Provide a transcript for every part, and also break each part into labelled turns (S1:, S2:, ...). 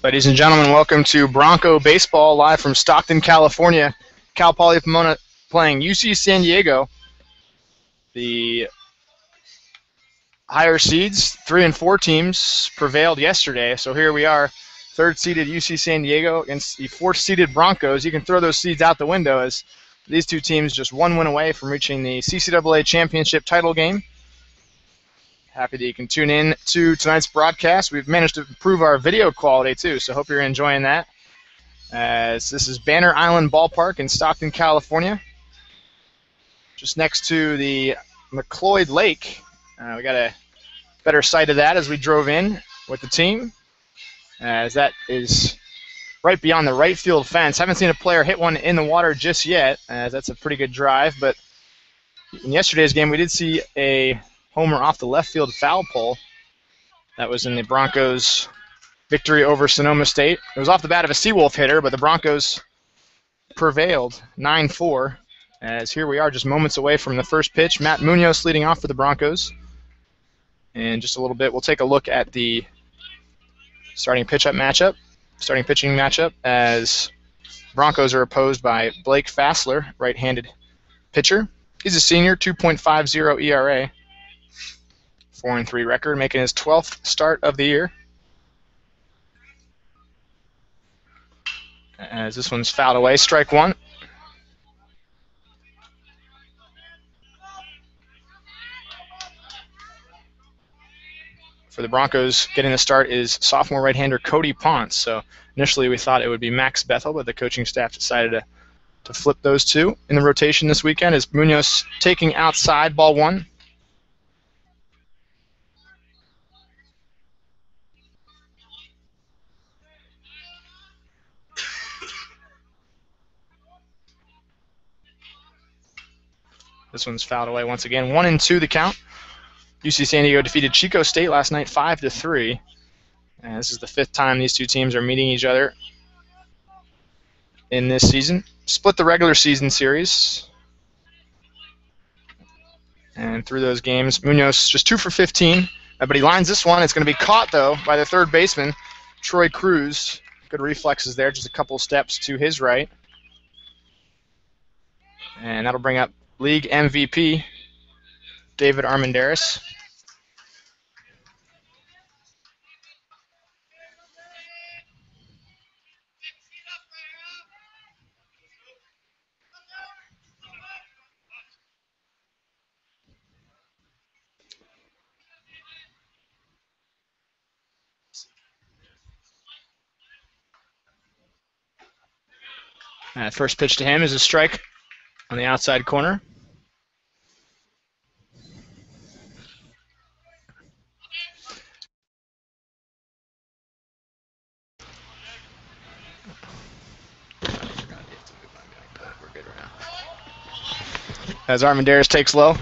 S1: Ladies and gentlemen, welcome to Bronco Baseball live from Stockton, California. Cal Poly Pomona playing UC San Diego. The higher seeds, 3 and 4 teams, prevailed yesterday. So here we are, third-seeded UC San Diego against the fourth-seeded Broncos. You can throw those seeds out the window as these two teams just one win away from reaching the CCAA Championship title game. Happy that you can tune in to tonight's broadcast. We've managed to improve our video quality too, so hope you're enjoying that. As this is Banner Island Ballpark in Stockton, California, just next to the McLeod Lake. We got a better sight of that as we drove in with the team, as that is right beyond the right field fence. Haven't seen a player hit one in the water just yet, as that's a pretty good drive, but in yesterday's game we did see a homer off the left field foul pole. That was in the Broncos' victory over Sonoma State. It was off the bat of a Seawolf hitter, but the Broncos prevailed 9-4. As here we are just moments away from the first pitch. Matt Munoz leading off for the Broncos. In just a little bit, we'll take a look at the starting pitching matchup, as Broncos are opposed by Blake Fassler, right-handed pitcher. He's a senior, 2.50 ERA. 4-3 record, making his 12th start of the year. As this one's fouled away, strike one. For the Broncos, getting the start is sophomore right-hander Cody Ponce. So initially we thought it would be Max Bethel, but the coaching staff decided to flip those two in the rotation this weekend. As Munoz taking outside, ball one. This one's fouled away once again. 1-2 the count. UC San Diego defeated Chico State last night 5-3. And this is the 5th time these two teams are meeting each other in this season. Split the regular season series. And through those games, Munoz just 2 for 15. But he lines this one. It's going to be caught, though, by the third baseman, Troy Cruz. Good reflexes there, just a couple steps to his right. And that'll bring up league MVP, David Armendariz. First pitch to him is a strike on the outside corner. As Armendariz takes low.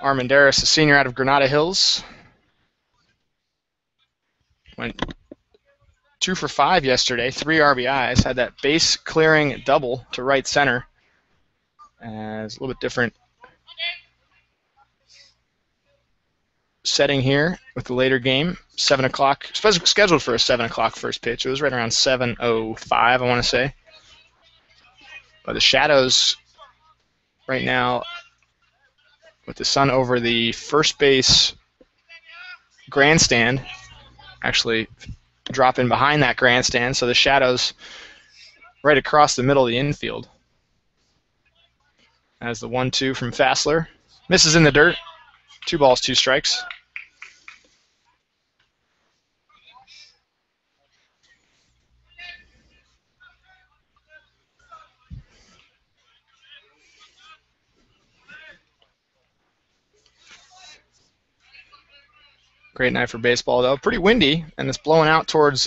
S1: Armendariz, a senior out of Granada Hills. Went 2 for 5 yesterday, 3 RBIs, had that base clearing double to right center. As a little bit different setting here with the later game, 7 o'clock, scheduled for a 7 o'clock first pitch. It was right around 7:05, I want to say. But the shadows right now with the sun over the first base grandstand, actually drop in behind that grandstand, so the shadows right across the middle of the infield. As the 1-2 from Fassler misses in the dirt. 2 balls, 2 strikes. Great night for baseball, though. Pretty windy, and it's blowing out towards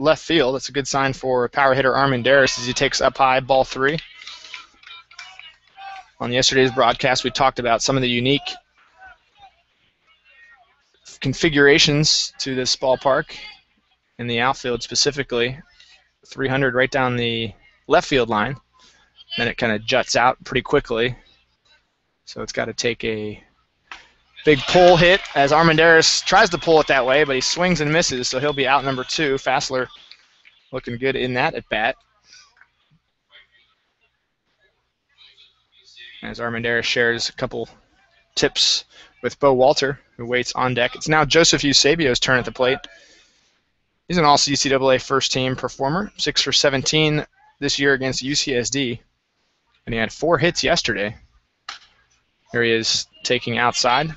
S1: left field. That's a good sign for power hitter Armendariz as he takes up high, ball 3. On yesterday's broadcast, we talked about some of the unique configurations to this ballpark in the outfield specifically. 300 right down the left field line. Then it kind of juts out pretty quickly. So it's got to take a Big pull hit as Armendariz tries to pull it that way, but he swings and misses, so he'll be out number 2. Fassler looking good in that at bat. As Armendariz shares a couple tips with Bo Walter, who waits on deck. It's now Joseph Eusebio's turn at the plate. He's an all-CCAA first-team performer, 6 for 17 this year against UCSD, and he had 4 hits yesterday. Here he is taking outside.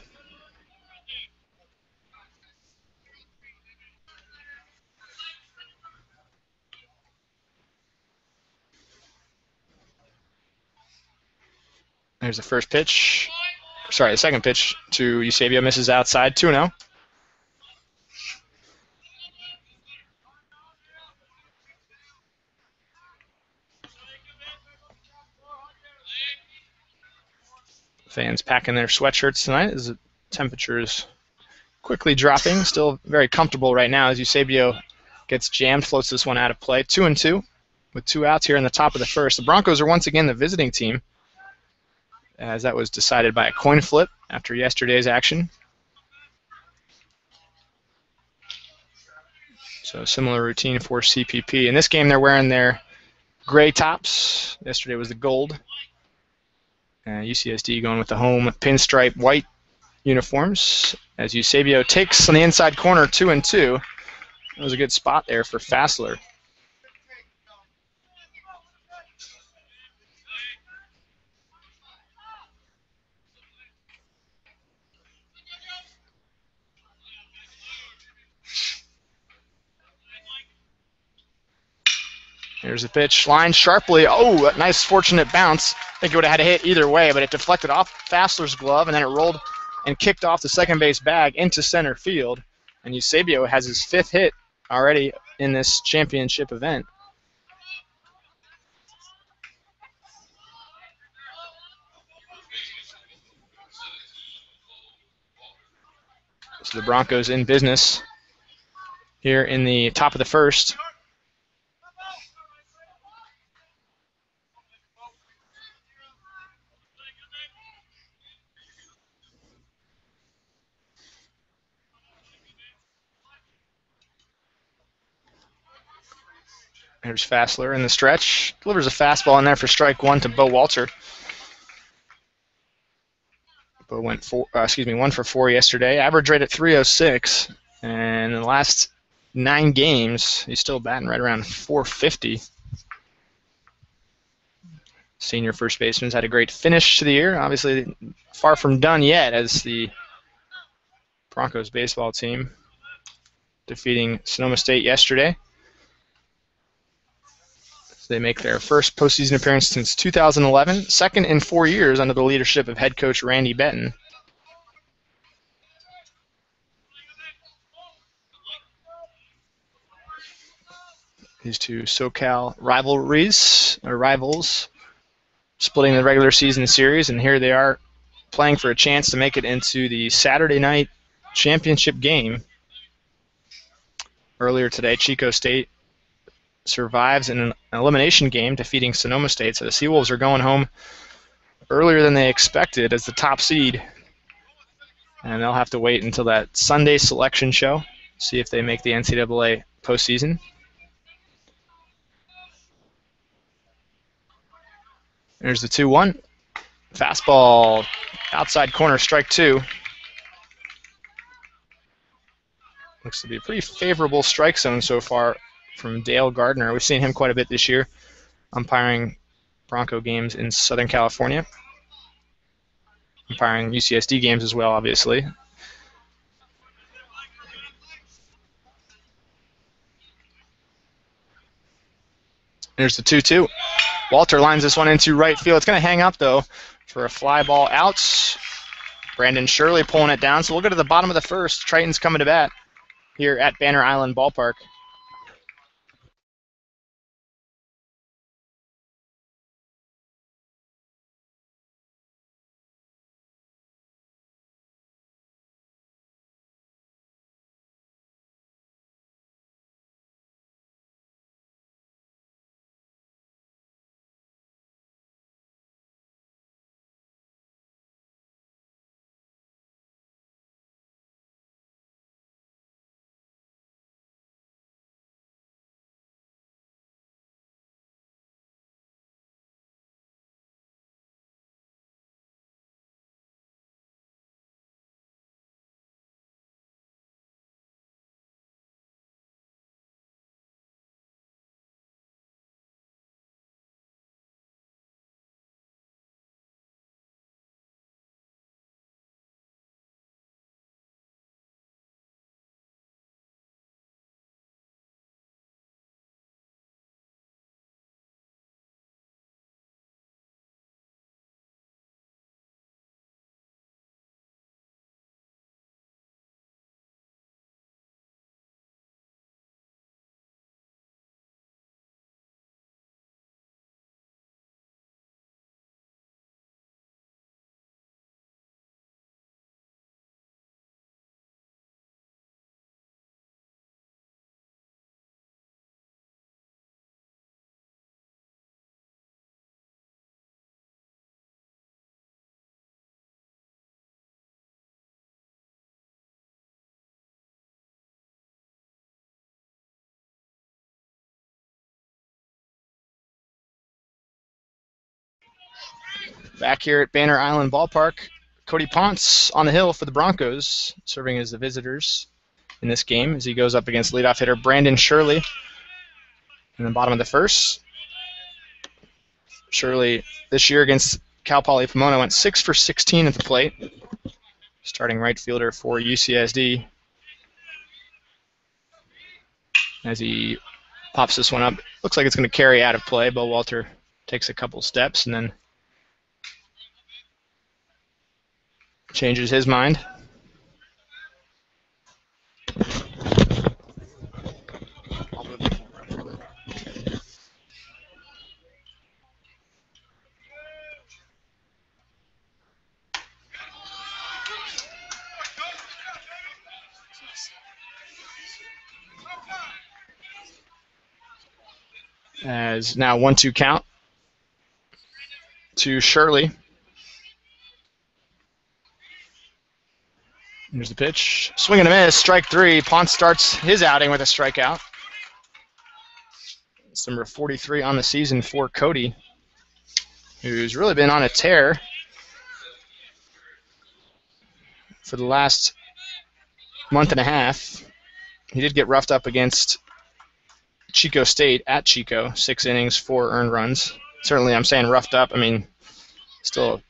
S1: There's the first pitch. Sorry, the second pitch to Eusebio, misses outside, 2-0. Fans packing their sweatshirts tonight as the temperature is quickly dropping. Still very comfortable right now as Eusebio gets jammed, floats this one out of play. 2-2 with 2 outs here in the top of the first. The Broncos are once again the visiting team, as that was decided by a coin flip after yesterday's action. So similar routine for CPP. In this game, they're wearing their gray tops. Yesterday was the gold. UCSD going with the home pinstripe white uniforms. As Eusebio takes on the inside corner, 2-2. That was a good spot there for Fassler. Here's the pitch, lined sharply. Oh, a nice fortunate bounce. I think it would have had a hit either way, but it deflected off Fassler's glove, and then it rolled and kicked off the second base bag into center field. And Eusebio has his 5th hit already in this championship event. So the Broncos in business here in the top of the first. Here's Fassler in the stretch. Delivers a fastball in there for strike 1 to Bo Walter. Bo went 1 for 4 yesterday. Average rate at 306. And in the last 9 games, he's still batting right around 450. Senior first baseman's had a great finish to the year. Obviously, far from done yet as the Broncos baseball team defeating Sonoma State yesterday. They make their first postseason appearance since 2011, second in 4 years under the leadership of head coach Randy Benton. These two SoCal rivals, splitting the regular season series, and here they are playing for a chance to make it into the Saturday night championship game. Earlier today, Chico State survives in an elimination game, defeating Sonoma State. So the Seawolves are going home earlier than they expected as the top seed. And they'll have to wait until that Sunday selection show, see if they make the NCAA postseason. There's the 2-1. Fastball, outside corner, strike 2. Looks to be a pretty favorable strike zone so far from Dale Gardner. We've seen him quite a bit this year, umpiring Bronco games in Southern California. Umpiring UCSD games as well, obviously. There's the 2-2. Walter lines this one into right field. It's going to hang up, though, for a fly ball out. Brandon Shirley pulling it down. So we'll go to the bottom of the first. Triton's coming to bat here at Banner Island Ballpark. Back here at Banner Island Ballpark, Cody Ponce on the hill for the Broncos, serving as the visitors in this game as he goes up against leadoff hitter Brandon Shirley in the bottom of the first. Shirley this year against Cal Poly Pomona went 6 for 16 at the plate. Starting right fielder for UCSD. As he pops this one up, looks like it's going to carry out of play. Bo Walter takes a couple steps and then changes his mind. As now 1-2 count to Shirley. Here's the pitch. Swing and a miss, strike 3. Ponce starts his outing with a strikeout. It's number 43 on the season for Cody, who's really been on a tear for the last month and a half. He did get roughed up against Chico State at Chico, 6 innings, 4 earned runs. Certainly, I'm saying roughed up. I mean, still, it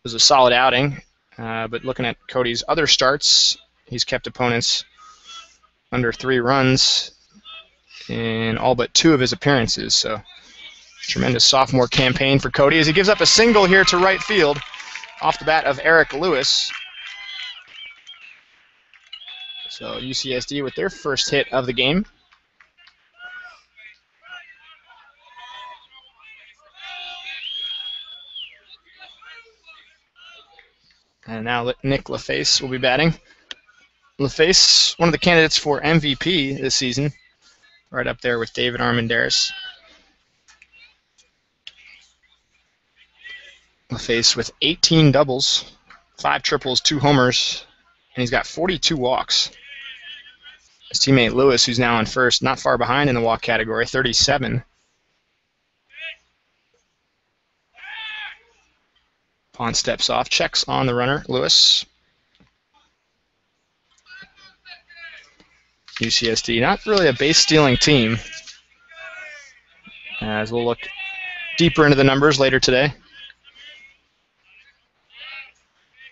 S1: was a solid outing. But looking at Cody's other starts, he's kept opponents under 3 runs in all but 2 of his appearances. So, tremendous sophomore campaign for Cody as he gives up a single here to right field off the bat of Eric Lewis. So, UCSD with their first hit of the game. And now Nick LaFace will be batting. LaFace, one of the candidates for MVP this season, right up there with David Armendariz. LaFace with 18 doubles, 5 triples, 2 homers, and he's got 42 walks. His teammate Lewis, who's now on first, not far behind in the walk category, 37. Ponce steps off, checks on the runner, Lewis. UCSD, not really a base-stealing team. As we'll look deeper into the numbers later today.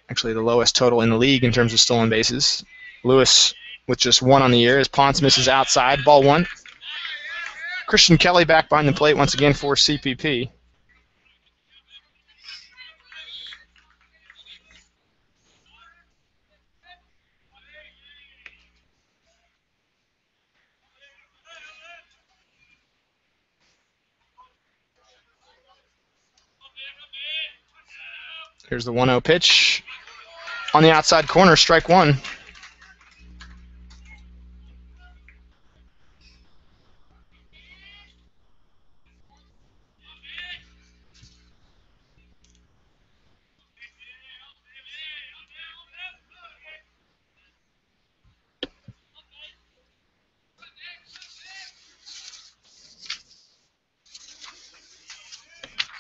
S1: Actually, the lowest total in the league in terms of stolen bases. Lewis with just 1 on the year as Ponce misses outside, ball 1. Christian Kelly back behind the plate once again for CPP. Here's the 1-0 pitch. On the outside corner, strike 1.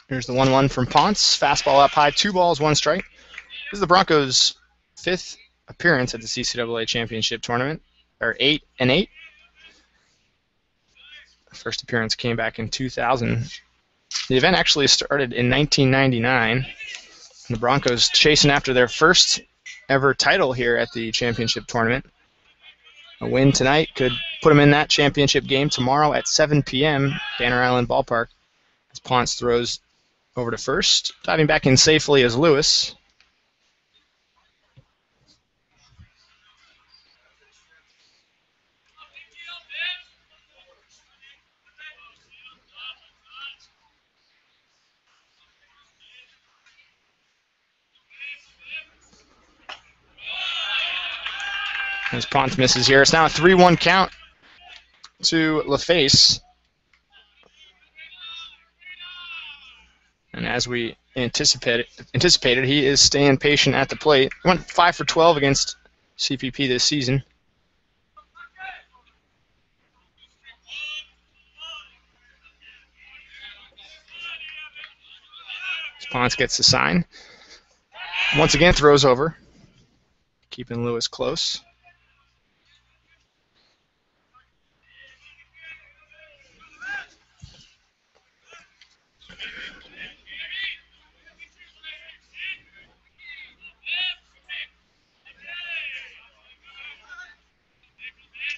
S1: Here's the 1-1 from Ponce. Fastball up high, 2 balls, 1 strike. This is the Broncos' 5th appearance at the CCAA Championship Tournament, or 8-8. First appearance came back in 2000. The event actually started in 1999. And the Broncos chasing after their first ever title here at the championship tournament. A win tonight could put them in that championship game tomorrow at 7 p.m. Banner Island Ballpark. As Ponce throws over to first. Diving back in safely as Lewis. As Ponce misses here, it's now a 3-1 count to LaFace. And as we anticipated, he is staying patient at the plate. He went 5 for 12 against CPP this season. Ponce gets the sign. Once again, throws over, keeping Lewis close.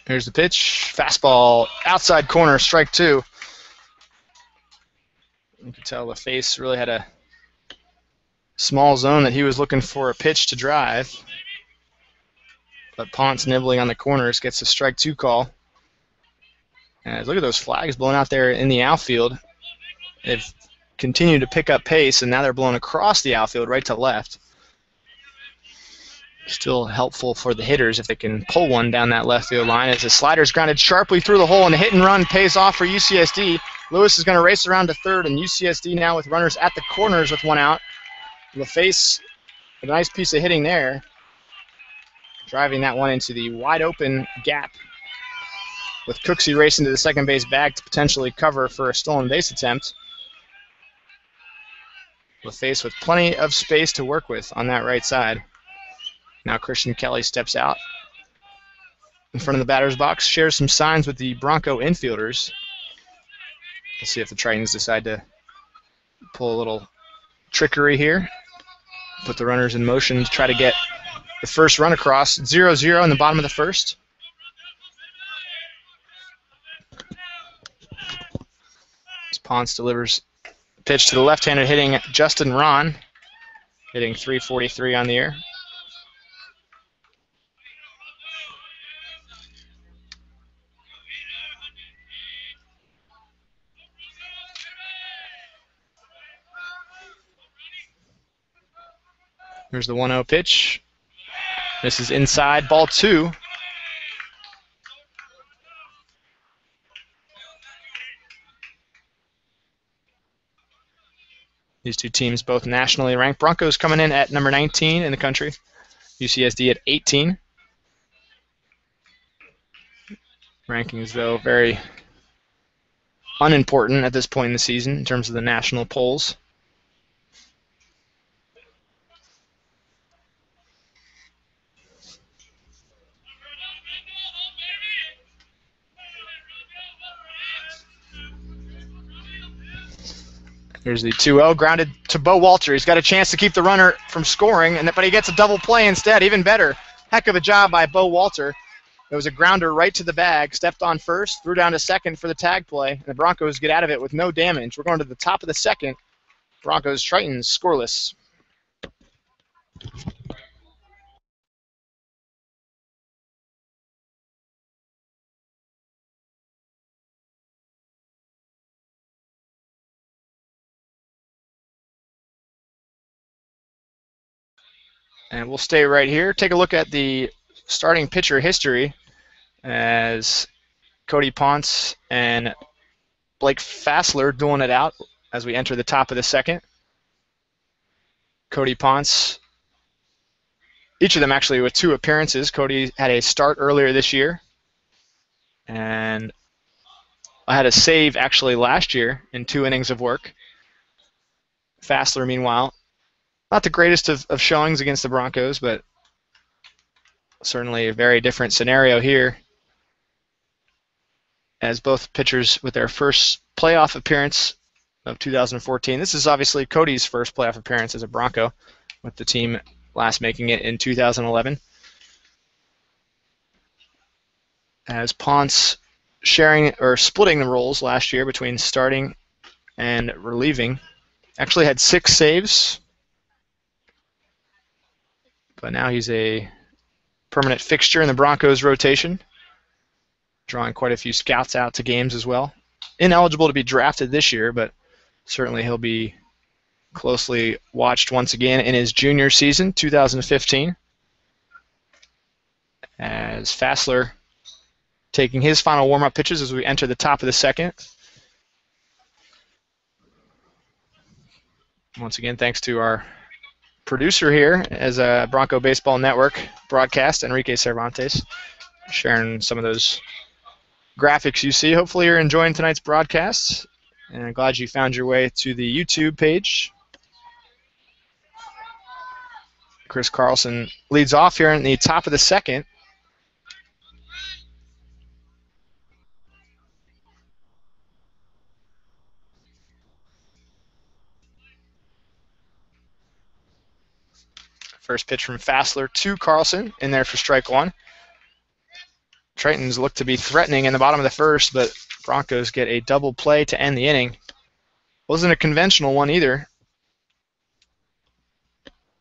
S1: Here's the pitch. Fastball, outside corner, strike 2. You can tell the face really had a small zone that he was looking for a pitch to drive. But Ponce nibbling on the corners gets a strike 2 call. And look at those flags blowing out there in the outfield. They've continued to pick up pace, and now they're blowing across the outfield right to left. Still helpful for the hitters if they can pull one down that left field line as the slider's grounded sharply through the hole, and the hit and run pays off for UCSD. Lewis is going to race around to third, and UCSD now with runners at the corners with 1 out. LaFace, a nice piece of hitting there, driving that one into the wide open gap with Cooksey racing to the second base bag to potentially cover for a stolen base attempt. LaFace with plenty of space to work with on that right side. Now Christian Kelly steps out in front of the batter's box, shares some signs with the Bronco infielders. Let's see if the Tritons decide to pull a little trickery here. Put the runners in motion to try to get the first run across. 0-0 in the bottom of the first. As Ponce delivers the pitch to the left-handed hitting Justin Ron, hitting .343 on the year. Here's the 1-0 pitch. This is inside, ball 2. These two teams both nationally ranked. Broncos coming in at number 19 in the country. UCSD at 18. Rankings, though, very unimportant at this point in the season in terms of the national polls. Here's the 2-0, grounded to Bo Walter. He's got a chance to keep the runner from scoring, but he gets a double play instead. Even better. Heck of a job by Bo Walter. It was a grounder right to the bag, stepped on first, threw down to second for the tag play, and the Broncos get out of it with no damage. We're going to the top of the second. Broncos Tritons scoreless. And we'll stay right here. Take a look at the starting pitcher history as Cody Ponce and Blake Fassler dueling it out as we enter the top of the second. Cody Ponce, each of them actually with 2 appearances. Cody had a start earlier this year, and I had a save actually last year in 2 innings of work. Fassler, meanwhile, not the greatest of showings against the Broncos, but certainly a very different scenario here as both pitchers with their first playoff appearance of 2014. This is obviously Cody's first playoff appearance as a Bronco, with the team last making it in 2011. As Ponce sharing or splitting the roles last year between starting and relieving. Actually had 6 saves, but now he's a permanent fixture in the Broncos rotation, drawing quite a few scouts out to games as well. Ineligible to be drafted this year, but certainly he'll be closely watched once again in his junior season, 2015, as Fassler taking his final warm-up pitches as we enter the top of the second. Once again, thanks to our producer here as a Bronco Baseball Network broadcast, Enrique Cervantes, sharing some of those graphics you see. Hopefully you're enjoying tonight's broadcast, and I'm glad you found your way to the YouTube page Chris Carlson leads off here in the top of the second. First pitch from Fassler to Carlson, in there for strike one. Tritons look to be threatening in the bottom of the first, but Broncos get a double play to end the inning. Wasn't a conventional one either.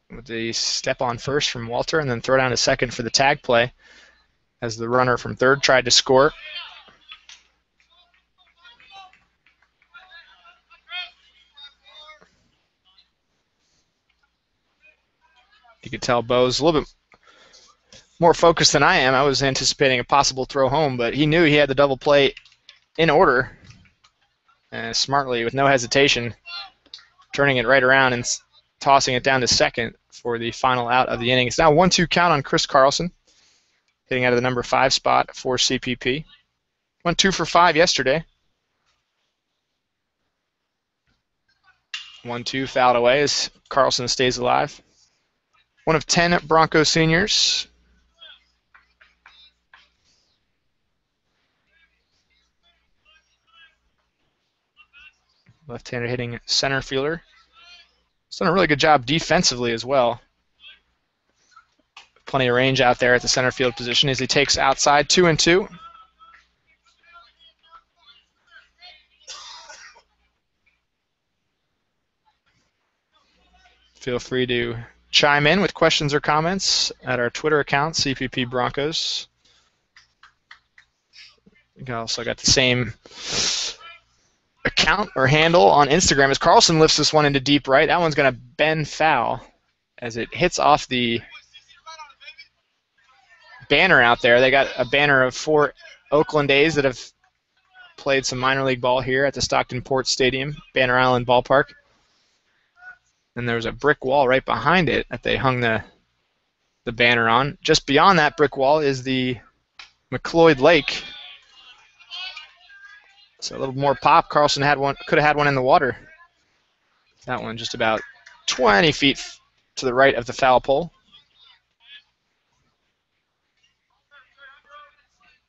S1: With the step on first from Walter and then throw down to second for the tag play as the runner from third tried to score. You could tell Bo's a little bit more focused than I am. I was anticipating a possible throw home, but he knew he had the double play in order. And smartly, with no hesitation, turning it right around and tossing it down to second for the final out of the inning. It's now 1-2 count on Chris Carlson, hitting out of the number 5 spot for CPP. Went 2 for 5 yesterday. 1-2 fouled away as Carlson stays alive. One of 10 Broncos seniors. Left-hander hitting center fielder. He's done a really good job defensively as well. Plenty of range out there at the center field position as he takes outside 2-2. Feel free to chime in with questions or comments at our Twitter account, CPP Broncos. We also got the same account or handle on Instagram as Carlson lifts this one into deep right. That one's going to bend foul as it hits off the banner out there. They got a banner of 4 Oakland A's that have played some minor league ball here at the Stockton Port Stadium, Banner Island Ballpark. And there was a brick wall right behind it that they hung the banner on. Just beyond that brick wall is the McLeod Lake. So a little more pop. Carlson could have had one in the water. That one just about 20 feet to the right of the foul pole.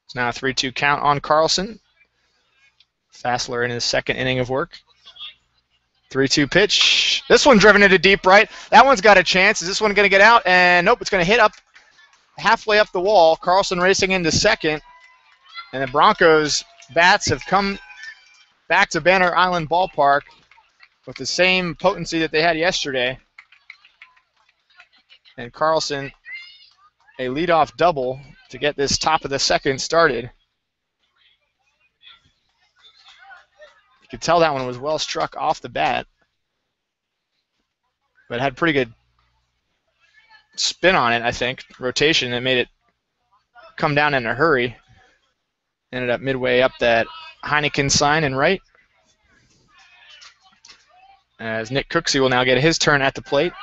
S1: It's now a 3-2 count on Carlson. Fassler in his second inning of work. 3-2 pitch. This one driven into deep right. That one's got a chance. Is this one going to get out? And nope, it's going to hit up halfway up the wall. Carlson racing into second. And the Broncos bats have come back to Banner Island Ballpark with the same potency that they had yesterday. And Carlson, a leadoff double to get this top of the second started. You could tell that one was well struck off the bat, but it had pretty good spin on it, I think. Rotation that made it come down in a hurry. Ended up midway up that Heineken sign and right. As Nick Cooksey will now get his turn at the plate.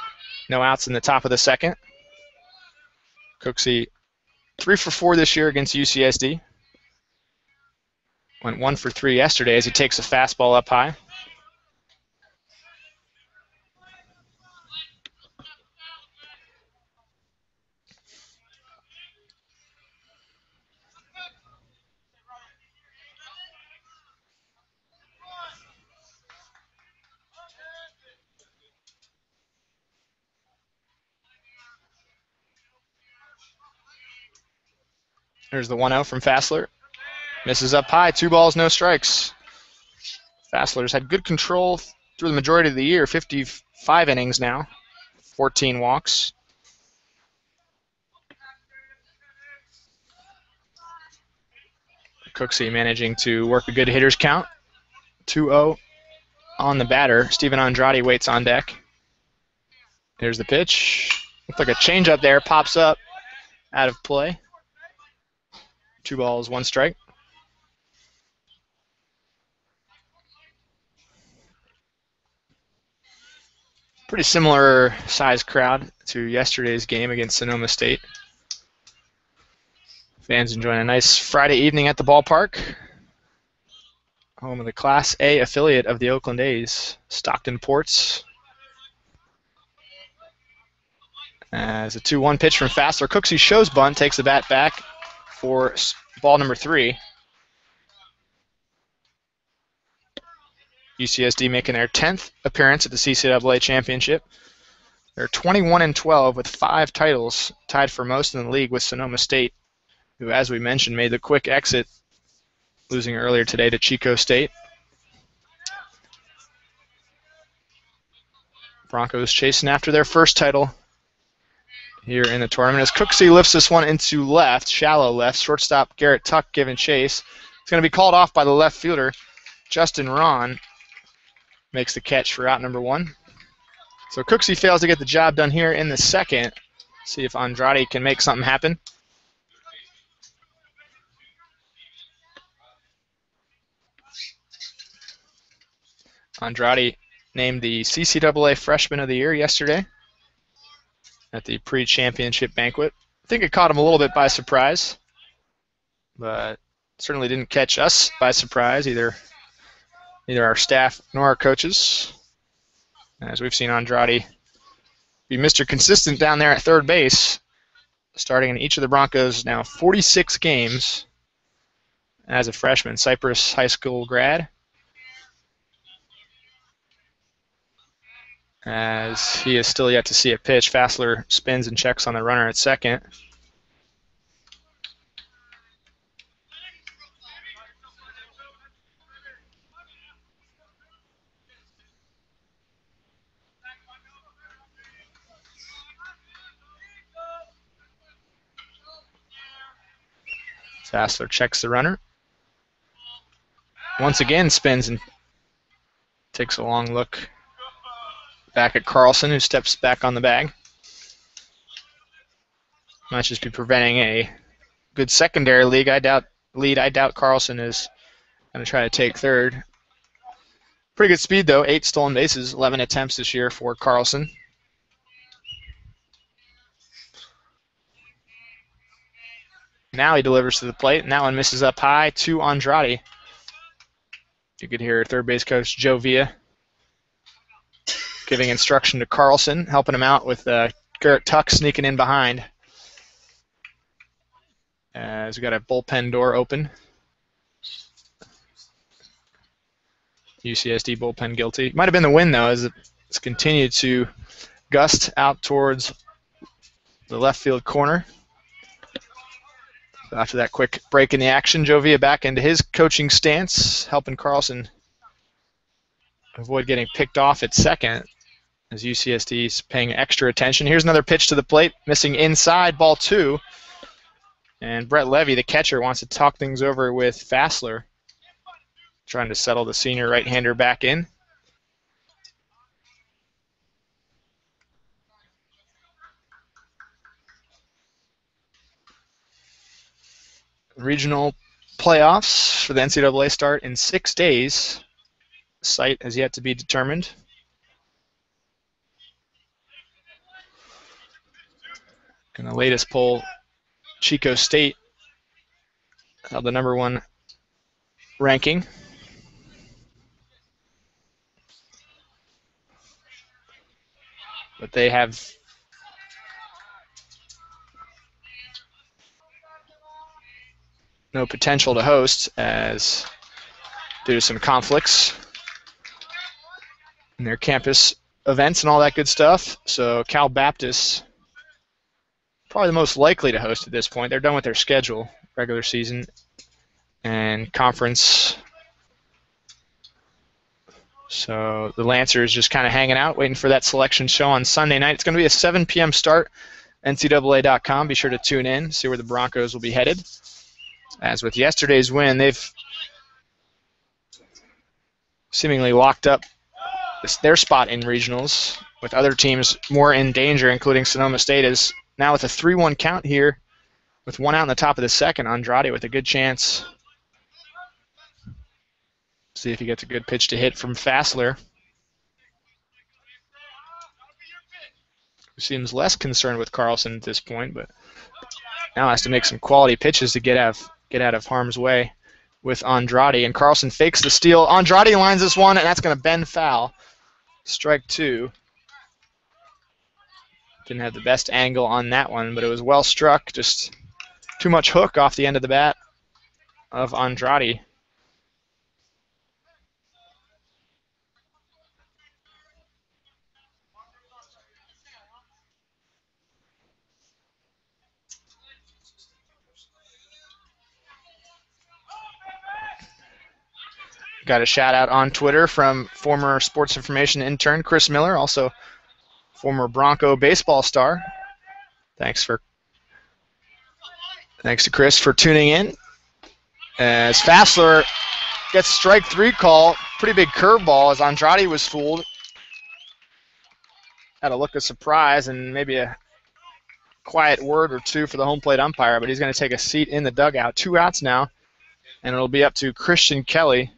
S1: No outs in the top of the second. Cooksey 3 for 4 this year against UCSD. Went 1 for 3 yesterday as he takes a fastball up high. There's the 1-0 from Fassler. Misses up high, 2 balls, no strikes. Fassler's had good control through the majority of the year, 55 innings now, 14 walks. Cooksey managing to work a good hitter's count. 2-0 on the batter. Steven Andrade waits on deck. Here's the pitch. Looks like a changeup there, pops up, out of play. 2 balls, 1 strike. Pretty similar size crowd to yesterday's game against Sonoma State. Fans enjoying a nice Friday evening at the ballpark. Home of the Class A affiliate of the Oakland A's, Stockton Ports. As a 2-1 pitch from Fassler. Cooksey shows bunt, takes the bat back for ball number 3. UCSD making their 10th appearance at the CCAA Championship. They're 21-12 with 5 titles, tied for most in the league with Sonoma State, who, as we mentioned, made the quick exit, losing earlier today to Chico State. Broncos chasing after their first title here in the tournament as Cooksey lifts this one into left, shallow left. Shortstop Garrett Tuck giving chase. It's going to be called off by the left fielder, Justin Ron. Makes the catch for out number 1. So Cooksey fails to get the job done here in the second. See if Andrade can make something happen. Andrade named the CCAA Freshman of the Year yesterday at the pre-championship banquet. I think it caught him a little bit by surprise, but certainly didn't catch us by surprise, either our staff nor our coaches, as we've seen Andrade be Mr. Consistent down there at third base, starting in each of the Broncos now 46 games as a freshman. Cypress High School grad. As he is still yet to see a pitch, Fassler spins and checks on the runner at second. Fassler checks the runner. Once again spins and takes a long look back at Carlson, who steps back on the bag. Might just be preventing a good secondary lead. I doubt Carlson is going to try to take third. Pretty good speed, though. 8 stolen bases, 11 attempts this year for Carlson. Now he delivers to the plate, and that one misses up high to Andrade. You could hear third base coach Joe Villa giving instruction to Carlson, helping him out with Garrett Tuck sneaking in behind. As we got a bullpen door open. UCSD bullpen guilty. Might have been the wind, though, as it's continued to gust out towards the left field corner. After that quick break in the action, Joe Villa back into his coaching stance, helping Carlson avoid getting picked off at second as UCSD is paying extra attention. Here's another pitch to the plate, missing inside, ball 2. And Brett Levy, the catcher, wants to talk things over with Fassler, trying to settle the senior right-hander back in. Regional playoffs for the NCAA start in 6 days. Site has yet to be determined. In the latest poll, Chico State held the number 1 ranking. But they have no potential to host as due to some conflicts in their campus events and all that good stuff. So Cal Baptist, probably the most likely to host at this point. They're done with their schedule, regular season and conference. So the Lancers just kind of hanging out, waiting for that selection show on Sunday night. It's going to be a 7 p.m. start. NCAA.com. Be sure to tune in, see where the Broncos will be headed. As with yesterday's win, they've seemingly locked up their spot in regionals, with other teams more in danger, including Sonoma State, is now with a 3-1 count here, with 1 out in the top of the second. Andrade with a good chance. See if he gets a good pitch to hit from Fassler, who seems less concerned with Carlson at this point, but now has to make some quality pitches to get out of harm's way with Andrade. And Carlson fakes the steal. Andrade lines this one, and that's going to bend foul. Strike 2. Didn't have the best angle on that one, but it was well struck. Just too much hook off the end of the bat of Andrade. Got a shout out on Twitter from former sports information intern Chris Miller, also former Bronco baseball star. Thanks to Chris for tuning in. As Fassler gets strike 3 call, pretty big curveball as Andrade was fooled. Had a look of surprise and maybe a quiet word or two for the home plate umpire, but he's going to take a seat in the dugout. 2 outs now, and it'll be up to Christian Kelly.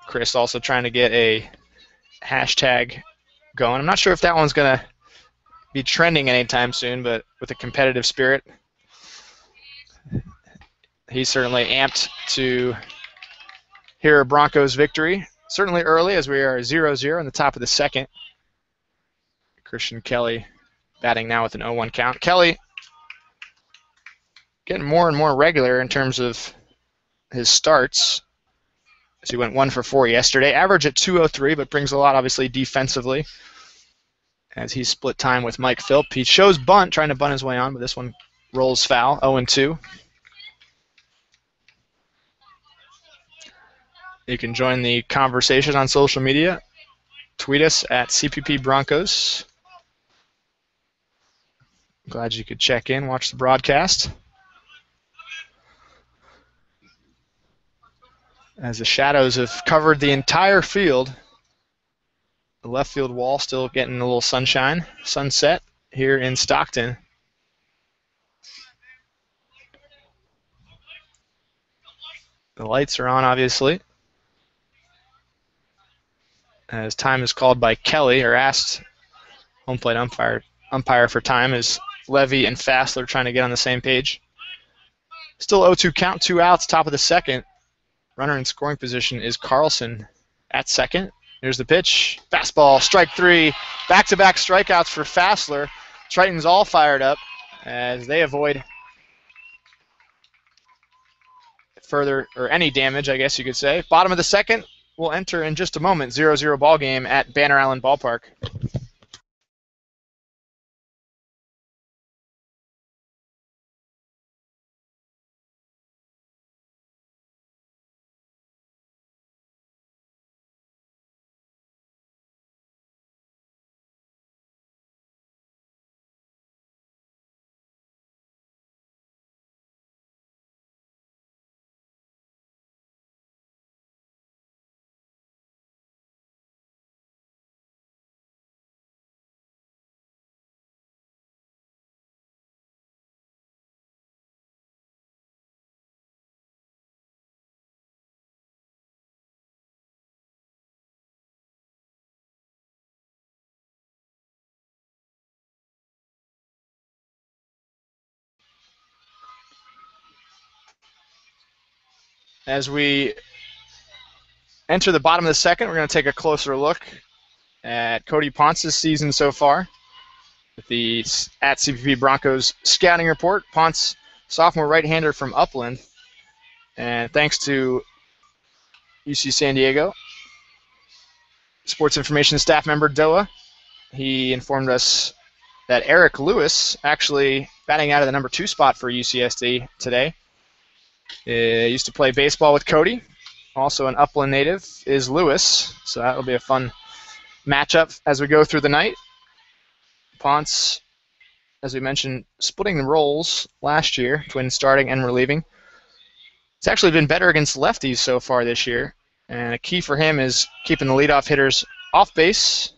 S1: Chris also trying to get a hashtag going. I'm not sure if that one's going to be trending anytime soon, but with a competitive spirit, he's certainly amped to hear a Broncos victory. Certainly early as we are 0-0 in the top of the second. Christian Kelly batting now with an 0-1 count. Kelly getting more and more regular in terms of his starts. So he went 1 for 4 yesterday. Average at 203, but brings a lot, obviously, defensively. As he split time with Mike Philp. He shows bunt, trying to bunt his way on, but this one rolls foul, 0-2. You can join the conversation on social media. Tweet us at CPP Broncos. Glad you could check in, watch the broadcast. As the shadows have covered the entire field, the left field wall still getting a little sunshine, sunset here in Stockton. The lights are on, obviously. As time is called by Kelly, or asked home plate umpire for time, as Levy and Fassler trying to get on the same page. Still 0-2 count, 2 outs, top of the second. Runner in scoring position is Carlson at second. Here's the pitch. Fastball, strike 3. Back-to-back strikeouts for Fassler. Triton's all fired up as they avoid further, or any damage, I guess you could say. Bottom of the second, we'll enter in just a moment. 0-0 ball game at Banner Island Ballpark. As we enter the bottom of the second, we're going to take a closer look at Cody Ponce's season so far. With the at CPP Broncos scouting report, Ponce, sophomore right-hander from Upland. And thanks to UC San Diego sports information staff member Doa, he informed us that Eric Lewis actually batting out of the number 2 spot for UCSD today. Used to play baseball with Cody. Also an Upland native is Lewis, so that will be a fun matchup as we go through the night. Ponce, as we mentioned, splitting the roles last year between starting and relieving. It's actually been better against lefties so far this year, and a key for him is keeping the leadoff hitters off base.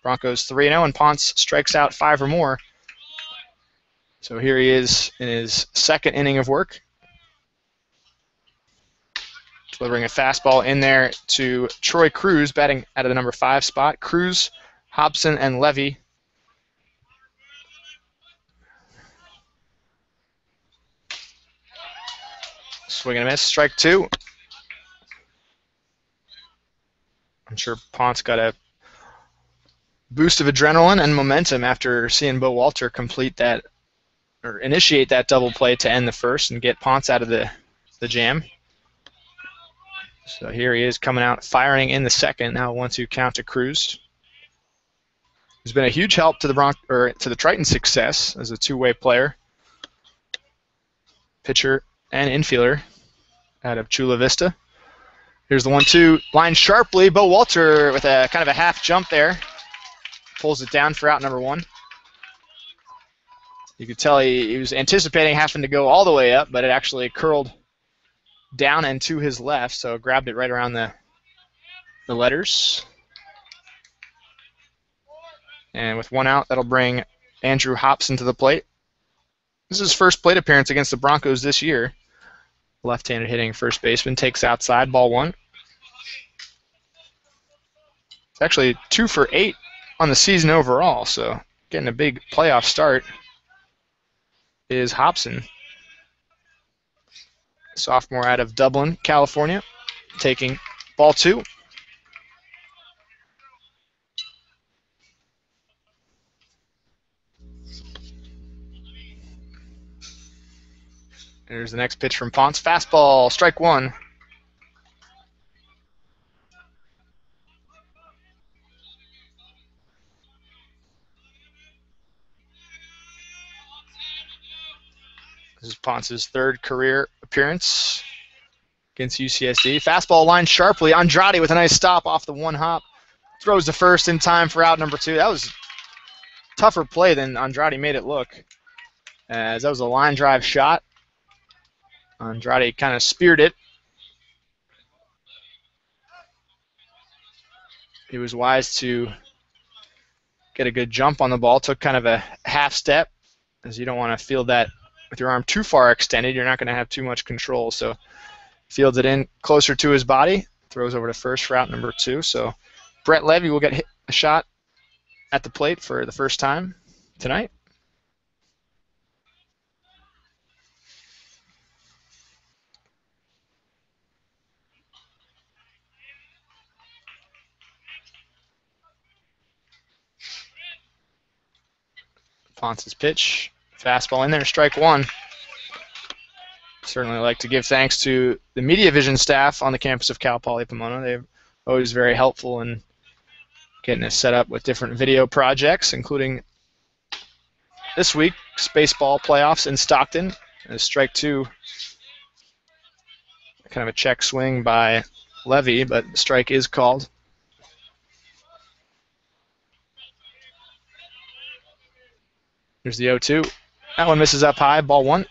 S1: Broncos 3-0, and Ponce strikes out 5 or more. So here he is in his second inning of work. Delivering a fastball in there to Troy Cruz, batting out of the number 5 spot. Cruz, Hobson, and Levy. Swing and a miss. Strike two. I'm sure Ponce got a boost of adrenaline and momentum after seeing Bo Walter complete that or initiate that double play to end the first and get Ponce out of the jam. So here he is coming out firing in the second. Now 1-2 count to Cruz. He's been a huge help to the Triton's success as a two-way player, pitcher and infielder out of Chula Vista. Here's the 1-2 line sharply. Bo Walter with a kind of a half jump there. Pulls it down for out number one. You could tell he was anticipating having to go all the way up, but it actually curled down and to his left, so grabbed it right around the letters. And with one out, that'll bring Andrew Hobson to the plate. This is his first plate appearance against the Broncos this year. Left-handed hitting first baseman takes outside, ball one. It's actually 2 for 8 on the season overall, so getting a big playoff start is Hobson. Sophomore out of Dublin, California, taking ball two. There's the next pitch from Ponce. Fastball, strike one. This is Ponce's third career appearance against UCSD. Fastball lined sharply. Andrade with a nice stop off the one hop. Throws the first in time for out number two. That was a tougher play than Andrade made it look, as that was a line drive shot. Andrade kind of speared it. He was wise to get a good jump on the ball. Took kind of a half step, as you don't want to field that with your arm too far extended. You're not going to have too much control. So fields it in closer to his body. Throws over to first for out number two. So Brett Levy will get a shot at the plate for the first time tonight. Ponce's pitch. Fastball in there, strike one. Certainly like to give thanks to the media vision staff on the campus of Cal Poly Pomona. They're always very helpful in getting us set up with different video projects, including this week's baseball playoffs in Stockton. As strike two, kind of a check swing by Levy, but the strike is called. Here's the 0-2. That one misses up high, ball one.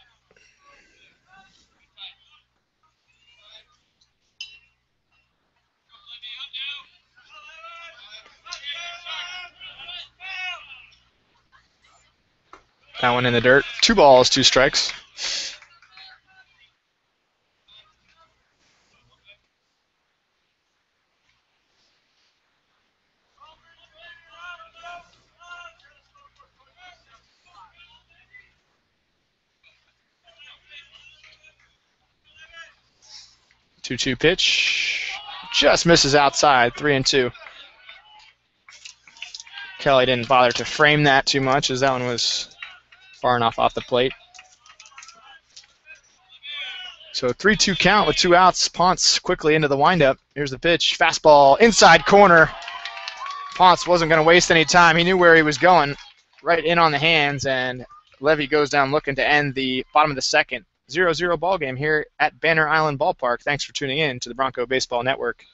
S1: That one in the dirt. 2 balls, 2 strikes. Two-two pitch. Just misses outside, 3-2. Kelly didn't bother to frame that too much, as that one was far enough off the plate. So 3-2 count with 2 outs. Ponce quickly into the windup. Here's the pitch. Fastball inside corner. Ponce wasn't going to waste any time. He knew where he was going. Right in on the hands, and Levy goes down looking to end the bottom of the second. 0-0 ball game here at Banner Island Ballpark. Thanks for tuning in to the Bronco Baseball Network.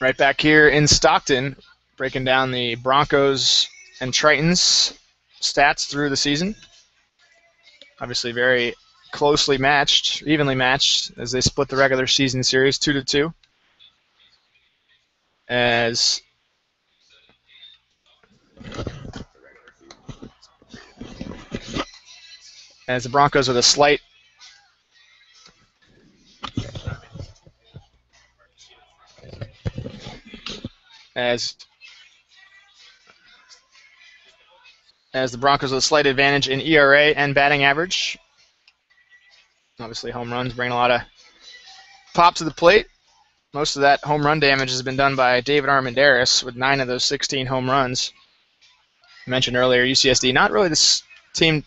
S1: Right back here in Stockton, breaking down the Broncos and Tritons stats through the season. Obviously very closely matched, evenly matched, as they split the regular season series 2-2. As the Broncos with a slight as the Broncos with a slight advantage in ERA and batting average. Obviously, home runs bring a lot of pop to the plate. Most of that home run damage has been done by David Armendariz with 9 of those 16 home runs. I mentioned earlier, UCSD, not really this team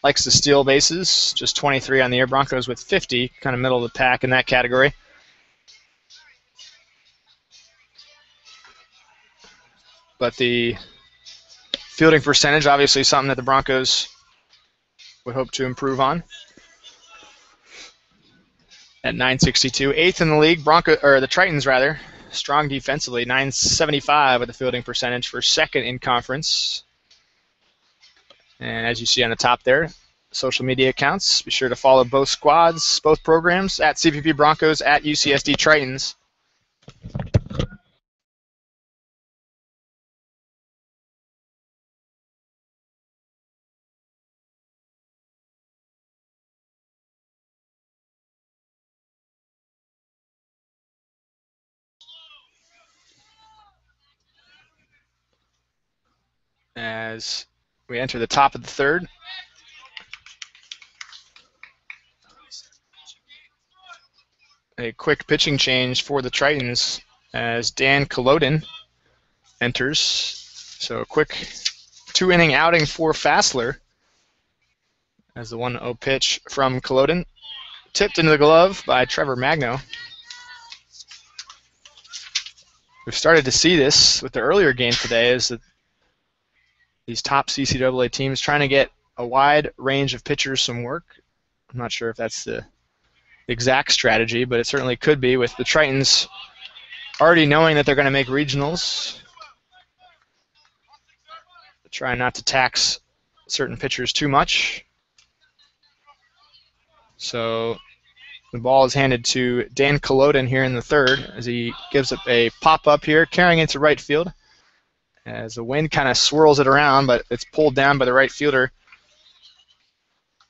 S1: likes to steal bases, just 23 on the year. Broncos with 50, kind of middle of the pack in that category. But the fielding percentage, obviously something that the Broncos would hope to improve on. At .962, 8th in the league, the Tritons rather, strong defensively, .975 with the fielding percentage for 2nd in conference. And as you see on the top there, social media accounts, be sure to follow both squads, both programs, at CPP Broncos, at UCSD Tritons. As we enter the top of the 3rd. A quick pitching change for the Tritons as Dan Culloden enters. So a quick 2-inning outing for Fassler as the 1-0 pitch from Culloden tipped into the glove by Trevor Magno. We've started to see this with the earlier game today, is that these top CCAA teams trying to get a wide range of pitchers some work. I'm not sure if that's the exact strategy, but it certainly could be, with the Tritons already knowing that they're going to make regionals. Trying not to tax certain pitchers too much. So the ball is handed to Dan Culloden here in the 3rd as he gives up a pop-up here, carrying into right field. As the wind kind of swirls it around, but it's pulled down by the right fielder,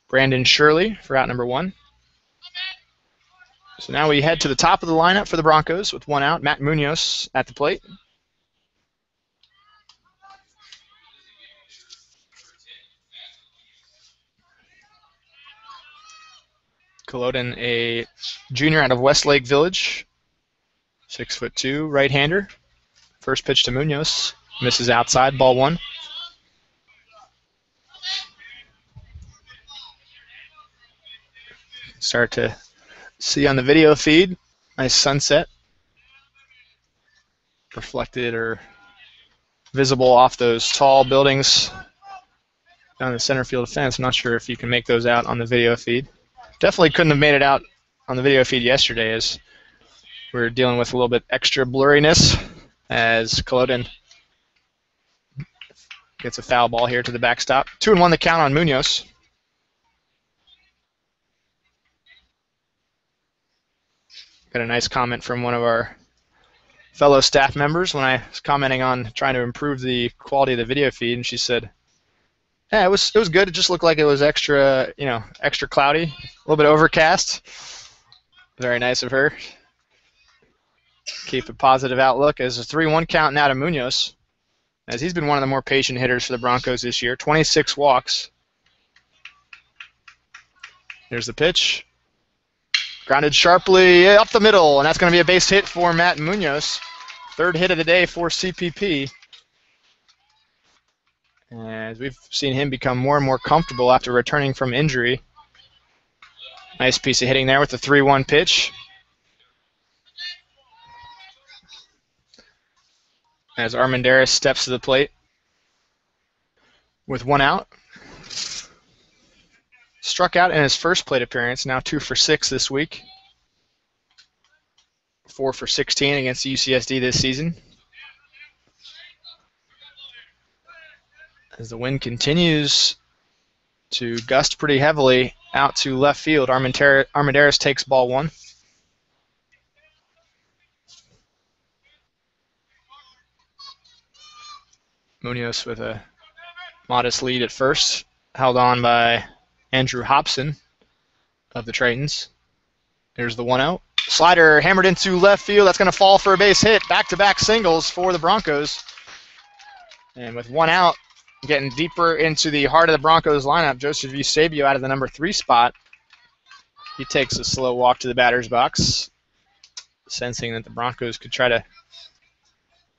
S1: Brandon Shirley, for out number 1. So now we head to the top of the lineup for the Broncos with 1 out. Matt Munoz at the plate. Culloden, a junior out of Westlake Village, 6'2", right-hander. First pitch to Munoz. Misses outside, ball 1. Start to see on the video feed, nice sunset. Reflected or visible off those tall buildings down the center field fence. I'm not sure if you can make those out on the video feed. Definitely couldn't have made it out on the video feed yesterday, as we're dealing with a little bit extra blurriness, as Culloden gets a foul ball here to the backstop. 2-1 the count on Munoz. Got a nice comment from one of our fellow staff members when I was commenting on trying to improve the quality of the video feed, and she said, "Yeah, it was good. It just looked like it was extra cloudy, a little bit overcast." Very nice of her. Keep a positive outlook as a 3-1 count now to Munoz, as he's been one of the more patient hitters for the Broncos this year. 26 walks. Here's the pitch. Grounded sharply up the middle, and that's going to be a base hit for Matt Munoz. 3rd hit of the day for CPP. As we've seen him become more and more comfortable after returning from injury. Nice piece of hitting there with the 3-1 pitch. As Armendariz steps to the plate with 1 out. Struck out in his first plate appearance, now 2 for 6 this week. 4 for 16 against UCSD this season. As the wind continues to gust pretty heavily out to left field. Armendariz takes ball one. Munoz with a modest lead at first, held on by Andrew Hobson of the Tritons. There's the 1-0. Slider hammered into left field. That's going to fall for a base hit. Back-to-back singles for the Broncos. And with one out, getting deeper into the heart of the Broncos lineup, Joseph Eusebio out of the number 3 spot. He takes a slow walk to the batter's box, sensing that the Broncos could try to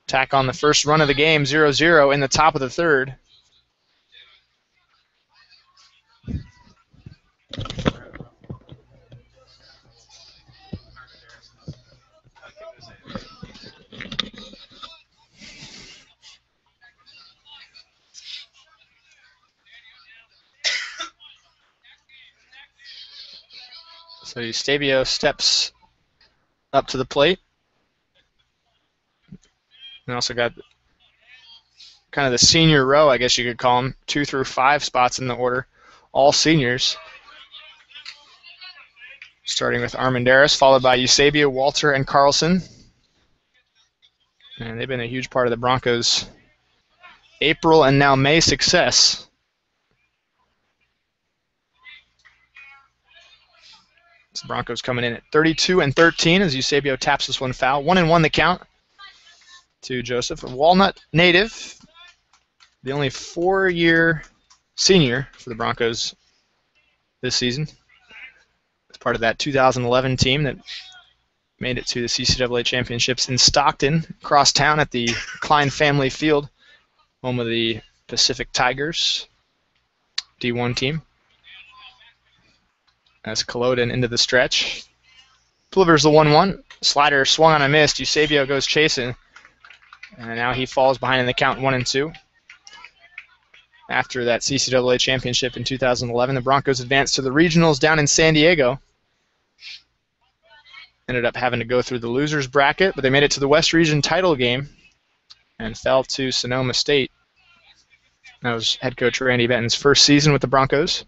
S1: tack on the first run of the game, 0-0 in the top of the third. So Eusebio steps up to the plate. And also got kind of the senior row, I guess you could call them, 2 through 5 spots in the order, all seniors. Starting with Armendariz, followed by Eusebio, Walter, and Carlson. And they've been a huge part of the Broncos' April and now May success. So the Broncos coming in at 32-13 as Eusebio taps this one foul. 1-1 the count to Joseph. A Walnut native, the only 4-year senior for the Broncos this season. As part of that 2011 team that made it to the CCAA Championships in Stockton, across town at the Klein Family Field, home of the Pacific Tigers D1 team. As Culloden into the stretch. Delivers the 1-1. Slider swung on a miss. Eusebio goes chasing. And now he falls behind in the count 1-2. After that CCAA championship in 2011, the Broncos advanced to the regionals down in San Diego. Ended up having to go through the losers bracket, but they made it to the West Region title game and fell to Sonoma State. That was head coach Randy Benton's first season with the Broncos.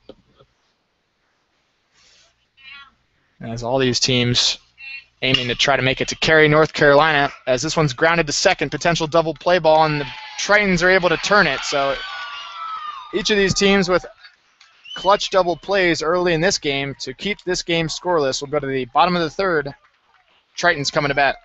S1: As all these teams aiming to try to make it to Cary, North Carolina, as this one's grounded to second, potential double play ball, and the Tritons are able to turn it. So each of these teams with clutch double plays early in this game to keep this game scoreless. We'll go to the bottom of the third. Tritons coming to bat.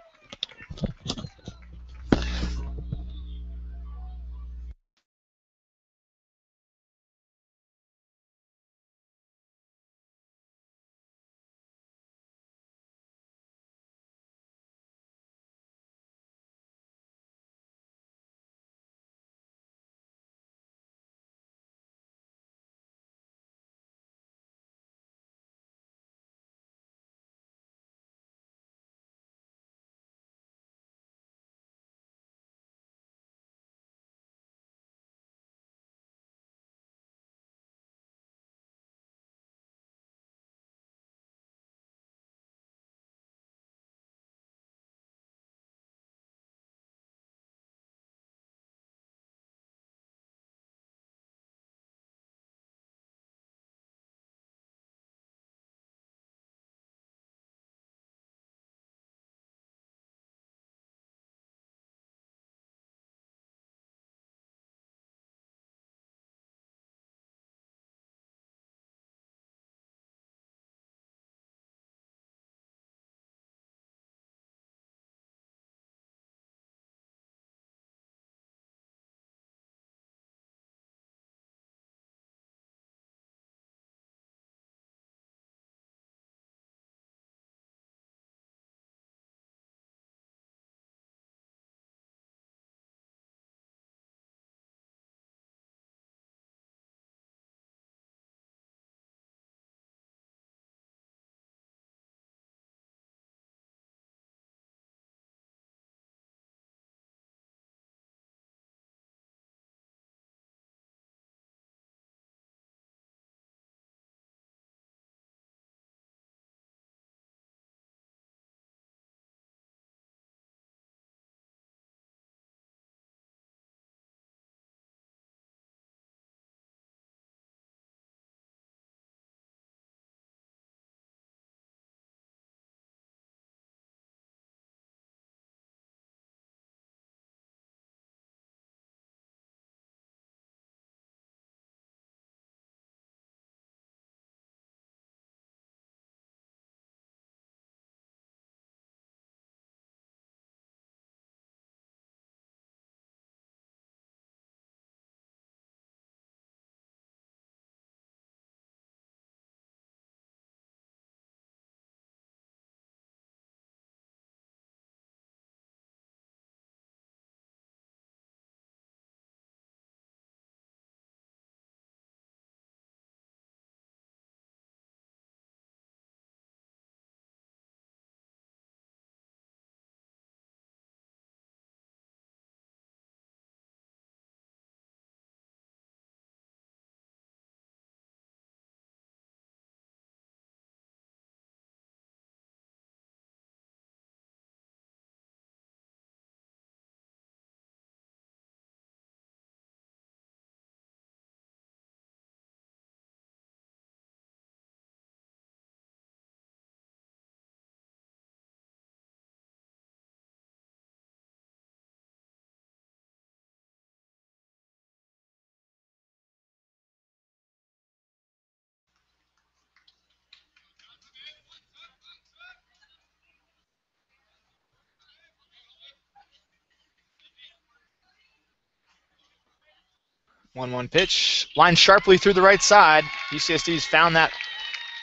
S1: 1-1 pitch. Line sharply through the right side. UCSD's found that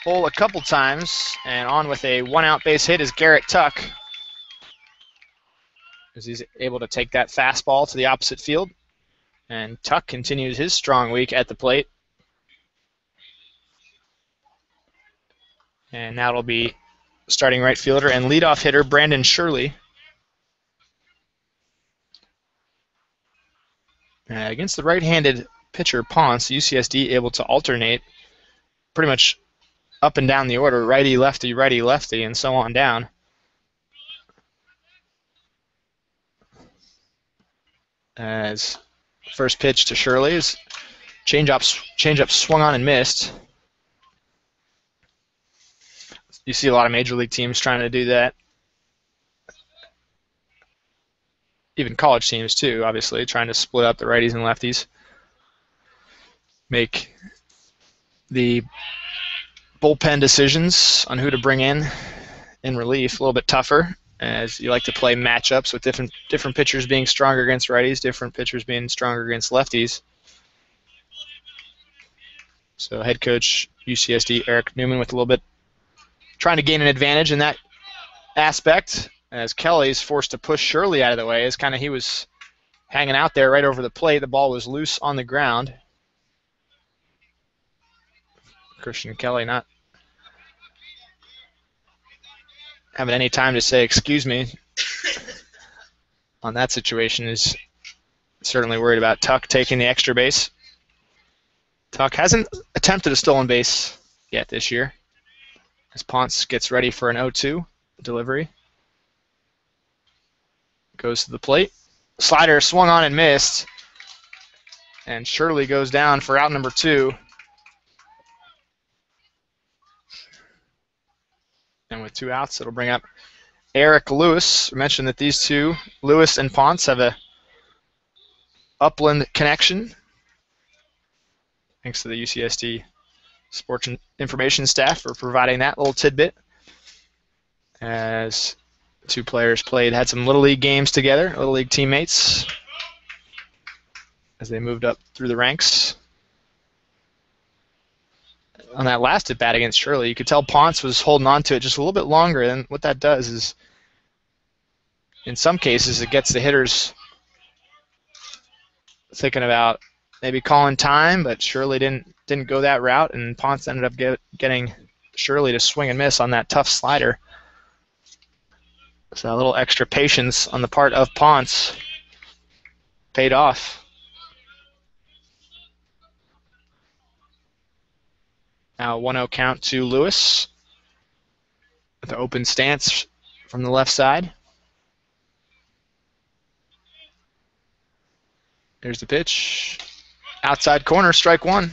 S1: hole a couple times, and on with a 1-out base hit is Garrett Tuck, as he's able to take that fastball to the opposite field. And Tuck continues his strong week at the plate. And now it'll be starting right fielder and leadoff hitter Brandon Shirley. Against the right-handed pitcher Ponce, UCSD able to alternate pretty much up and down the order, righty, lefty, and so on down. As first pitch to Shirley is changeup swung on and missed. You see a lot of major league teams trying to do that. Even college teams too, obviously, trying to split up the righties and lefties. Make the bullpen decisions on who to bring in relief a little bit tougher, as you like to play matchups with different pitchers being stronger against righties, different pitchers being stronger against lefties. So head coach UCSD Eric Newman with a little bit trying to gain an advantage in that aspect, as Kelly's forced to push Shirley out of the way, as kind of he was hanging out there right over the plate. The ball was loose on the ground. Christian Kelly not having any time to say excuse me on that situation, is certainly worried about Tuck taking the extra base. Tuck hasn't attempted a stolen base yet this year, as Ponce gets ready for an 0-2 delivery. Goes to the plate. Slider swung on and missed. And Shirley goes down for out number 2. And with 2 outs, it'll bring up Eric Lewis. I mentioned that these two, Lewis and Ponce, have a upland connection, thanks to the UCSD Sports Information staff for providing that little tidbit. As the two players had some Little League games together, Little League teammates, as they moved up through the ranks. On that last at-bat against Shirley, you could tell Ponce was holding on to it just a little bit longer, and what that does is, in some cases, it gets the hitters thinking about maybe calling time, but Shirley didn't go that route, and Ponce ended up getting Shirley to swing and miss on that tough slider. So a little extra patience on the part of Ponce paid off. Now 1-0 count to Lewis with the open stance from the left side. Here's the pitch. Outside corner, strike 1.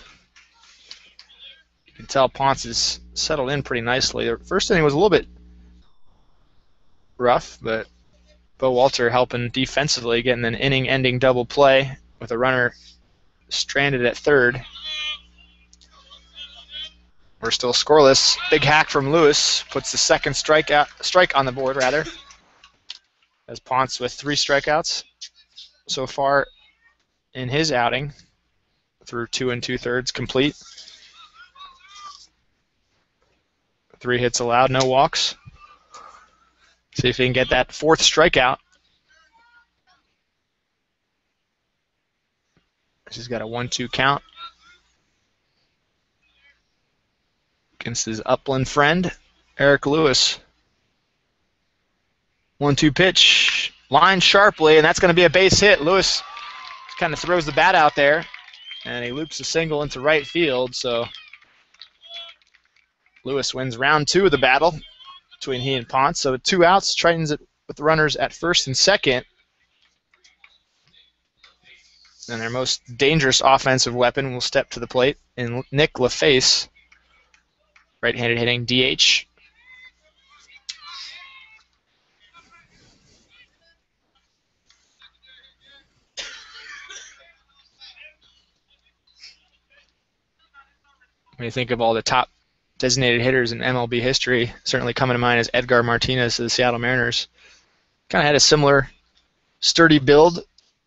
S1: You can tell Ponce is settled in pretty nicely. The first inning was a little bit rough, but Bo Walter helping defensively, getting an inning-ending double play with a runner stranded at third. We're still scoreless. Big hack from Lewis puts the second strike on the board, rather, as Ponce with 3 strikeouts so far in his outing through 2 2/3 complete. 3 hits allowed, no walks. See if he can get that 4th strikeout. He's got a 1-2 count against his upland friend, Eric Lewis. 1-2 pitch, line sharply, and that's going to be a base hit. Lewis kind of throws the bat out there, and he loops a single into right field, so Lewis wins round 2 of the battle between he and Ponce. So with 2 outs, Tritons with the runners at first and second. And their most dangerous offensive weapon will step to the plate in Nick LaFace, right-handed hitting DH. When you think of all the top designated hitters in MLB history, certainly coming to mind is Edgar Martinez of the Seattle Mariners. Kind of had a similar sturdy build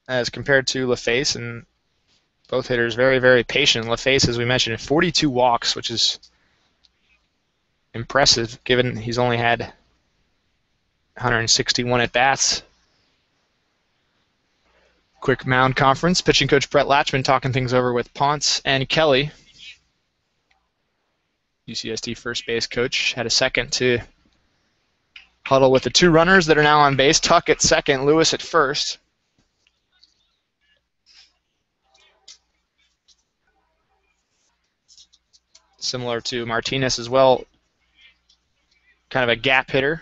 S1: as compared to LaFace, and Both hitters very, very patient. LaFace, as we mentioned, 42 walks, which is impressive given he's only had 161 at-bats. Quick mound conference. Pitching coach Brett Latchman talking things over with Ponce and Kelly. UCSD first base coach had a second to huddle with the two runners that are now on base. Tuck at second, Lewis at first. Similar to Martinez as well. Kind of a gap hitter.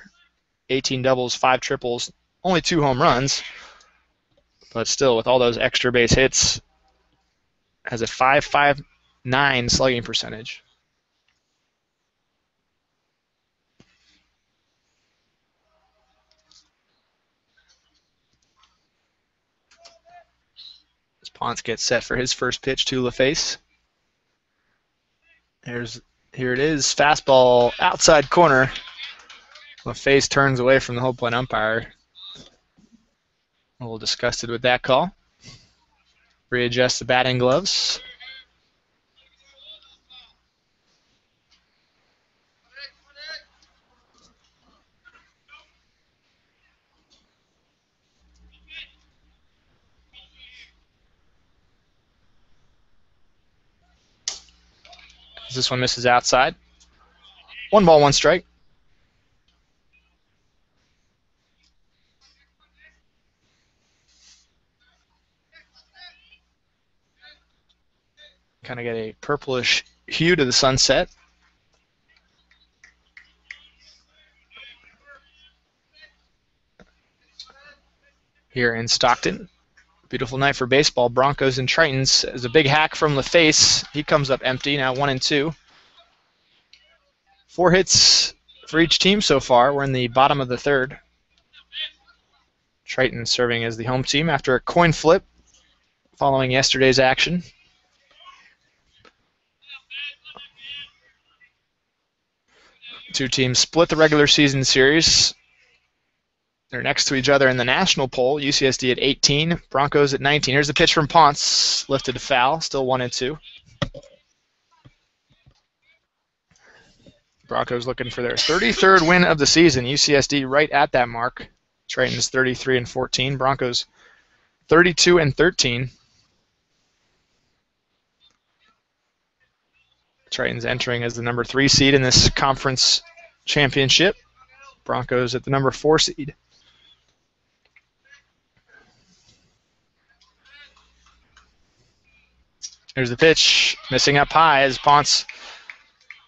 S1: 18 doubles, 5 triples, only 2 home runs. But still, with all those extra base hits, has a .559 slugging percentage. As Ponce gets set for his first pitch to LaFace. Here it is, fastball outside corner. LaFace turns away from the home plate umpire. A little disgusted with that call. Readjusts the batting gloves. This one misses outside. 1 ball, 1 strike. Kind of get a purplish hue to the sunset. Here in Stockton. Beautiful night for baseball. Broncos and Tritons. There's a big hack from LaFace. He comes up empty, now 1-2. 4 hits for each team so far. We're in the bottom of the third. Triton serving as the home team after a coin flip following yesterday's action. Two teams split the regular season series. They're next to each other in the national poll. UCSD at 18, Broncos at 19. Here's the pitch from Ponce, lifted to foul, still 1-2. Broncos looking for their 33rd win of the season. UCSD right at that mark. Tritons 33-14. Broncos 32-13. Tritons entering as the number 3 seed in this conference championship. Broncos at the number 4 seed. Here's the pitch, missing up high as Ponce,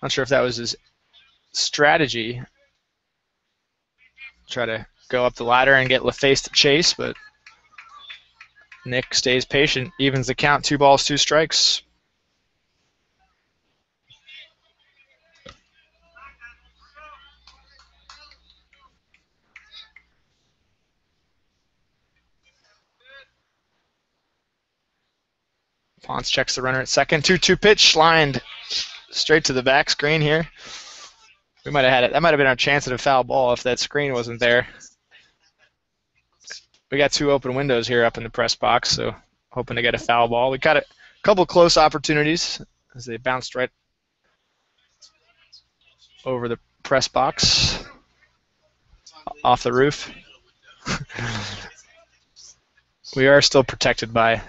S1: not sure if that was his strategy, try to go up the ladder and get LaFace to chase, but Nick stays patient, evens the count, 2 balls, 2 strikes. Ponce checks the runner at second. 2-2 pitch, lined straight to the back screen here. We might have had it. That might have been our chance at a foul ball if that screen wasn't there. We got 2 open windows here up in the press box, so hoping to get a foul ball. We got a couple close opportunities as they bounced right over the press box, off the roof. We are still protected by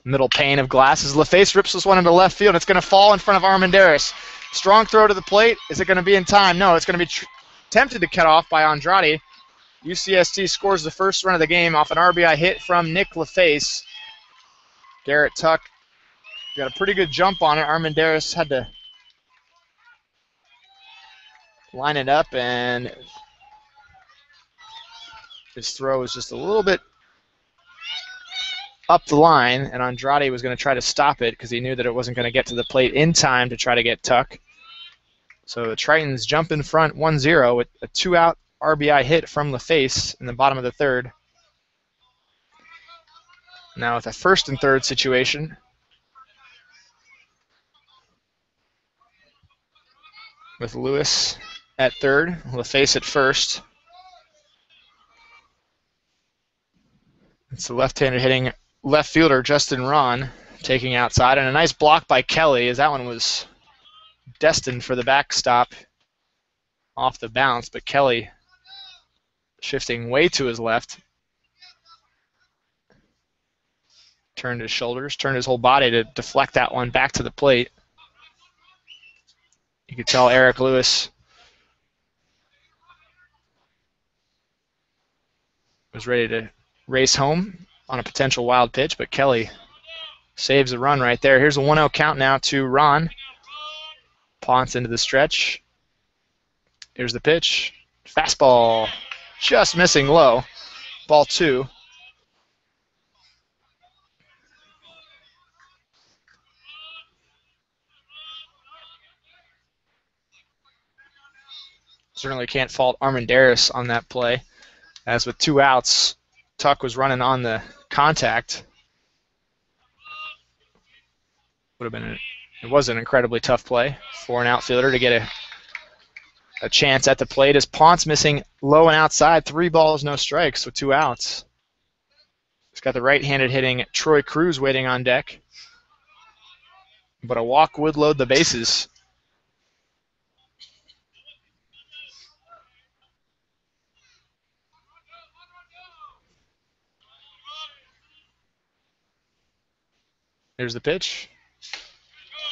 S1: middle pane of glass as LaFace rips this one into left field. It's going to fall in front of Armendariz. Strong throw to the plate. Is it going to be in time? No, it's going to be tempted to cut off by Andrade. UCSD scores the first run of the game off an RBI hit from Nick LaFace. Garrett Tuck got a pretty good jump on it. Armendariz had to line it up, and his throw was just a little bit up the line, and Andrade was going to try to stop it because he knew that it wasn't going to get to the plate in time to try to get Tuck. So the Tritons jump in front 1-0 with a 2-out RBI hit from LaFace in the bottom of the third. Now with a first and third situation. With Lewis at third, LaFace at first. It's the left-handed hitting left fielder Justin Rahn taking outside, and a nice block by Kelly, as that one was destined for the backstop off the bounce, but Kelly shifting way to his left. Turned his shoulders, turned his whole body to deflect that one back to the plate. You could tell Eric Lewis was ready to race home on a potential wild pitch, but Kelly saves a run right there. Here's a 1-0 count now to Ron. Ponce into the stretch. Here's the pitch. Fastball just missing low. Ball 2. Certainly can't fault Armendariz on that play. As with 2 outs, Tuck was running on the contact. It was an incredibly tough play for an outfielder to get a chance at the plate. As Ponce missing low and outside, 3 balls, no strikes with 2 outs. He's got the right-handed hitting Troy Cruz waiting on deck. But a walk would load the bases. Here's the pitch.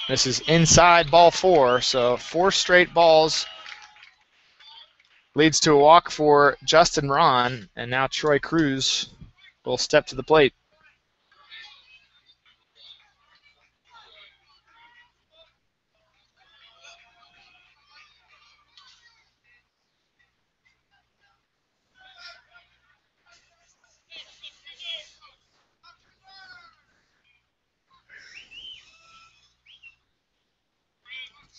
S1: This is inside, ball 4, so 4 straight balls leads to a walk for Justin Ron, and now Troy Cruz will step to the plate.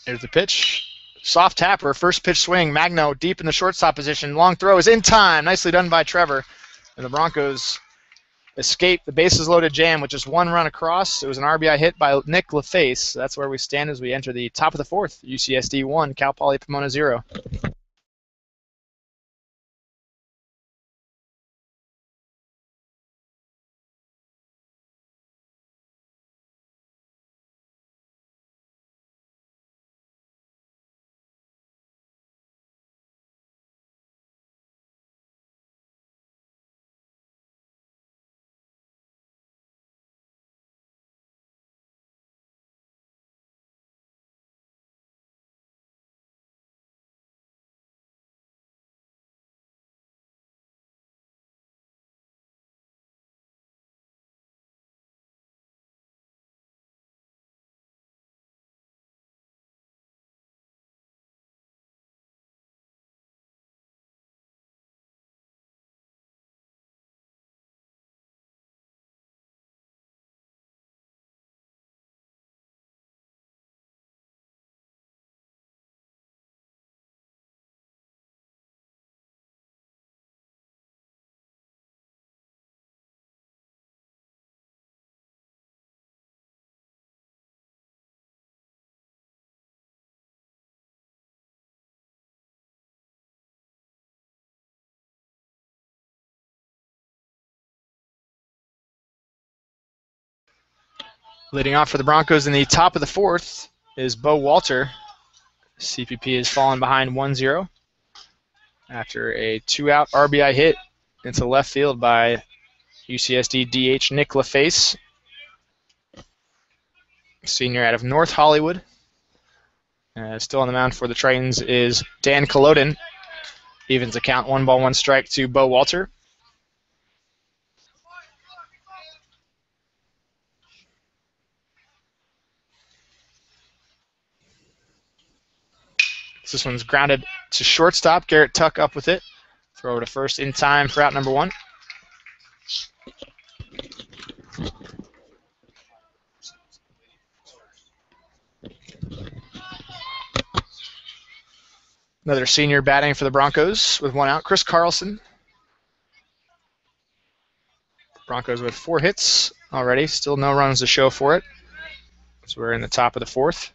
S1: Here's the pitch. Soft tapper, first pitch swing. Magno deep in the shortstop position. Long throw is in time. Nicely done by Trevor. And the Broncos escape the bases loaded jam with just 1 run across. It was an RBI hit by Nick LaFace. That's where we stand as we enter the top of the 4th. UCSD 1, Cal Poly Pomona 0. Leading off for the Broncos in the top of the 4th is Bo Walter. CPP has fallen behind 1-0 after a 2-out RBI hit into left field by UCSD DH Nick LaFace, senior out of North Hollywood. Still on the mound for the Tritons is Dan Culloden. Evens a count, 1 ball, 1 strike to Bo Walter. This one's grounded to shortstop. Garrett Tuck up with it. Throw over to first in time for out number 1. Another senior batting for the Broncos with 1 out. Chris Carlson. Broncos with 4 hits already. Still no runs to show for it. So we're in the top of the 4th.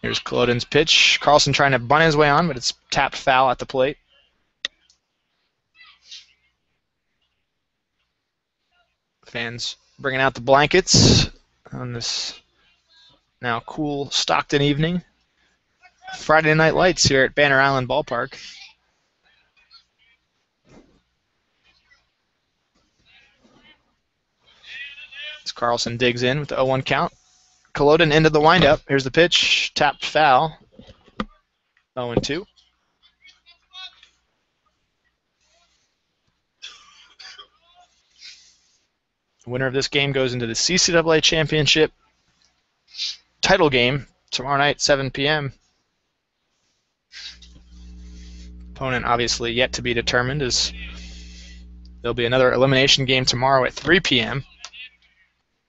S1: Here's Culloden's pitch. Carlson trying to bunt his way on, but it's tapped foul at the plate. Fans bringing out the blankets on this now cool Stockton evening. Friday night lights here at Banner Island Ballpark. As Carlson digs in with the 0-1 count. Culloden into the windup. Here's the pitch. Tapped foul. 0-2. The winner of this game goes into the CCAA Championship title game tomorrow night, 7 p.m. Opponent obviously yet to be determined, as there'll be another elimination game tomorrow at 3 p.m.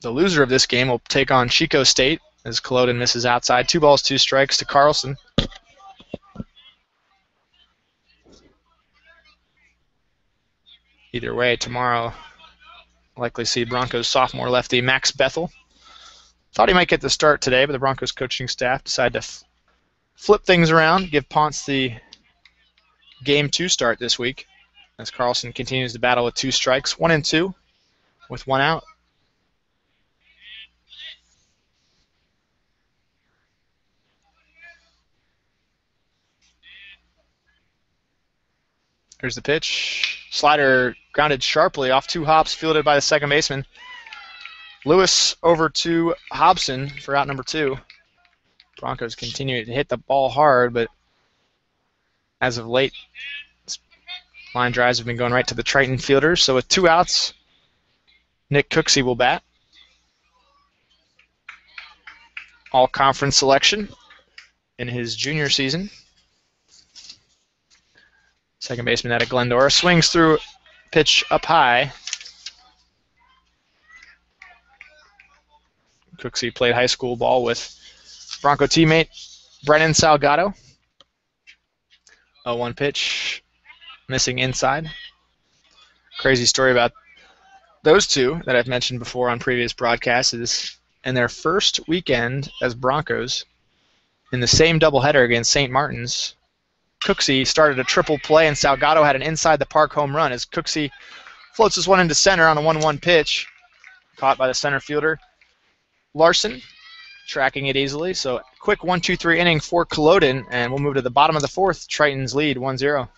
S1: The loser of this game will take on Chico State as Culloden misses outside. 2 balls, 2 strikes to Carlson. Either way, tomorrow likely see Broncos sophomore lefty Max Bethel. Thought he might get the start today, but the Broncos coaching staff decided to flip things around, give Ponce the Game 2 start this week as Carlson continues to battle with 2 strikes, 1-2 with 1 out. Here's the pitch. Slider grounded sharply off 2 hops, fielded by the second baseman. Lewis over to Hobson for out number 2. Broncos continue to hit the ball hard, but as of late, line drives have been going right to the Triton fielders. So with 2 outs, Nick Cooksey will bat. All-conference selection in his junior season. Second baseman out of Glendora swings through, pitch up high. Cooksey played high school ball with Bronco teammate Brennan Salgado. 0-1 pitch, missing inside. Crazy story about those two that I've mentioned before on previous broadcasts is in their first weekend as Broncos in the same doubleheader against St. Martin's, Cooksey started a triple play, and Salgado had an inside-the-park home run as Cooksey floats this one into center on a 1-1 pitch. Caught by the center fielder, Larson, tracking it easily. So quick 1-2-3 inning for Culloden, and we'll move to the bottom of the 4th. Triton's lead 1-0.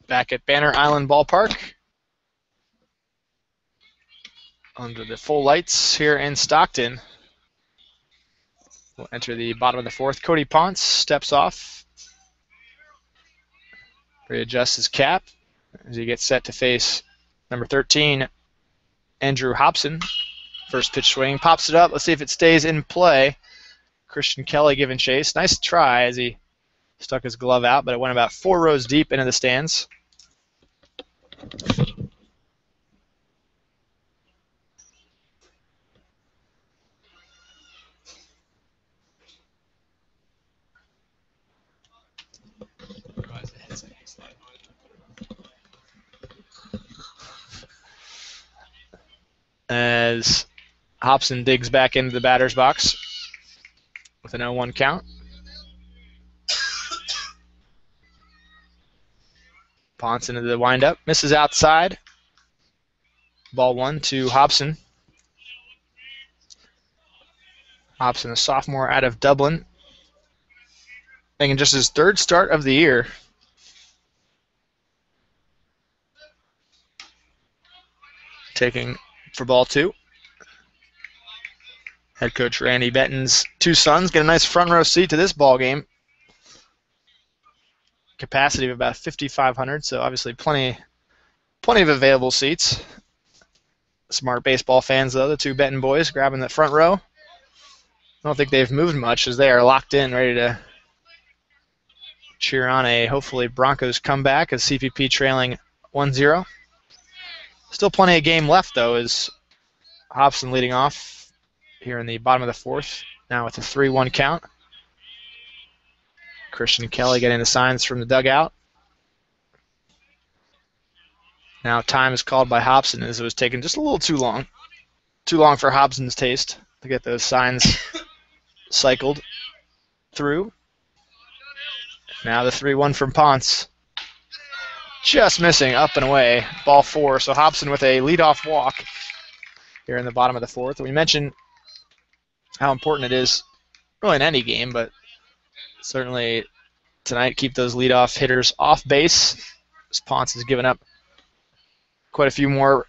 S1: Back at Banner Island Ballpark under the full lights here in Stockton. We'll enter the bottom of the 4th. Cody Ponce steps off, readjusts his cap as he gets set to face number 13, Andrew Hobson. First pitch swing, pops it up. Let's see if it stays in play. Christian Kelly giving chase. Nice try as he stuck his glove out, but it went about 4 rows deep into the stands. As Hobson digs back into the batter's box with an 0-1 count. Ponce into the windup, misses outside. Ball 1 to Hobson. Hobson, a sophomore out of Dublin, making just his third start of the year. Taking for ball 2. Head coach Randy Benton's 2 sons get a nice front row seat to this ball game. Capacity of about 5,500, so obviously plenty of available seats. Smart baseball fans, though, the 2 Benton boys grabbing the front row. I don't think they've moved much as they are locked in, ready to cheer on a hopefully Broncos comeback as CPP trailing 1-0. Still plenty of game left, though, as Hobson leading off here in the bottom of the 4th, now with a 3-1 count. Christian Kelly getting the signs from the dugout. Now time is called by Hobson as it was taking just a little too long. Too long for Hobson's taste to get those signs cycled through. Now the 3-1 from Ponce. Just missing, up and away. Ball 4, so Hobson with a leadoff walk here in the bottom of the 4th. We mentioned how important it is, really in any game, but certainly tonight, keep those leadoff hitters off base. As Ponce has given up quite a few more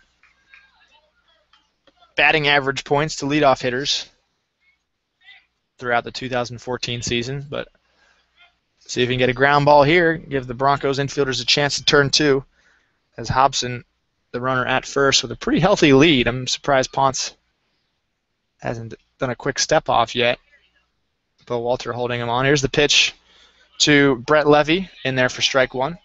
S1: batting average points to leadoff hitters throughout the 2014 season. But see if he can get a ground ball here, give the Broncos infielders a chance to turn 2. As Hobson, the runner at first, with a pretty healthy lead. I'm surprised Ponce hasn't done a quick step off yet. Bill Walter holding him on. Here's the pitch to Brett Levy in there for strike 1.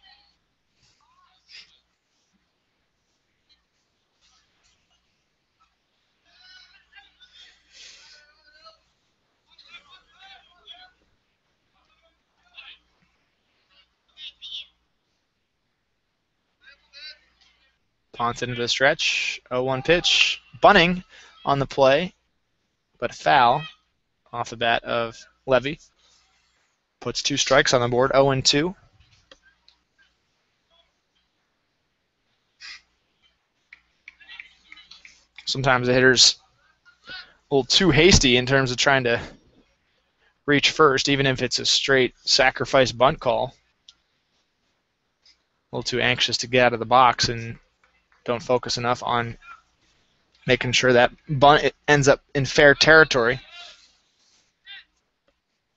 S1: Ponce into the stretch. 0-1 pitch. Bunting on the play, but foul off the bat of Levy. Puts 2 strikes on the board. 0-2. Sometimes the hitter's a little too hasty in terms of trying to reach first, even if it's a straight sacrifice bunt call. A little too anxious to get out of the box and don't focus enough on making sure that bunt ends up in fair territory.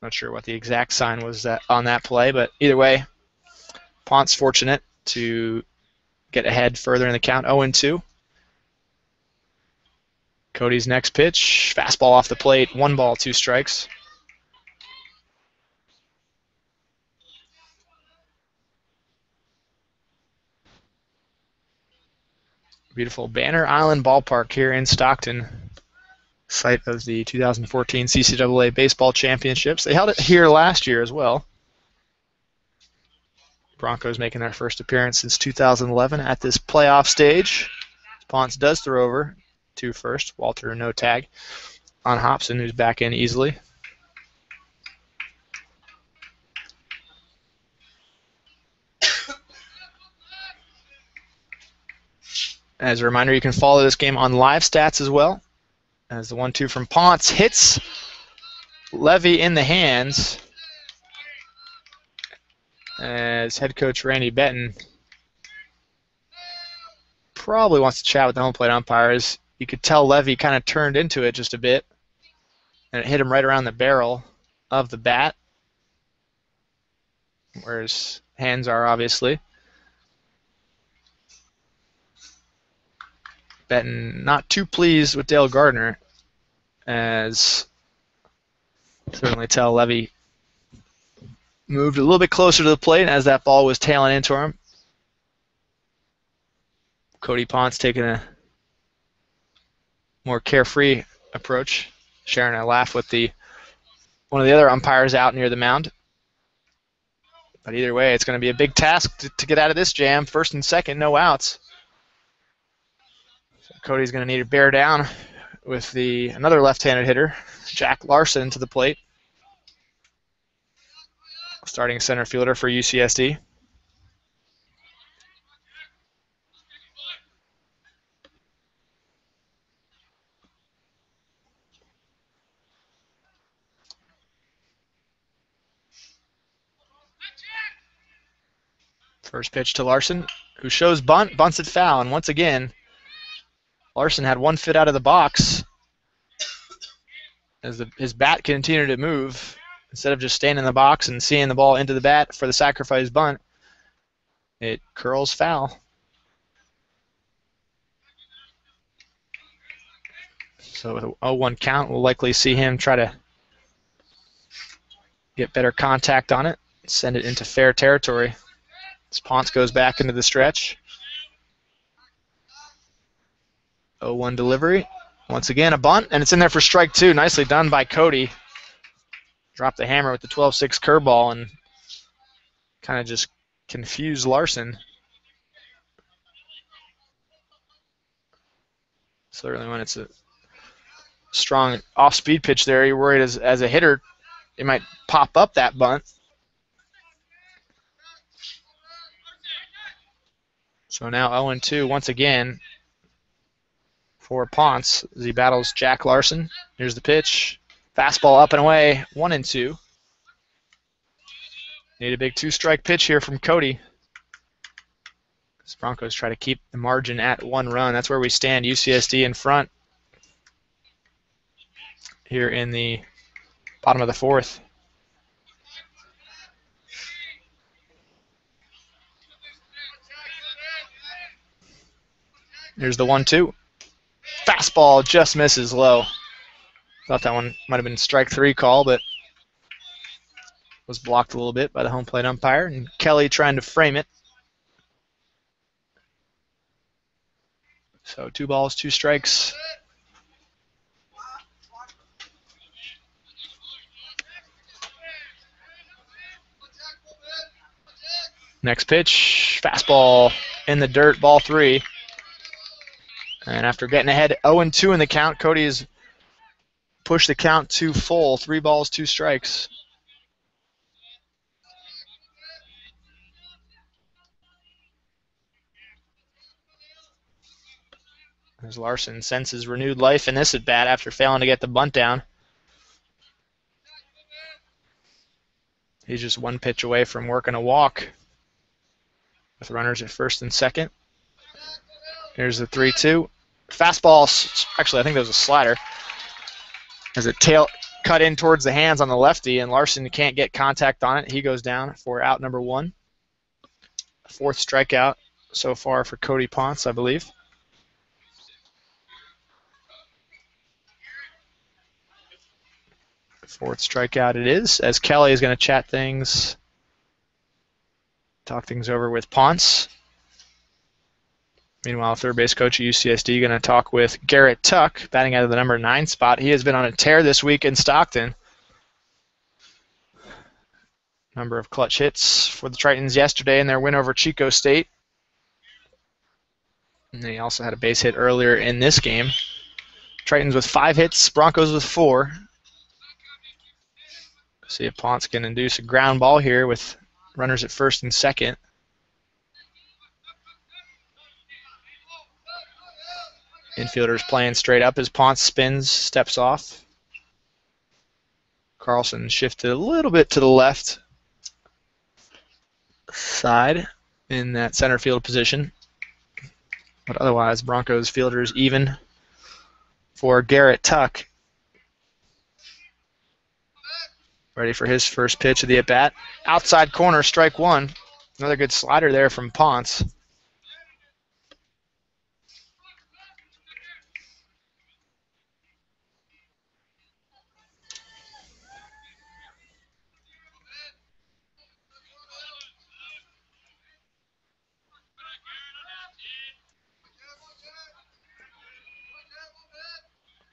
S1: Not sure what the exact sign was on that play, but either way, Ponce fortunate to get ahead further in the count, 0-2. Cody's next pitch, fastball off the plate, 1 ball, 2 strikes. Beautiful Banner Island Ballpark here in Stockton, site of the 2014 CCAA Baseball Championships. They held it here last year as well. Broncos making their first appearance since 2011 at this playoff stage. Ponce does throw over to first. Walter no tag on Hobson, who's back in easily. As a reminder, you can follow this game on live stats as well. As the 1-2 from Ponce hits Levy in the hands. As head coach Randy Benton probably wants to chat with the home plate umpires. You could tell Levy kind of turned into it just a bit, and it hit him right around the barrel of the bat, where his hands are, obviously. Benton not too pleased with Dale Gardner, as certainly tell Levy moved a little bit closer to the plate as that ball was tailing into him. Cody Ponce taking a more carefree approach, sharing a laugh with one of the other umpires out near the mound. But either way, it's going to be a big task to get out of this jam. First and second, no outs. So Cody's going to need to bear down with another left-handed hitter, Jack Larson, to the plate. Starting center fielder for UCSD. First pitch to Larson, who shows bunt, bunts it foul, and once again, Larson had 1 foot out of the box as his bat continued to move. Instead of just staying in the box and seeing the ball into the bat for the sacrifice bunt, it curls foul. So with an 0-1 count, we'll likely see him try to get better contact on it, send it into fair territory. As Ponce goes back into the stretch. 0-1 delivery. Once again, a bunt, and it's in there for strike 2. Nicely done by Cody. Dropped the hammer with the 12-6 curveball and kind of just confused Larson. Certainly when it's a strong off-speed pitch there, you're worried as a hitter it might pop up that bunt. So now 0-2 once again for Ponce as he battles Jack Larson. Here's the pitch. Fastball up and away, 1-2. Need a big 2-strike pitch here from Cody. As Broncos try to keep the margin at 1 run. That's where we stand. UCSD in front here in the bottom of the 4th. Here's the 1-2. Fastball just misses low. Thought that one might have been strike 3 call, but was blocked a little bit by the home plate umpire. And Kelly trying to frame it. So 2 balls, 2 strikes. Next pitch, fastball in the dirt, ball 3. And after getting ahead 0-2 in the count, Cody has pushed the count to full. 3 balls, 2 strikes. As Larson senses renewed life in this at-bat after failing to get the bunt down. He's just 1 pitch away from working a walk with runners at first and second. Here's the 3-2. Fastball, actually I think that was a slider. As it cut in towards the hands on the lefty, and Larson can't get contact on it. He goes down for out number 1. 4th strikeout so far for Cody Ponce, I believe. Fourth strikeout it is, as Kelly is going to chat things, talk things over with Ponce. Meanwhile, third base coach at UCSD going to talk with Garrett Tuck, batting out of the number 9 spot. He has been on a tear this week in Stockton. Number of clutch hits for the Tritons yesterday in their win over Chico State. And they also had a base hit earlier in this game. Tritons with 5 hits, Broncos with 4. See if Ponce can induce a ground ball here with runners at first and second. Infielders playing straight up as Ponce spins, steps off. Carlson shifted a little bit to the left side in that center field position. But otherwise, Broncos fielders even for Garrett Tuck. Ready for his first pitch of the at-bat. Outside corner, strike 1. Another good slider there from Ponce.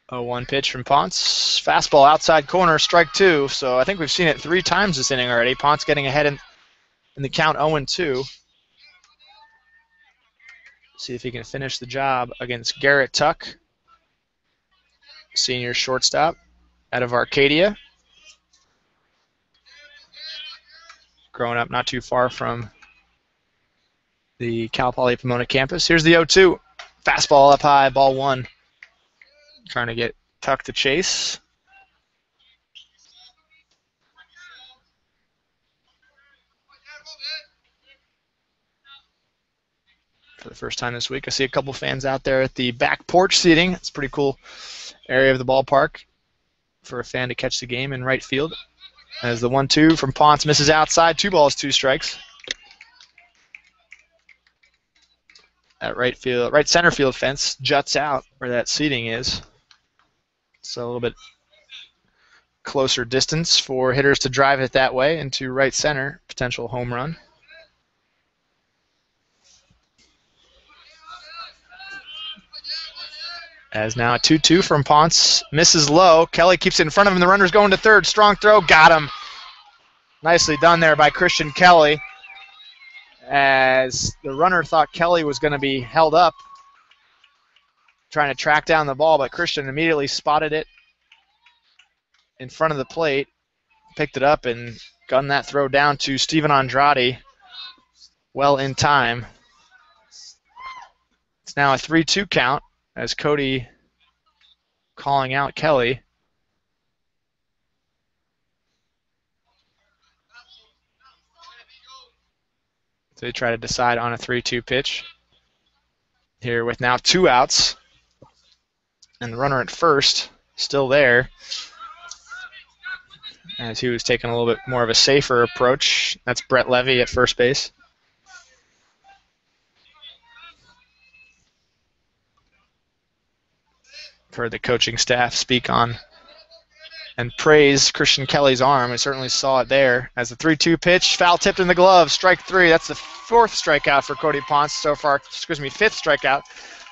S1: A 0-1 pitch from Ponce. Fastball outside corner, strike 2. So I think we've seen it 3 times this inning already. Ponce getting ahead in the count 0-2. See if he can finish the job against Garrett Tuck, senior shortstop out of Arcadia. Growing up not too far from the Cal Poly Pomona campus. Here's the 0-2. Fastball up high, ball 1. Trying to get Tuck to chase. for the first time this week. I see a couple fans out there at the back porch seating. It's a pretty cool area of the ballpark for a fan to catch the game in right field. As the 1-2 from Ponce misses outside, 2 balls, 2 strikes. That right center field fence juts out where that seating is. So a little bit closer distance for hitters to drive it that way into right center, potential home run. As now a 2-2 from Ponce, misses low. Kelly keeps it in front of him. The runner's going to third. Strong throw, got him. Nicely done there by Christian Kelly. As the runner thought Kelly was going to be held up, trying to track down the ball, but Christian immediately spotted it in front of the plate, picked it up, and gunned that throw down to Steven Andrade well in time. It's now a 3-2 count as Cody calling out Kelly. So they try to decide on a 3-2 pitch. Here with now 2 outs. And the runner at first still there, as he was taking a little bit more of a safer approach. That's Brett Levy at first base. Heard the coaching staff speak on and praise Christian Kelly's arm. I certainly saw it there. As the 3-2 pitch, foul tipped in the glove, strike 3. That's the 4th strikeout for Cody Ponce so far. 5th strikeout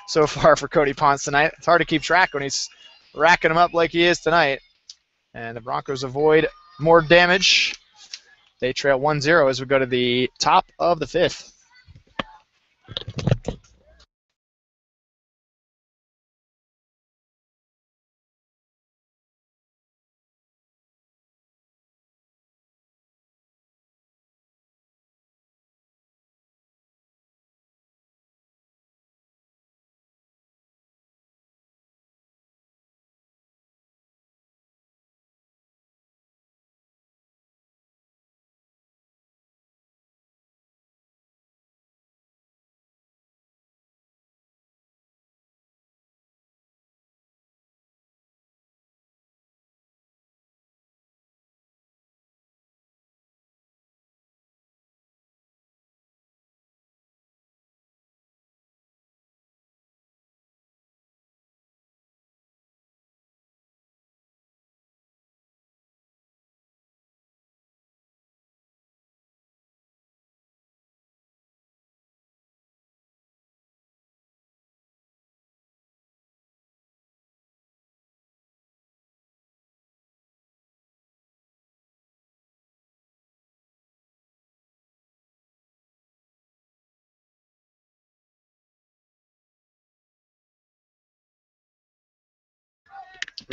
S1: so far for Cody Ponce tonight. It's hard to keep track when he's racking them up like he is tonight. And the Broncos avoid more damage. They trail 1-0 as we go to the top of the 5th.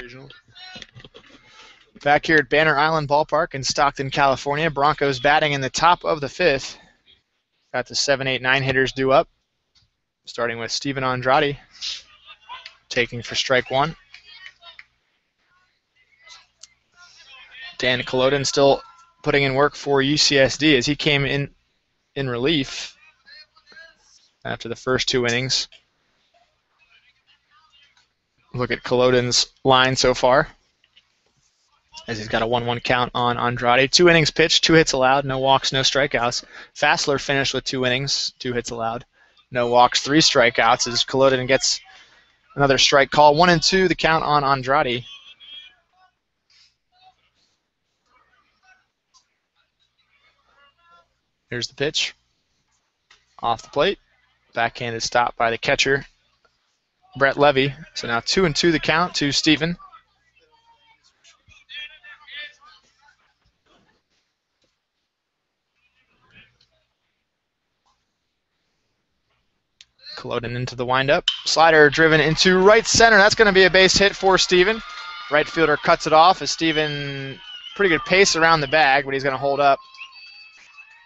S1: Regional. Back here at Banner Island Ballpark in Stockton, California. Broncos batting in the top of the 5th. Got the 7, 8, 9 hitters due up. Starting with Steven Andrade, taking for strike 1. Dan Culloden still putting in work for UCSD as he came in relief after the first 2 innings. Look at Culloden's line so far, as he's got a 1-1 count on Andrade. 2 innings pitched, 2 hits allowed, no walks, no strikeouts. Fassler finished with 2 innings, 2 hits allowed, no walks, 3 strikeouts, as Culloden gets another strike call. 1-2, the count on Andrade. Here's the pitch. Off the plate. Backhanded stop by the catcher, Brett Levy. So now 2-2 the count to Steven. Culloden into the windup. Slider driven into right center. That's going to be a base hit for Steven. Right fielder cuts it off as Steven, pretty good pace around the bag, but he's going to hold up.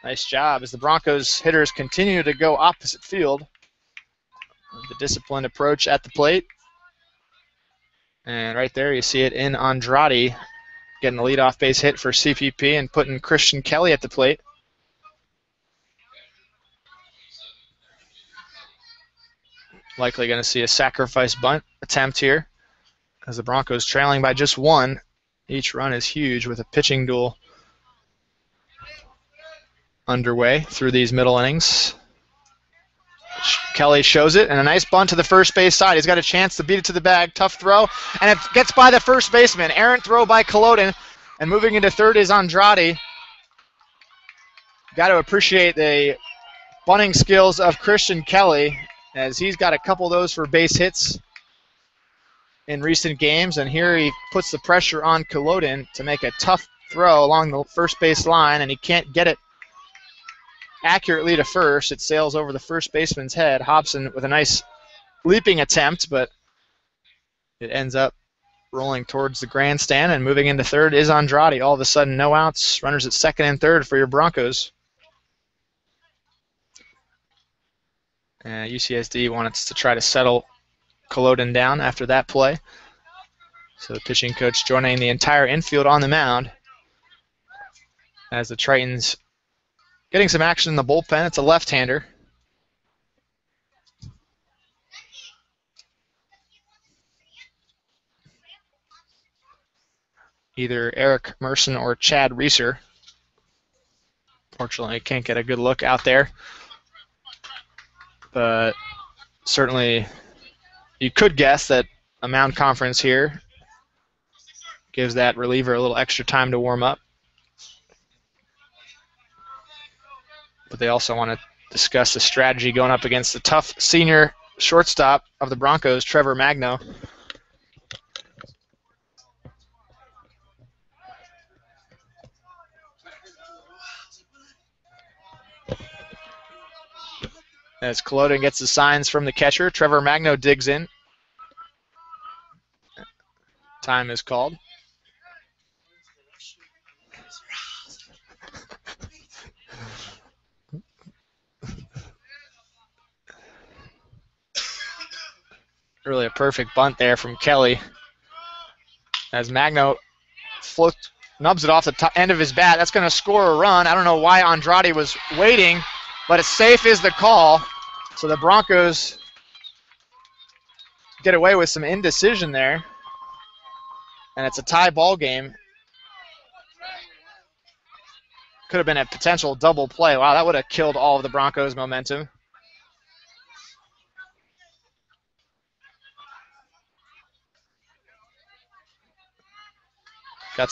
S1: Nice job as the Broncos hitters continue to go opposite field. The disciplined approach at the plate. And right there you see it in Andrade getting the leadoff base hit for CPP and putting Christian Kelly at the plate. Likely going to see a sacrifice bunt attempt here as the Broncos trailing by just 1. Each run is huge with a pitching duel underway through these middle innings. Kelly shows it, and a nice bunt to the first base side. He's got a chance to beat it to the bag. Tough throw, and it gets by the first baseman. Errant throw by Culloden, and moving into third is Andrade. Got to appreciate the bunting skills of Christian Kelly, as he's got a couple of those for base hits in recent games, and here he puts the pressure on Culloden to make a tough throw along the first base line, and he can't get it accurately to first. It sails over the first baseman's head. Hobson with a nice leaping attempt, but it ends up rolling towards the grandstand, and moving into third is Andrade. All of a sudden, no outs. Runners at second and third for your Broncos. UCSD wants to try to settle Culloden down after that play. So the pitching coach joining the entire infield on the mound as the Tritons getting some action in the bullpen. It's a left-hander. Either Eric Merson or Chad Reeser. Fortunately, I can't get a good look out there. But certainly you could guess that a mound conference here gives that reliever a little extra time to warm up. But they also want to discuss the strategy going up against the tough senior shortstop of the Broncos, Trevor Magno. As Culloden gets the signs from the catcher, Trevor Magno digs in. Time is called. Really a perfect bunt there from Kelly. As Magno nubs it off the end of his bat. That's going to score a run. I don't know why Andrade was waiting, but it's safe is the call. So the Broncos get away with some indecision there. And it's a tie ball game. Could have been a potential double play. Wow, that would have killed all of the Broncos' momentum. Got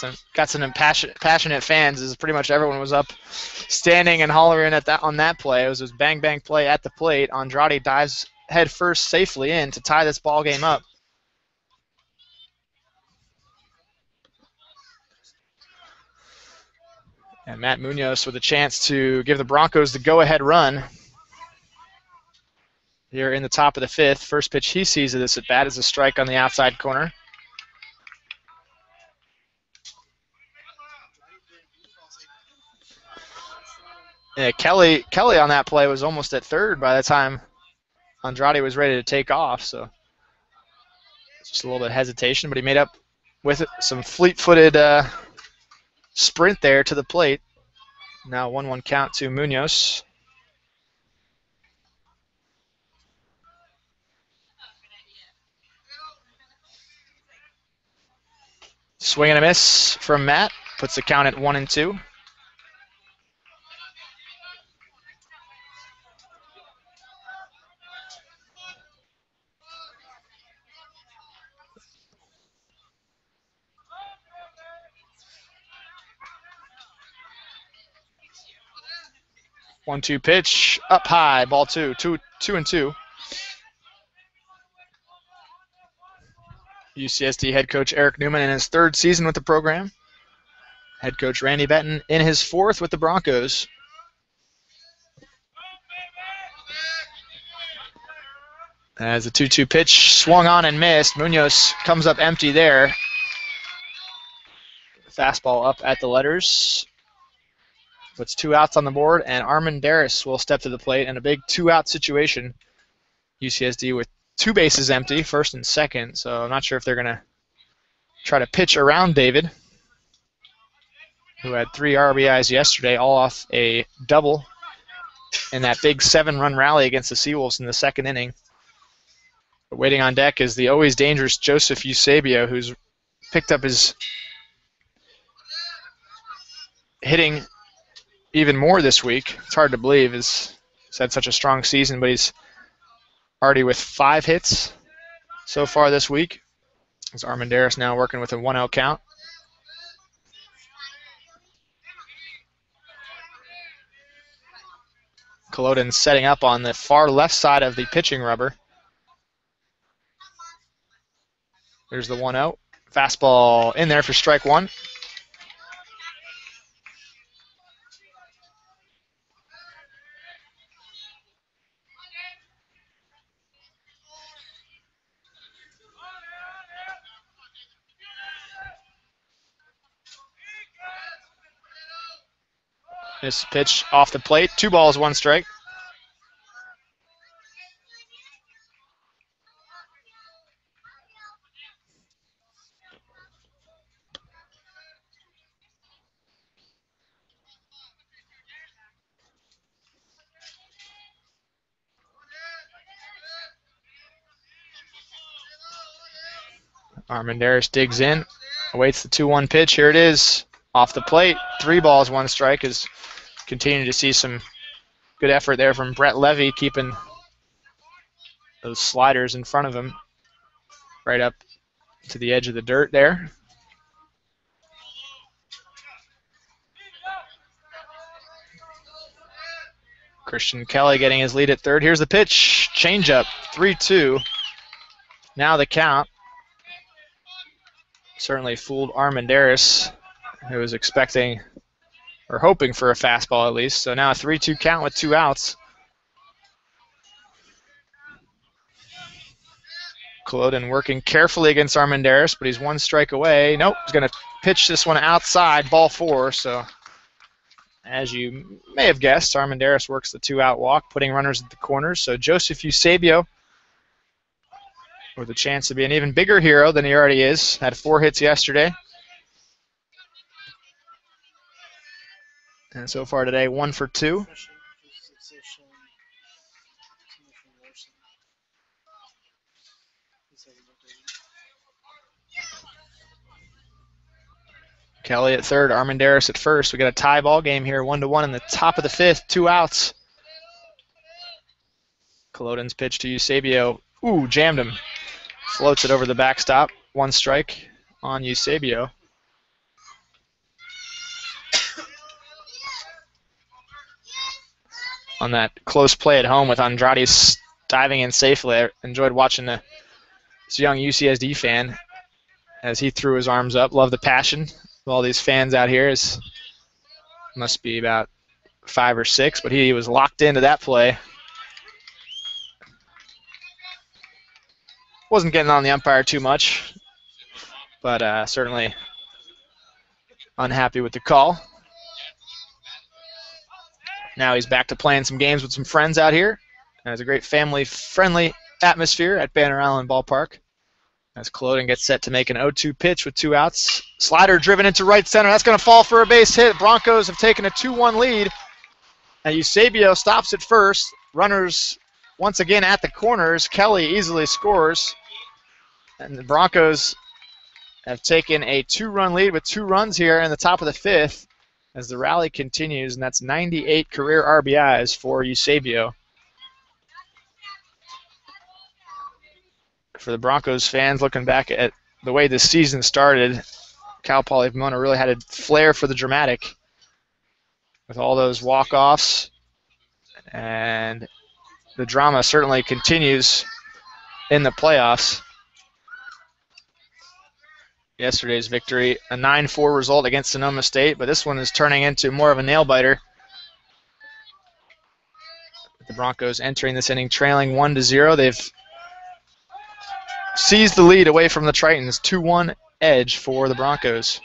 S1: some passionate fans, as pretty much everyone was up standing and hollering on that play. It was this bang play at the plate. Andrade dives head first safely in to tie this ball game up. And Matt Munoz with a chance to give the Broncos the go-ahead run here in the top of the fifth. First pitch he sees of this at bat is a strike on the outside corner. Yeah, Kelly on that play was almost at third by the time Andrade was ready to take off, so just a little bit of hesitation, but he made up with it. Some fleet-footed sprint there to the plate. Now 1-1 count to Munoz. Swing and a miss from Matt. Puts the count at 1-2. One-two pitch, up high, ball two, 2-2. UCSD head coach Eric Newman in his third season with the program. Head coach Randy Benton in his fourth with the Broncos. As a 2-2 pitch swung on and missed, Munoz comes up empty there. Fastball up at the letters. Puts 2 outs on the board, and Armandaris will step to the plate in a big 2-out situation. UCSD with 2 bases empty, first and second, so I'm not sure if they're going to try to pitch around David, who had 3 RBIs yesterday, all off a double in that big 7-run rally against the Seawolves in the second inning. But waiting on deck is the always dangerous Joseph Eusebio, who's picked up his hitting even more this week. It's hard to believe. He's had such a strong season, but he's already with 5 hits so far this week. As Armendariz now working with a 1-0 count. Culloden setting up on the far left side of the pitching rubber. There's the 1-0. Fastball in there for strike 1. This pitch off the plate. 2 balls, 1 strike. Armendariz digs in, awaits the 2-1 pitch. Here it is, off the plate. 3 balls, 1 strike. Is continuing to see some good effort there from Brett Levy, keeping those sliders in front of him right up to the edge of the dirt there. Christian Kelly getting his lead at third. Here's the pitch, changeup, 3-2. Now the count. Certainly fooled Armendariz, who was expecting or hoping for a fastball at least. So now a 3-2 count with 2 outs. Culloden working carefully against Armendariz, but he's 1 strike away. Nope, he's going to pitch this one outside, ball 4. So as you may have guessed, Armendariz works the 2-out walk, putting runners at the corners. So Joseph Eusebio, with a chance to be an even bigger hero than he already is. Had 4 hits yesterday. And so far today, 1 for 2. Kelly at third, Armendariz at first. We got a tie ball game here, 1-1 in the top of the 5th, 2 outs. Culloden's pitch to Eusebio. Ooh, jammed him. Floats it over the backstop. 1 strike on Eusebio. On that close play at home with Andrade diving in safely, I enjoyed watching this young UCSD fan as he threw his arms up. Love the passion of all these fans out here. Must be about 5 or 6, but he was locked into that play. Wasn't getting on the umpire too much, but certainly unhappy with the call. Now he's back to playing some games with some friends out here. There's a great family-friendly atmosphere at Banner Island Ballpark. As Culloden gets set to make an 0-2 pitch with 2 outs. Slider driven into right center. That's going to fall for a base hit. Broncos have taken a 2-1 lead. And Eusebio stops at first. Runners once again at the corners. Kelly easily scores. And the Broncos have taken a 2-run lead with 2 runs here in the top of the 5th as the rally continues, and that's 98 career RBIs for Eusebio. For the Broncos fans looking back at the way this season started, Cal Poly Pomona really had a flair for the dramatic with all those walk-offs, and the drama certainly continues in the playoffs. Yesterday's victory, a 9-4 result against Sonoma State, but this one is turning into more of a nail-biter. The Broncos entering this inning trailing 1-0. They've seized the lead away from the Tritons. 2-1 edge for the Broncos.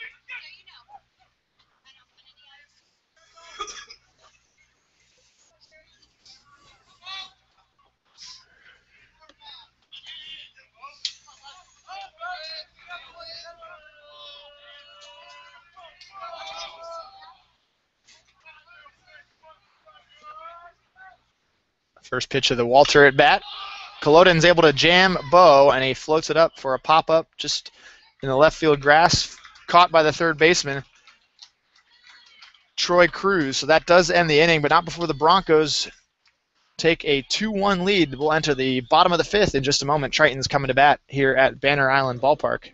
S1: First pitch of the Walter at bat. Culloden's able to jam Bo, and he floats it up for a pop-up just in the left field grass, caught by the third baseman, Troy Cruz. So that does end the inning, but not before the Broncos take a 2-1 lead. We'll enter the bottom of the fifth in just a moment. Triton's coming to bat here at Banner Island Ballpark.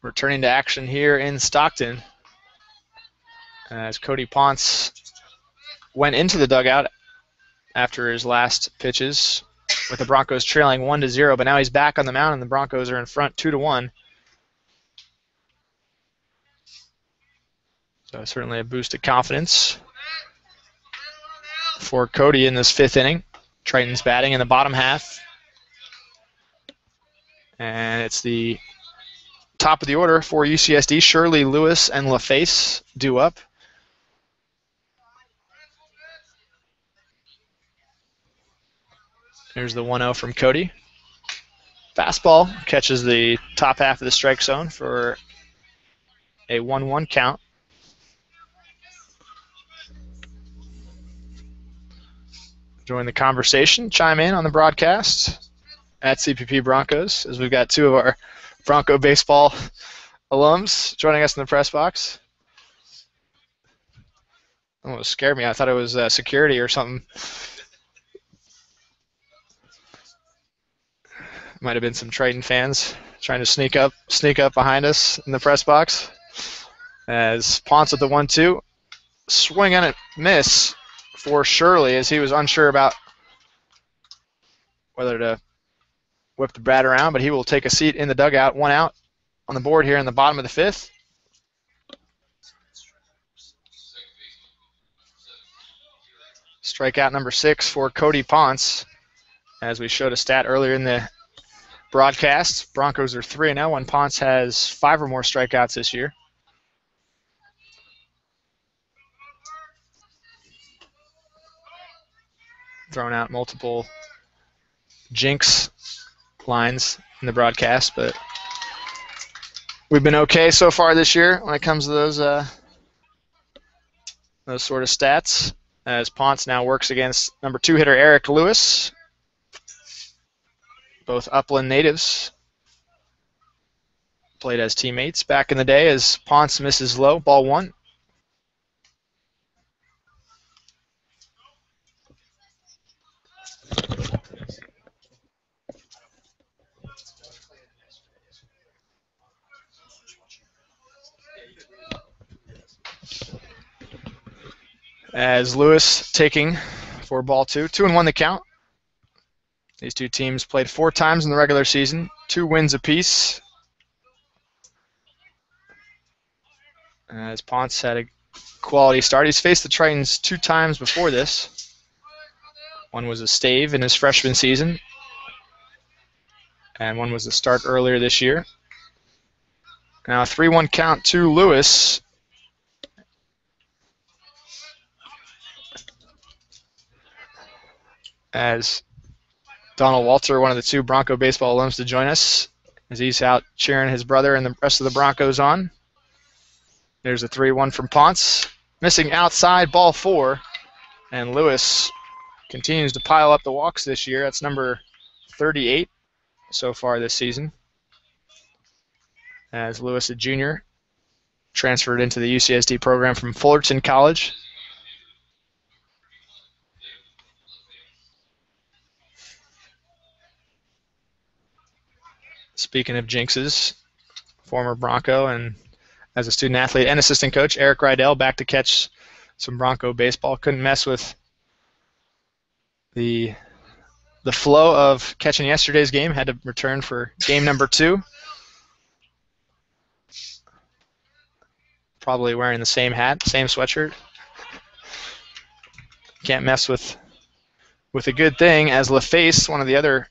S1: Returning to action here in Stockton as Cody Ponce went into the dugout after his last pitches with the Broncos trailing 1-0, but now he's back on the mound and the Broncos are in front 2-1. So certainly a boost of confidence for Cody in this fifth inning. Triton's batting in the bottom half. And it's the top of the order for UCSD. Shirley, Lewis, and LaFace due up. Here's the 1-0 from Cody. Fastball catches the top half of the strike zone for a 1-1 count. Join the conversation. Chime in on the broadcast at CPP Broncos, as we've got two of our Bronco baseball alums joining us in the press box. Almost scared me. I thought it was security or something. Might have been some Triton fans trying to sneak up behind us in the press box. As Ponce with the 1-2, swing and a miss for Shirley, as he was unsure about whether to whip the bat around, but he will take a seat in the dugout. 1 out on the board here in the bottom of the fifth. Strikeout number 6 for Cody Ponce. As we showed a stat earlier in the broadcast, Broncos are 3-0 and Ponce has 5 or more strikeouts this year. Thrown out multiple jinx lines in the broadcast, but we've been okay so far this year when it comes to those sort of stats, as Ponce now works against number 2 hitter Eric Lewis, both Upland natives, played as teammates back in the day, as Ponce misses low, ball 1. As Lewis taking for ball 2. 2-1 the count. These two teams played 4 times in the regular season, 2 wins apiece. As Ponce had a quality start. He's faced the Tritons 2 times before this. One was a stave in his freshman season, and one was a start earlier this year. Now 3-1 count to Lewis. As Donald Walter, one of the 2 Bronco baseball alums, to join us, as he's out cheering his brother and the rest of the Broncos on. There's a 3-1 from Ponce. Missing outside, ball 4. And Lewis continues to pile up the walks this year. That's number 38 so far this season. As Lewis, a junior, transferred into the UCSD program from Fullerton College. Speaking of jinxes, former Bronco and as a student athlete and assistant coach, Eric Rydell back to catch some Bronco baseball. Couldn't mess with the flow of catching yesterday's game. Had to return for game number 2. Probably wearing the same hat, same sweatshirt. Can't mess with a good thing, as LaFace, one of the other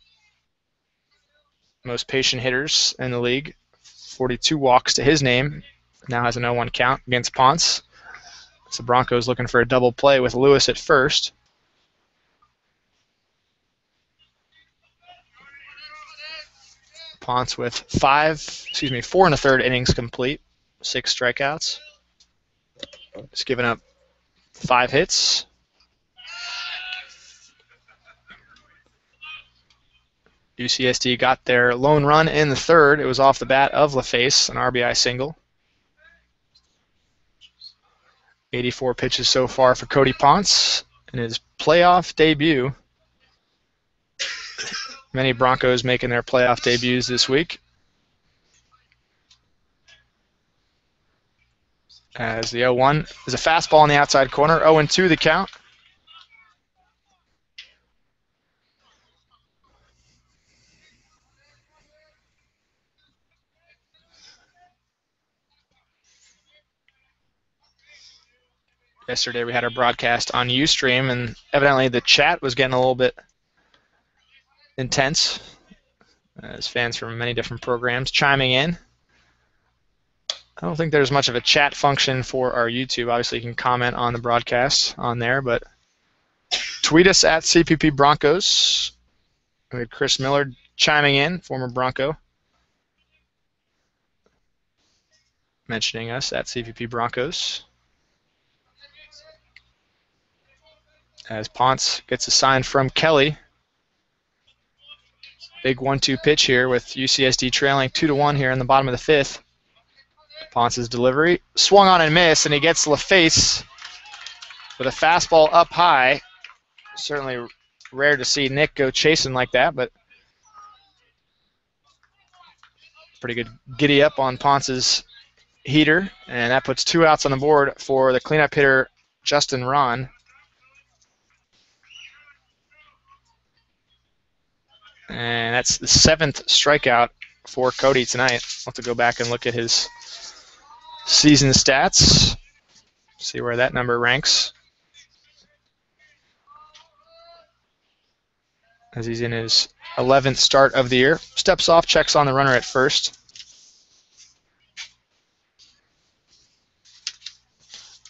S1: most patient hitters in the league, 42 walks to his name, now has an 0-1 count against Ponce. So Broncos looking for a double play with Lewis at first. Ponce with 4 1/3 innings complete, 6 strikeouts. Just giving up 5 hits. UCSD got their lone run in the 3rd. It was off the bat of LaFace, an RBI single. 84 pitches so far for Cody Ponce in his playoff debut. Many Broncos making their playoff debuts this week. As the 0-1 is a fastball on the outside corner, 0-2 the count. Yesterday we had our broadcast on Ustream, and evidently the chat was getting a little bit intense as fans from many different programs chiming in. I don't think there's much of a chat function for our YouTube. Obviously, you can comment on the broadcast on there, but tweet us at CPP Broncos. We had Chris Miller chiming in, former Bronco, mentioning us at CPP Broncos. As Ponce gets a sign from Kelly. Big 1-2 pitch here with UCSD trailing 2-1 here in the bottom of the 5th. Ponce's delivery swung on and missed, and he gets LaFace with a fastball up high. Certainly rare to see Nick go chasing like that, but pretty good giddy up on Ponce's heater, and that puts 2 outs on the board for the cleanup hitter Justin Ron. And that's the 7th strikeout for Cody tonight. I'll have to go back and look at his season stats, see where that number ranks. As he's in his 11th start of the year. Steps off, checks on the runner at first.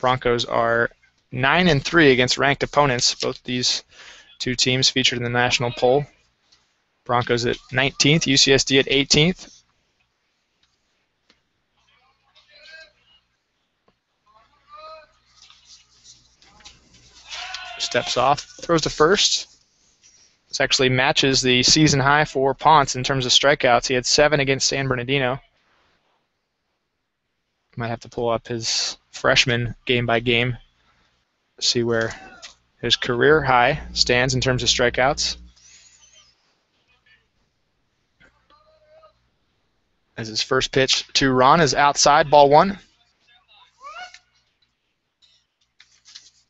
S1: Broncos are 9-3 against ranked opponents. Both these two teams featured in the national poll. Broncos at 19th, UCSD at 18th. Steps off, throws to first. This actually matches the season high for Ponce in terms of strikeouts. He had 7 against San Bernardino. Might have to pull up his freshman game by game, see where his career high stands in terms of strikeouts. As his first pitch to Ron is outside, ball 1. I'm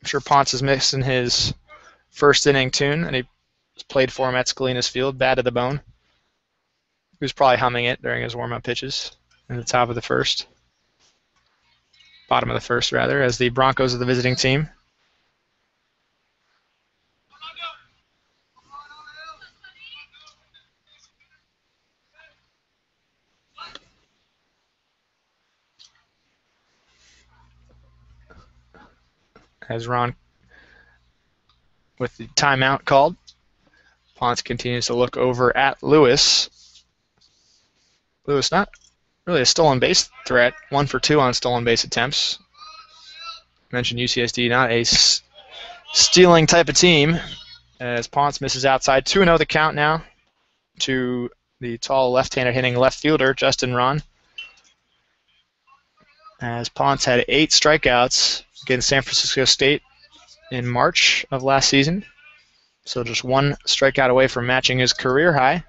S1: sure Ponce is missing his first inning tune, and he played for him at Scalina's Field, Bad to the Bone. He was probably humming it during his warm-up pitches in the top of the first. Bottom of the first, rather, as the Broncos are the visiting team. As Ron, with the timeout called, Ponce continues to look over at Lewis. Lewis not really a stolen base threat. 1 for 2 on stolen base attempts. Mentioned UCSD, not a stealing type of team. As Ponce misses outside. 2-0 the count now to the tall left-hander hitting left fielder, Justin Ron. As Ponce had 8 strikeouts against San Francisco State in March of last season. So just 1 strikeout away from matching his career high.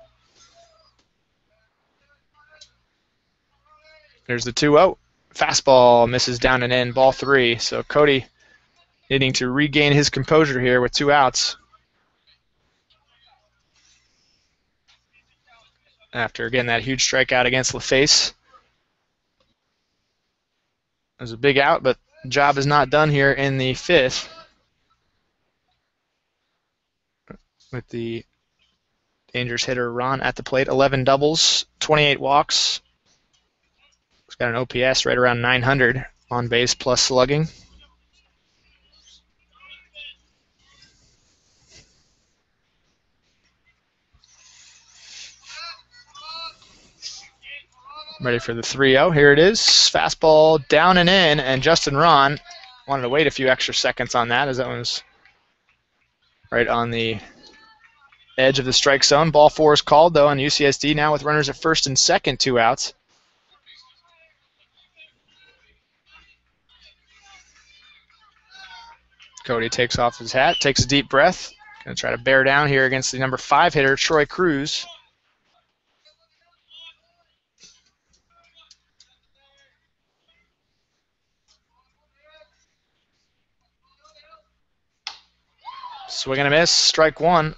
S1: There's the 2-0. Fastball misses down and in, ball 3. So Cody needing to regain his composure here with 2 outs. After getting that huge strikeout against LaFace. It was a big out, but the job is not done here in the 5th. With the dangerous hitter Ron at the plate. 11 doubles, 28 walks. He's got an OPS right around 900 on base plus slugging. Ready for the 3-0. Here it is. Fastball down and in, and Justin Ron wanted to wait a few extra seconds on that as that one was right on the edge of the strike zone. Ball 4 is called, though, on UCSD now with runners at first and second, 2 outs. Cody takes off his hat, takes a deep breath. Going to try to bear down here against the number 5 hitter, Troy Cruz. Swing and a miss, strike 1.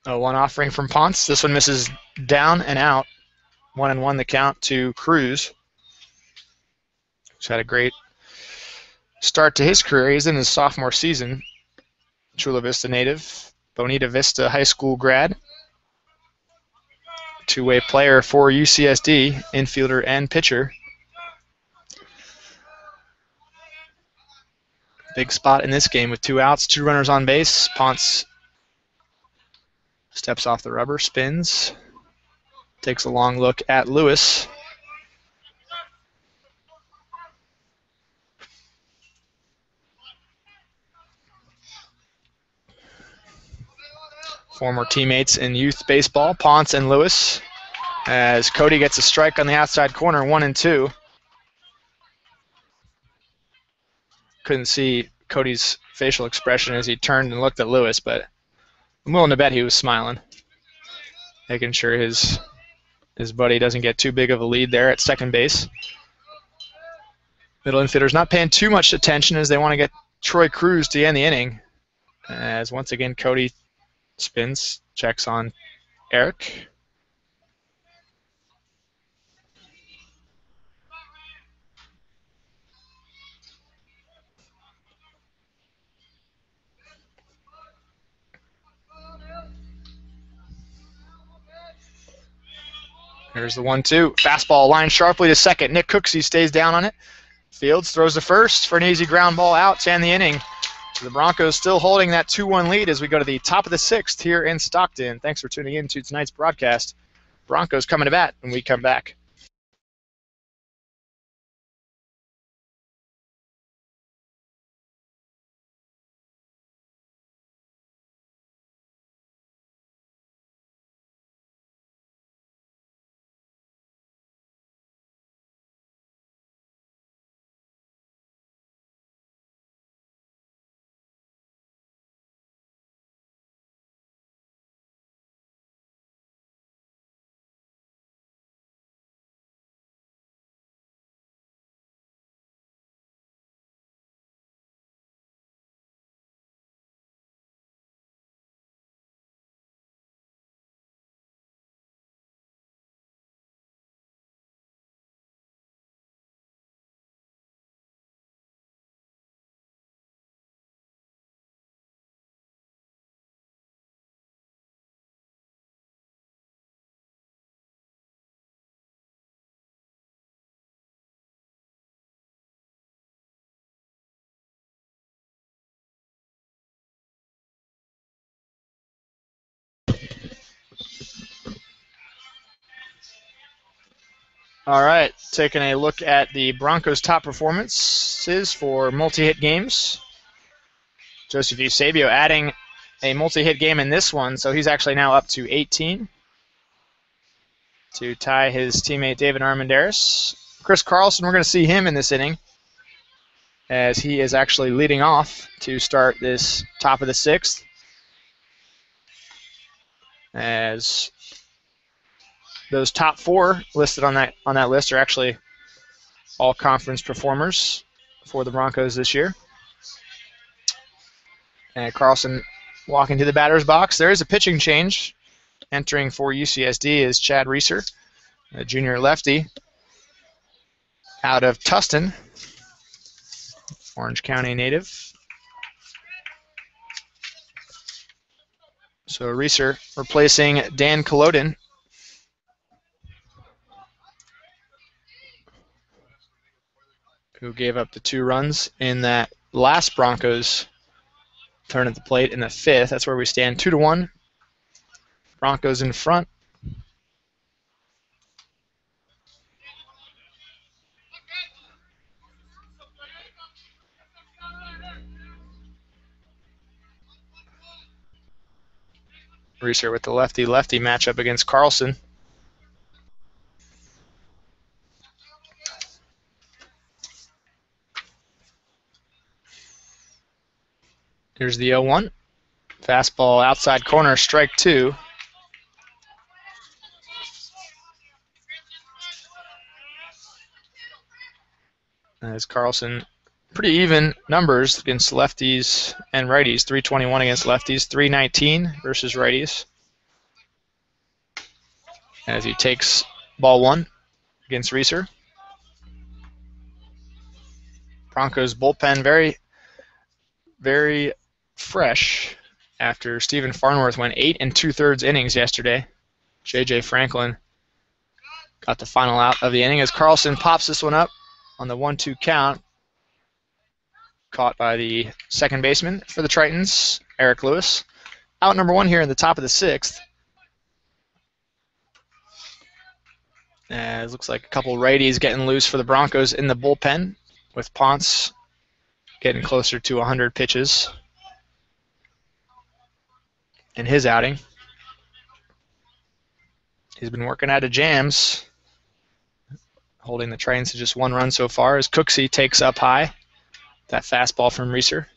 S1: A 1 offering from Ponce. This one misses down and out. 1-1 the count to Cruz. He's had a great start to his career. He's in his sophomore season. Chula Vista native, Bonita Vista high school grad. 2-way player for UCSD, infielder and pitcher. Big spot in this game with 2 outs, 2 runners on base. Ponce steps off the rubber, spins, takes a long look at Lewis. Former teammates in youth baseball, Ponce and Lewis, as Cody gets a strike on the outside corner, 1-2. Couldn't see Cody's facial expression as he turned and looked at Lewis, but I'm willing to bet he was smiling, making sure his buddy doesn't get too big of a lead there at second base. Middle infielders not paying too much attention as they want to get Troy Cruz to end the inning. As once again Cody spins, checks on Eric. Here's the 1-2. Fastball lined sharply to second. Nick Cooksey stays down on it. Fields throws the first for an easy ground ball out to end the inning. The Broncos still holding that 2-1 lead as we go to the top of the 6th here in Stockton. Thanks for tuning in to tonight's broadcast. Broncos coming to bat when we come back. All right, taking a look at the Broncos' top performances for multi-hit games. Joseph Eusebio adding a multi-hit game in this one, so he's actually now up to 18 to tie his teammate David Armendariz. Chris Carlson, we're going to see him in this inning as he is actually leading off to start this top of the sixth. As those top four listed on that list are actually all conference performers for the Broncos this year. And Carlson walking to the batter's box. There is a pitching change. Entering for UCSD is Chad Reeser, a junior lefty out of Tustin, Orange County native. So Reeser replacing Dan Kolodin, who gave up the 2 runs in that last Broncos turn at the plate in the 5th. That's where we stand 2-1. Broncos in front. Reeser with the lefty-lefty matchup against Carlson. Here's the 0-1. Fastball outside corner, strike 2. As Carlson, pretty even numbers against lefties and righties. 321 against lefties, 319 versus righties. As he takes ball 1 against Reeser. Broncos bullpen very, very fresh after Stephen Farnworth went 8 2/3 innings yesterday. J.J. Franklin got the final out of the inning as Carlson pops this one up on the 1-2 count. Caught by the second baseman for the Tritons, Eric Lewis. Out number 1 here in the top of the 6th. As looks like a couple righties getting loose for the Broncos in the bullpen, with Ponce getting closer to 100 pitches in his outing. He's been working out of jams, holding the Tritons to just 1 run so far as Cooksey takes up high. That fastball from Reeser.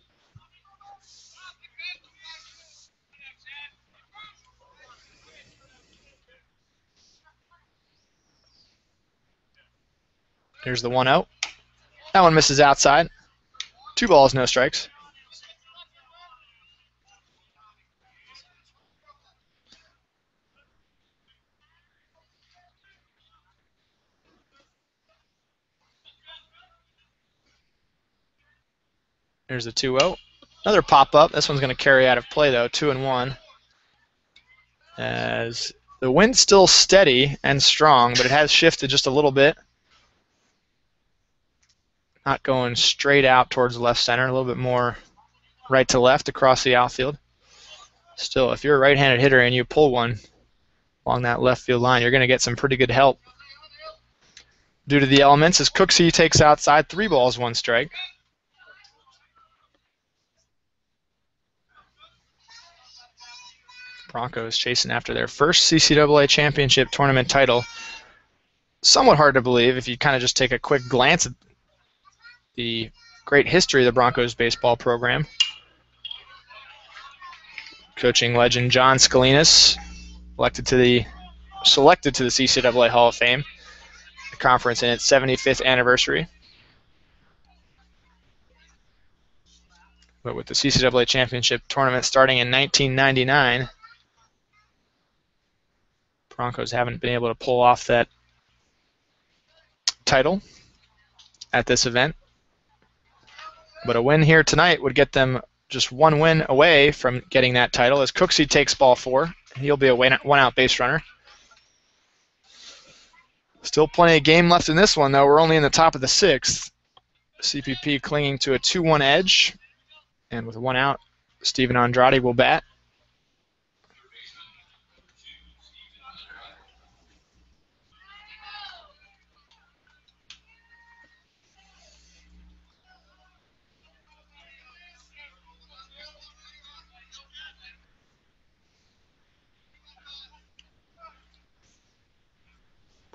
S1: Here's the 1-0. That one misses outside. 2 balls, no strikes. Here's the 2-0. Another pop-up. This one's going to carry out of play, though. 2-1. As the wind's still steady and strong, but it has shifted just a little bit. Not going straight out towards left center, a little bit more right to left across the outfield. Still, if you're a right-handed hitter and you pull one along that left field line, you're going to get some pretty good help. Due to the elements, as Cooksey takes outside, 3 balls, 1 strike. Broncos chasing after their first CCAA Championship tournament title. Somewhat hard to believe if you kind of just take a quick glance at the great history of the Broncos baseball program. Coaching legend John Scalinas selected to the CCAA Hall of Fame. The conference in its 75th anniversary. But with the CCAA Championship tournament starting in 1999, Broncos haven't been able to pull off that title at this event. But a win here tonight would get them just 1 win away from getting that title as Cooksey takes ball 4. He'll be a 1-out base runner. Still plenty of game left in this one, though. We're only in the top of the 6th. CPP clinging to a 2-1 edge. And with 1 out, Steven Andrade will bat.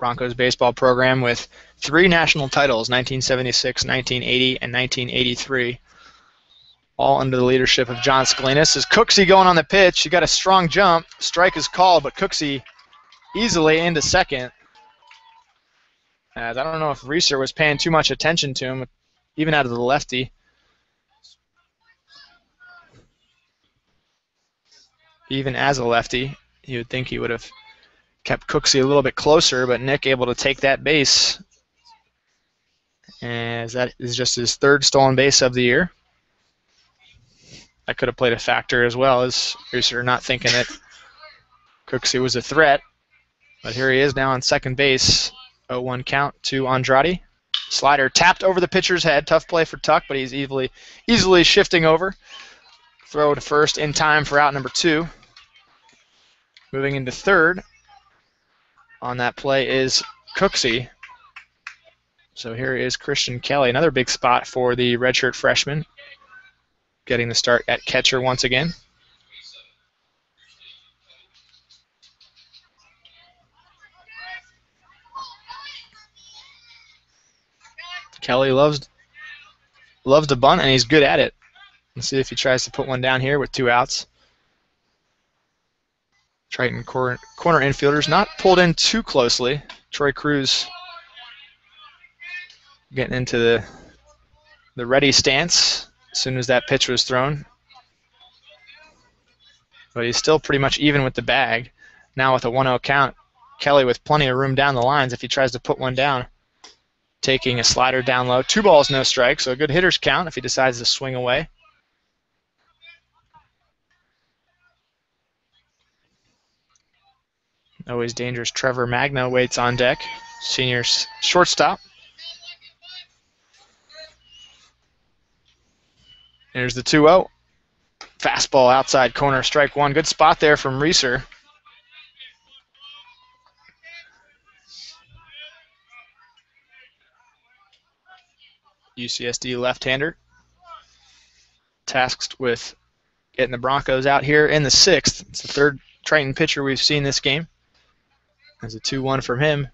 S1: Broncos baseball program with 3 national titles, 1976, 1980, and 1983. All under the leadership of John Scalinas. Is Cooksey going on the pitch? He got a strong jump. Strike is called, but Cooksey easily into second. As I don't know if Reeser was paying too much attention to him, even out of the lefty. Even as a lefty, you would think he would have kept Cooksey a little bit closer, but Nick able to take that base. As that is just his 3rd stolen base of the year. That could have played a factor as well, as Reeser not thinking that Cooksey was a threat. But here he is now on second base. 0-1 count to Andrade. Slider tapped over the pitcher's head. Tough play for Tuck, but he's easily shifting over. Throw to first in time for out number 2. Moving into third on that play is Cooksey. So here is Christian Kelly, another big spot for the redshirt freshman, getting the start at catcher once again. Kelly loves to bunt, and he's good at it. Let's see if he tries to put one down here with 2 outs. Triton corner infielders not pulled in too closely. Troy Cruz getting into the ready stance as soon as that pitch was thrown. But he's still pretty much even with the bag. Now with a 1-0 count, Kelly with plenty of room down the lines if he tries to put one down. Taking a slider down low. 2 balls, no strikes, so a good hitter's count if he decides to swing away. Always dangerous Trevor Magna waits on deck. Senior shortstop. Here's the 2-0. Fastball outside corner, strike 1. Good spot there from Reeser. UCSD left-hander. Tasked with getting the Broncos out here in the 6th. It's the 3rd Triton pitcher we've seen this game. There's a 2-1 from him.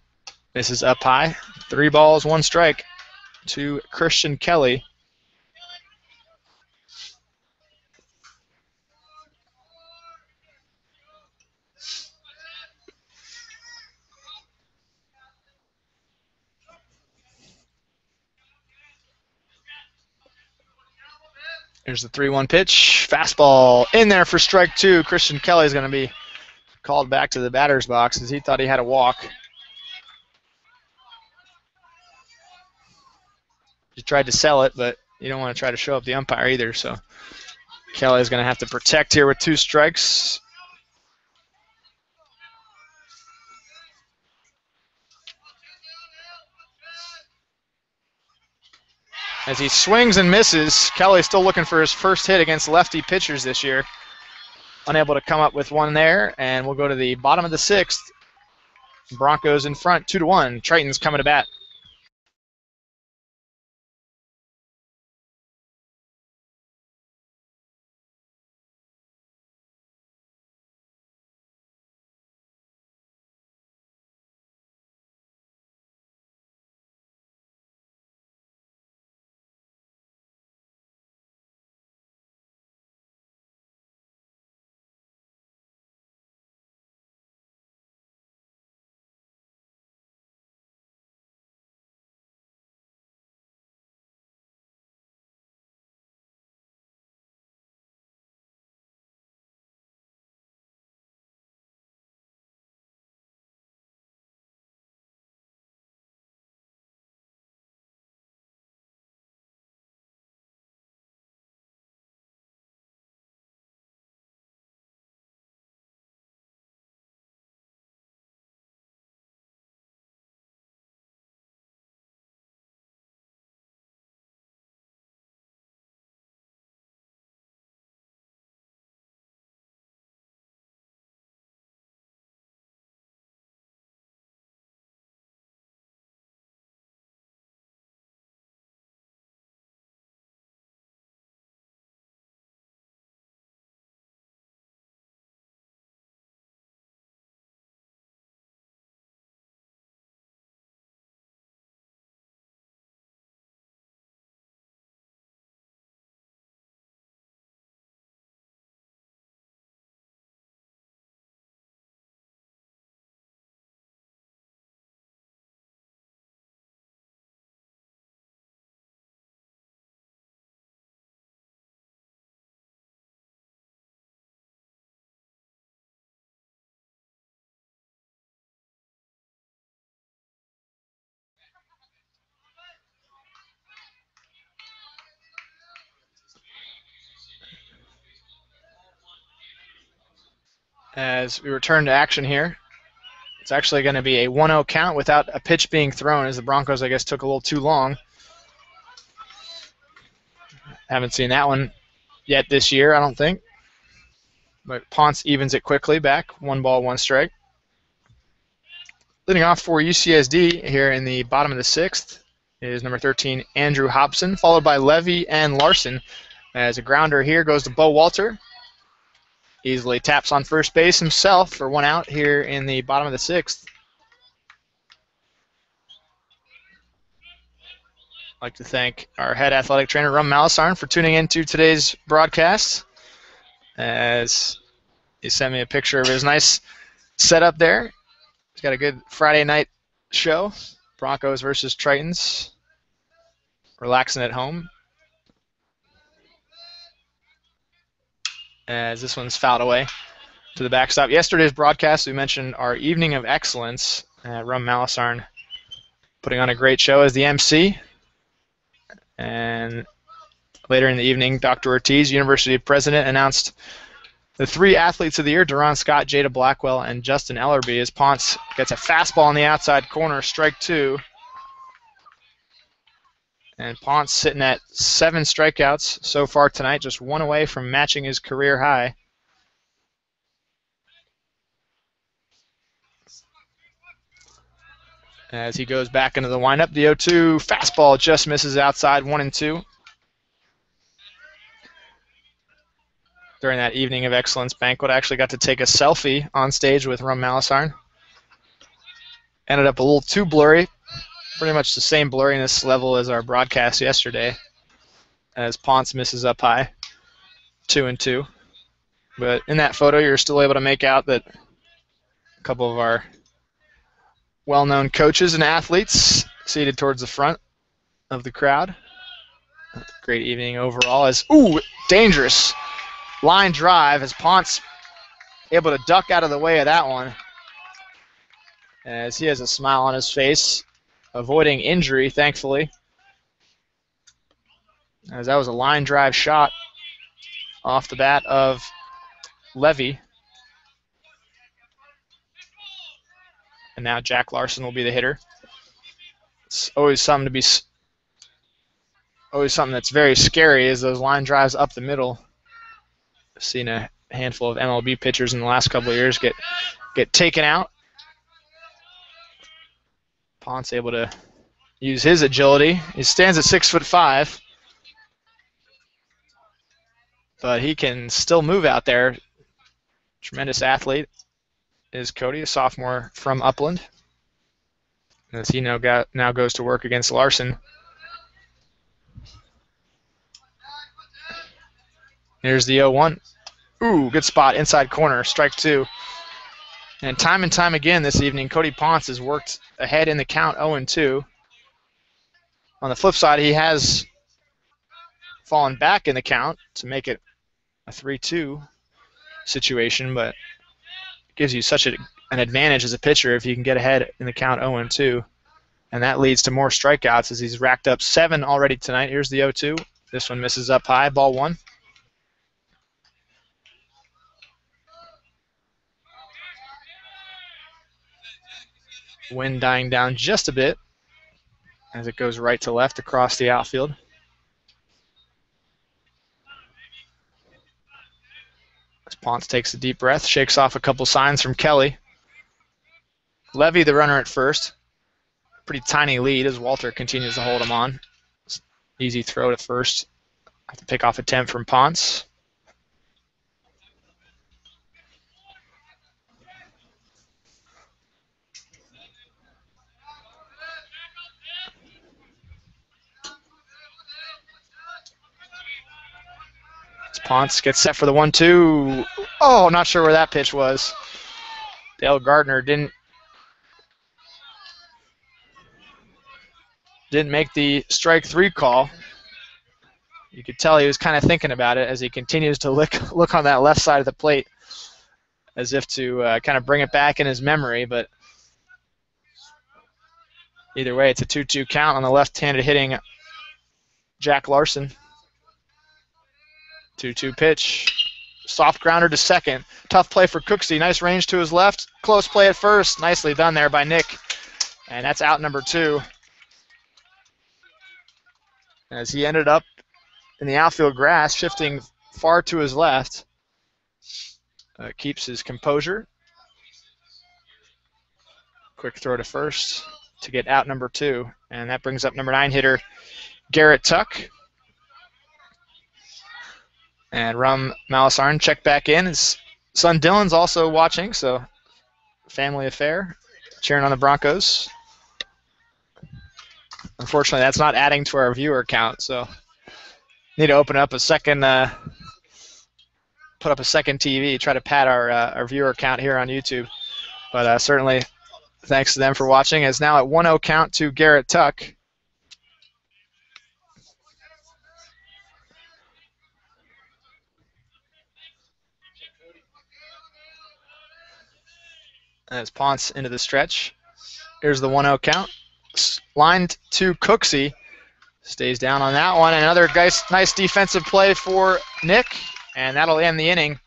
S1: This is up high. 3 balls, 1 strike to Christian Kelly. Here's the 3-1 pitch. Fastball in there for strike 2. Christian Kelly is going to be called back to the batter's box as he thought he had a walk. He tried to sell it, but you don't want to try to show up the umpire either, so Kelly is going to have to protect here with 2 strikes. As he swings and misses, Kelly still looking for his first hit against lefty pitchers this year. Unable to come up with one there, and we'll go to the bottom of the 6th. Broncos in front, 2-1. Triton's coming to bat. as we return to action here. It's actually going to be a 1-0 count without a pitch being thrown, as the Broncos, I guess, took a little too long. Haven't seen that one yet this year, I don't think. But Ponce evens it quickly back. 1 ball, 1 strike. Leading off for UCSD here in the bottom of the 6th is number 13, Andrew Hobson, followed by Levy and Larson. As a grounder here goes to Bo Walter. Easily taps on first base himself for 1 out here in the bottom of the 6th. I'd like to thank our head athletic trainer, Rum Malasarn, for tuning into today's broadcast, as he sent me a picture of his nice setup there. He's got a good Friday night show, Broncos versus Tritons, relaxing at home. As this one's fouled away to the backstop. Yesterday's broadcast, we mentioned our Evening of Excellence. Rum Malasarn putting on a great show as the MC. And later in the evening, Dr. Ortiz, University President, announced the 3 athletes of the year, Duron Scott, Jada Blackwell, and Justin Ellerby, as Ponce gets a fastball on the outside corner, strike 2. And Ponce sitting at 7 strikeouts so far tonight, just 1 away from matching his career high. As he goes back into the windup, the 0-2 fastball just misses outside, 1-2. During that Evening of Excellence banquet, I actually got to take a selfie on stage with Rum Malasarn. Ended up a little too blurry, pretty much the same blurriness level as our broadcast yesterday, as Ponce misses up high, 2-2. But in that photo, you're still able to make out that a couple of our well-known coaches and athletes seated towards the front of the crowd. Great evening overall. As dangerous line drive, as Ponce able to duck out of the way of that one, as he has a smile on his face, avoiding injury, thankfully, as that was a line drive shot off the bat of Levy. And now Jack Larson will be the hitter. It's always something that's very scary, is those line drives up the middle. I've seen a handful of MLB pitchers in the last couple of years get taken out. Ponce able to use his agility. He stands at 6'5", but he can still move out there. Tremendous athlete is Cody, a sophomore from Upland, as he now goes to work against Larson. Here's the 0-1. Good spot, inside corner, strike 2. And time again this evening, Cody Ponce has worked ahead in the count, 0-2. On the flip side, he has fallen back in the count to make it a 3-2 situation, but it gives you such an advantage as a pitcher if you can get ahead in the count 0-2. And that leads to more strikeouts, as he's racked up 7 already tonight. Here's the 0-2. This one misses up high, ball 1. Wind dying down just a bit as it goes right to left across the outfield. As Ponce takes a deep breath, shakes off a couple signs from Kelly. Levy, the runner at first. Pretty tiny lead as Walter continues to hold him on. Easy throw to first. Have to pick off attempt from Ponce. Ponce gets set for the 1-2. Oh, not sure where that pitch was. Dale Gardner didn't make the strike 3 call. You could tell he was kind of thinking about it as he continues to look on that left side of the plate, as if to kind of bring it back in his memory. But either way, it's a 2-2 count on the left-handed hitting Jack Larson. 2-2 pitch. Soft grounder to second. Tough play for Cooksey. Nice range to his left. Close play at first. Nicely done there by Nick. And that's out number 2. As he ended up in the outfield grass, shifting far to his left. Keeps his composure. Quick throw to first to get out number 2. And that brings up number 9 hitter Garrett Tuck. And Rum Malasarn checked back in. His son Dylan's also watching, so family affair, cheering on the Broncos. Unfortunately, that's not adding to our viewer count, so need to open up a second, put up a second TV, try to pad our viewer count here on YouTube. But certainly, thanks to them for watching. It's now at 1-0 count to Garrett Tuck. As Ponce into the stretch. Here's the 1-0 count. Lined to Cooksey. Stays down on that one. Another nice defensive play for Nick. And that'll end the inning.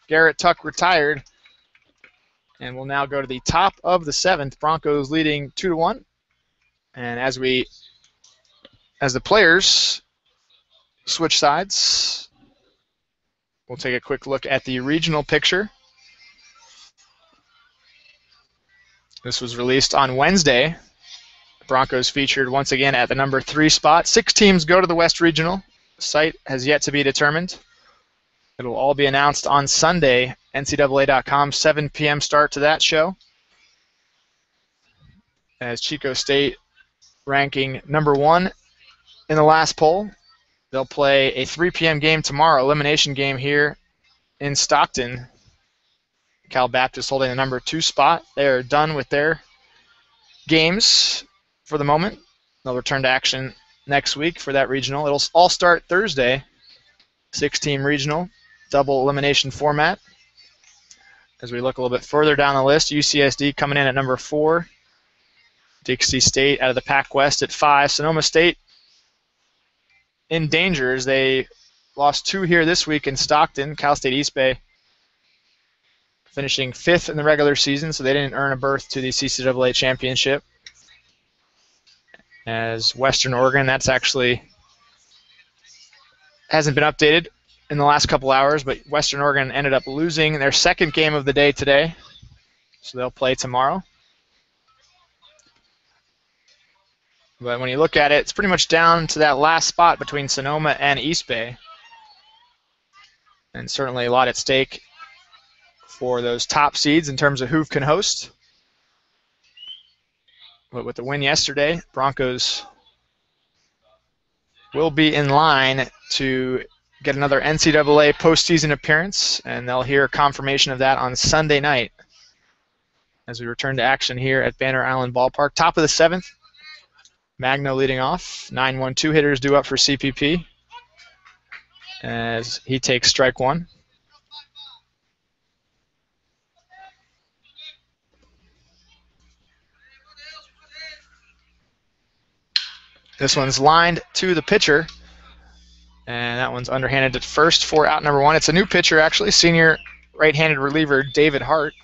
S1: Garrett Tuck retired. And we'll now go to the top of the 7th. Broncos leading 2-1. And as the players switch sides, we'll take a quick look at the regional picture. This was released on Wednesday. The Broncos featured once again at the number 3 spot. 6 teams go to the West Regional. The site has yet to be determined. It'll all be announced on Sunday, NCAA.com, 7 p.m. start to that show. As Chico State ranking number 1 in the last poll. They'll play a 3 p.m. game tomorrow, elimination game here in Stockton. Cal Baptist holding the number 2 spot. They are done with their games for the moment. They'll return to action next week for that regional. It'll all start Thursday, 6-team regional, double elimination format. As we look a little bit further down the list, UCSD coming in at number 4. Dixie State out of the Pac West at 5. Sonoma State in danger as they lost 2 here this week in Stockton. Cal State East Bay finishing 5th in the regular season, so they didn't earn a berth to the CCAA Championship. As Western Oregon, that's actually hasn't been updated in the last couple hours, but Western Oregon ended up losing their 2nd game of the day today, so they'll play tomorrow. But when you look at it, it's pretty much down to that last spot between Sonoma and East Bay. And certainly a lot at stake for those top seeds in terms of who can host. But with the win yesterday, Broncos will be in line to get another NCAA postseason appearance, and they'll hear confirmation of that on Sunday night as we return to action here at Banner Island Ballpark. Top of the 7th, Magno leading off. 9-1-2 hitters due up for CPP as he takes strike 1. This one's lined to the pitcher, and that one's underhanded at first for out number 1. It's a new pitcher, actually, senior right-handed reliever David Hart,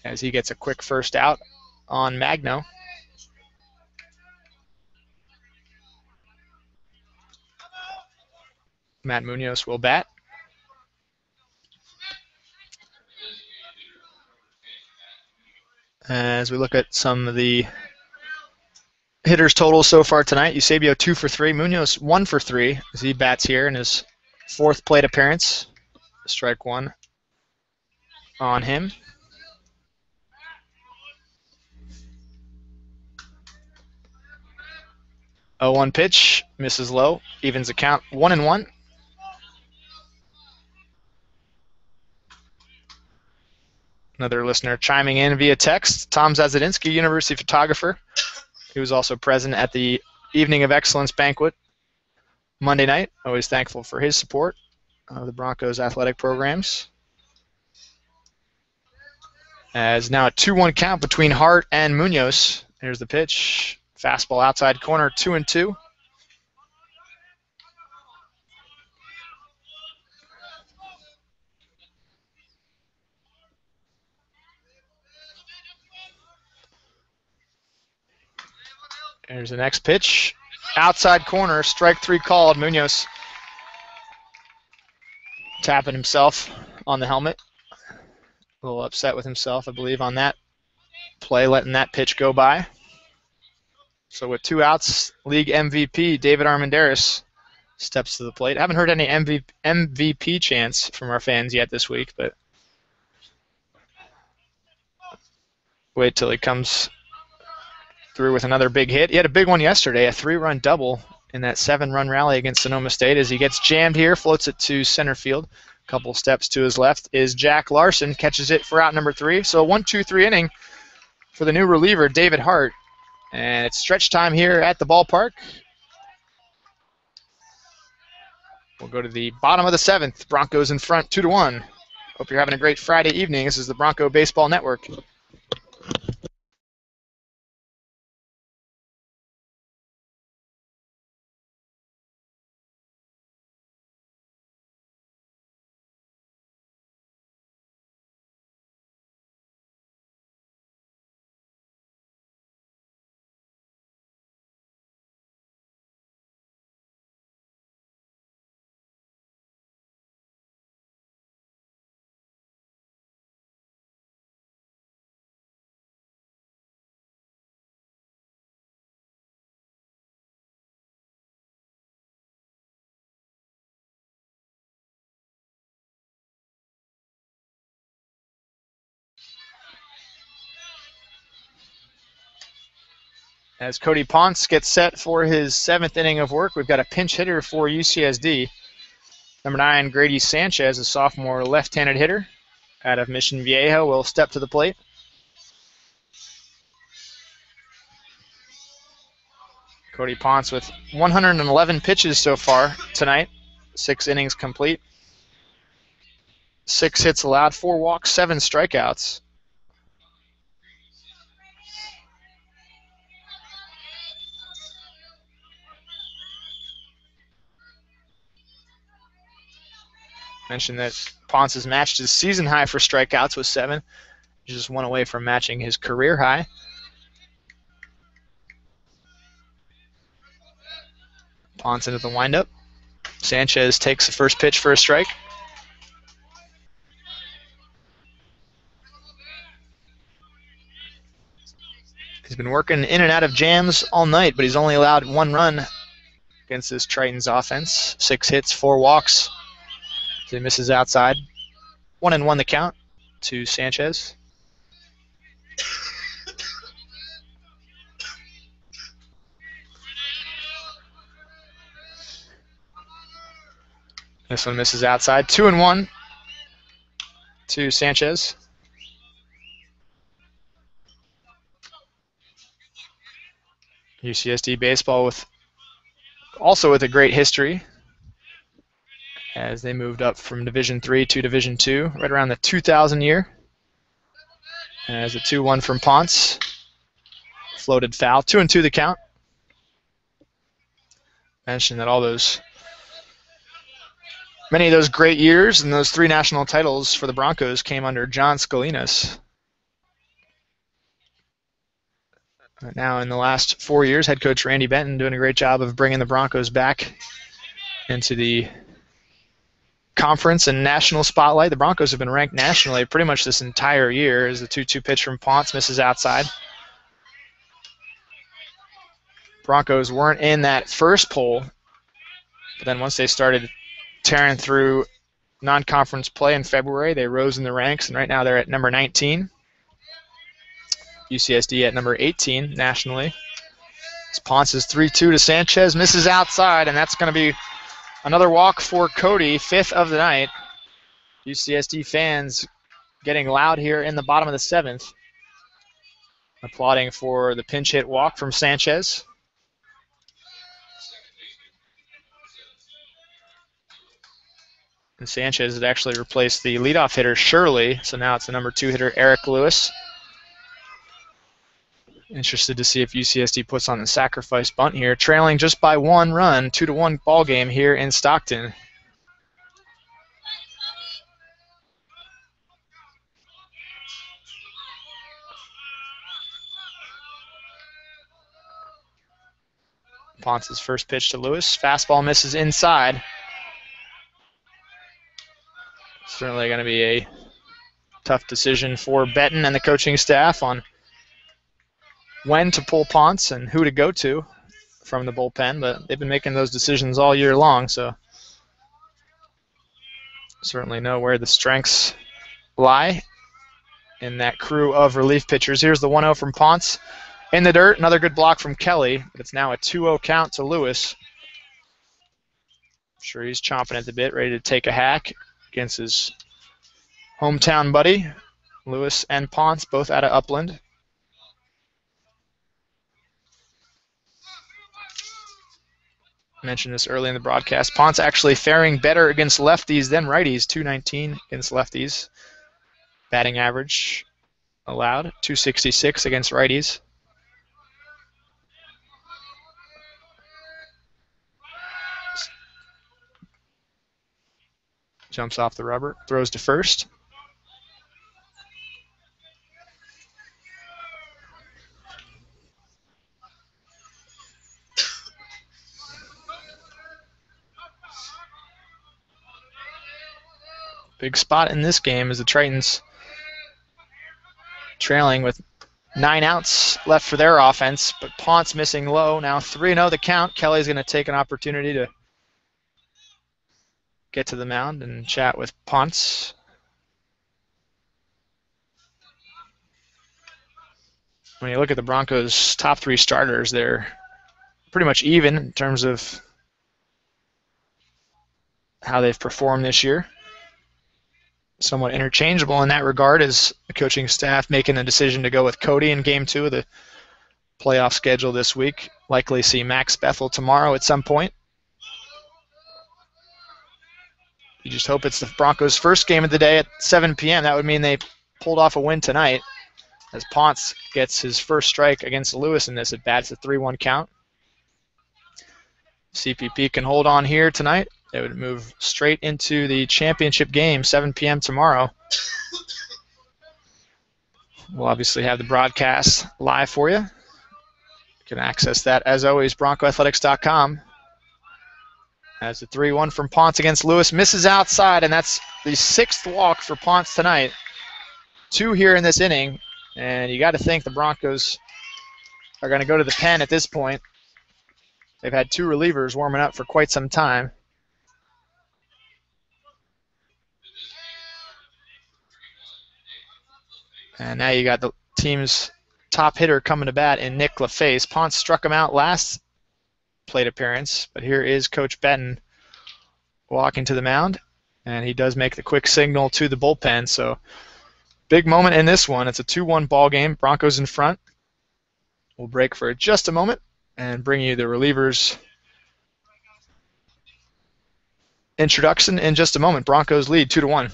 S1: as he gets a quick first out on Magno. Matt Munoz will bat. As we look at some of the hitters totals so far tonight, Eusebio 2 for 3, Munoz 1 for 3 as he bats here in his 4th plate appearance. Strike 1 on him. A 1 pitch, misses low, evens the count 1-1. Another listener chiming in via text, Tom Zazadinsky, University photographer. He was also present at the Evening of Excellence banquet Monday night. Always thankful for his support of the Broncos athletic programs. As now a 2-1 count between Hart and Munoz. Here's the pitch. Fastball outside corner, 2-2. Here's the next pitch. Outside corner, strike 3 called. Munoz tapping himself on the helmet. A little upset with himself, I believe, on that play, letting that pitch go by. So with 2 outs, league MVP David Armendariz steps to the plate. Haven't heard any MVP chants from our fans yet this week, but wait till he comes through with another big hit. He had a big one yesterday, a 3-run double in that 7-run rally against Sonoma State. As he gets jammed here, floats it to center field. A couple steps to his left is Jack Larson, catches it for out number 3. So a 1-2-3 inning for the new reliever, David Hart. And it's stretch time here at the ballpark. We'll go to the bottom of the 7th. Broncos in front, 2-1. Hope you're having a great Friday evening. This is the Bronco Baseball Network. As Cody Ponce gets set for his 7th inning of work, we've got a pinch hitter for UCSD. Number 9, Grady Sanchez, a sophomore left-handed hitter out of Mission Viejo, will step to the plate. Cody Ponce with 111 pitches so far tonight, 6 innings complete. 6 hits allowed, 4 walks, 7 strikeouts. Mentioned that Ponce has matched his season high for strikeouts with 7. He's just 1 away from matching his career high. Ponce into the windup. Sanchez takes the first pitch for a strike. He's been working in and out of jams all night, but he's only allowed 1 run against this Tritons offense. 6 hits, 4 walks. So he misses outside. 1-1 the count to Sanchez. This one misses outside. 2-1 to Sanchez. UCSD baseball also with a great history, as they moved up from Division III to Division II right around the 2000 year. As a 2-1 from Ponce. Floated foul. 2-2 the count. Mentioned that many of those great years and those 3 national titles for the Broncos came under John Scalinas. Now in the last 4 years, head coach Randy Benton doing a great job of bringing the Broncos back into the conference and national spotlight. The Broncos have been ranked nationally pretty much this entire year, as the 2-2 pitch from Ponce misses outside. Broncos weren't in that first poll, but then once they started tearing through non-conference play in February, they rose in the ranks, and right now they're at number 19. UCSD at number 18 nationally. Ponce's 3-2 to Sanchez, misses outside, and that's going to be another walk for Cody, 5th of the night. UCSD fans getting loud here in the bottom of the 7th, applauding for the pinch hit walk from Sanchez. And Sanchez had actually replaced the leadoff hitter Shirley, so now it's the number 2 hitter Eric Lewis. Interested to see if UCSD puts on the sacrifice bunt here, trailing just by 1 run, 2-1 ball game here in Stockton. Ponce's first pitch to Lewis. Fastball misses inside. Certainly going to be a tough decision for Benton and the coaching staff on when to pull Ponce and who to go to from the bullpen, but they've been making those decisions all year long, so certainly know where the strengths lie in that crew of relief pitchers. Here's the 1-0 from Ponce in the dirt. Another good block from Kelly, but it's now a 2-0 count to Lewis. I'm sure he's chomping at the bit, ready to take a hack against his hometown buddy. Lewis and Ponce both out of Upland. I mentioned this early in the broadcast. Ponce actually faring better against lefties than righties. .219 against lefties. Batting average allowed. .266 against righties. Jumps off the rubber. Throws to first. Big spot in this game is the Tritons trailing with 9 outs left for their offense, but Ponce missing low. Now 3-0 the count. Kelly's going to take an opportunity to get to the mound and chat with Ponce. When you look at the Broncos' top 3 starters, they're pretty much even in terms of how they've performed this year. Somewhat interchangeable in that regard is the coaching staff making a decision to go with Cody in Game 2 of the playoff schedule this week. Likely see Max Bethel tomorrow at some point. You just hope it's the Broncos' first game of the day at 7 p.m. That would mean they pulled off a win tonight, as Ponce gets his first strike against Lewis in this at bat. It's a 3-1 count. CPP can hold on here tonight. They would move straight into the championship game, 7 p.m. tomorrow. We'll obviously have the broadcast live for you. You can access that, as always, BroncoAthletics.com. As the 3-1 from Ponce against Lewis misses outside, and that's the 6th walk for Ponce tonight. 2 here in this inning, and you got to think the Broncos are going to go to the pen at this point. They've had 2 relievers warming up for quite some time. And now you got the team's top hitter coming to bat in Nick LaFace. Ponce struck him out last plate appearance, but here is Coach Benton walking to the mound, and he does make the quick signal to the bullpen. So big moment in this one. It's a 2-1 ball game. Broncos in front. We'll break for just a moment and bring you the relievers introduction in just a moment. Broncos lead 2-1.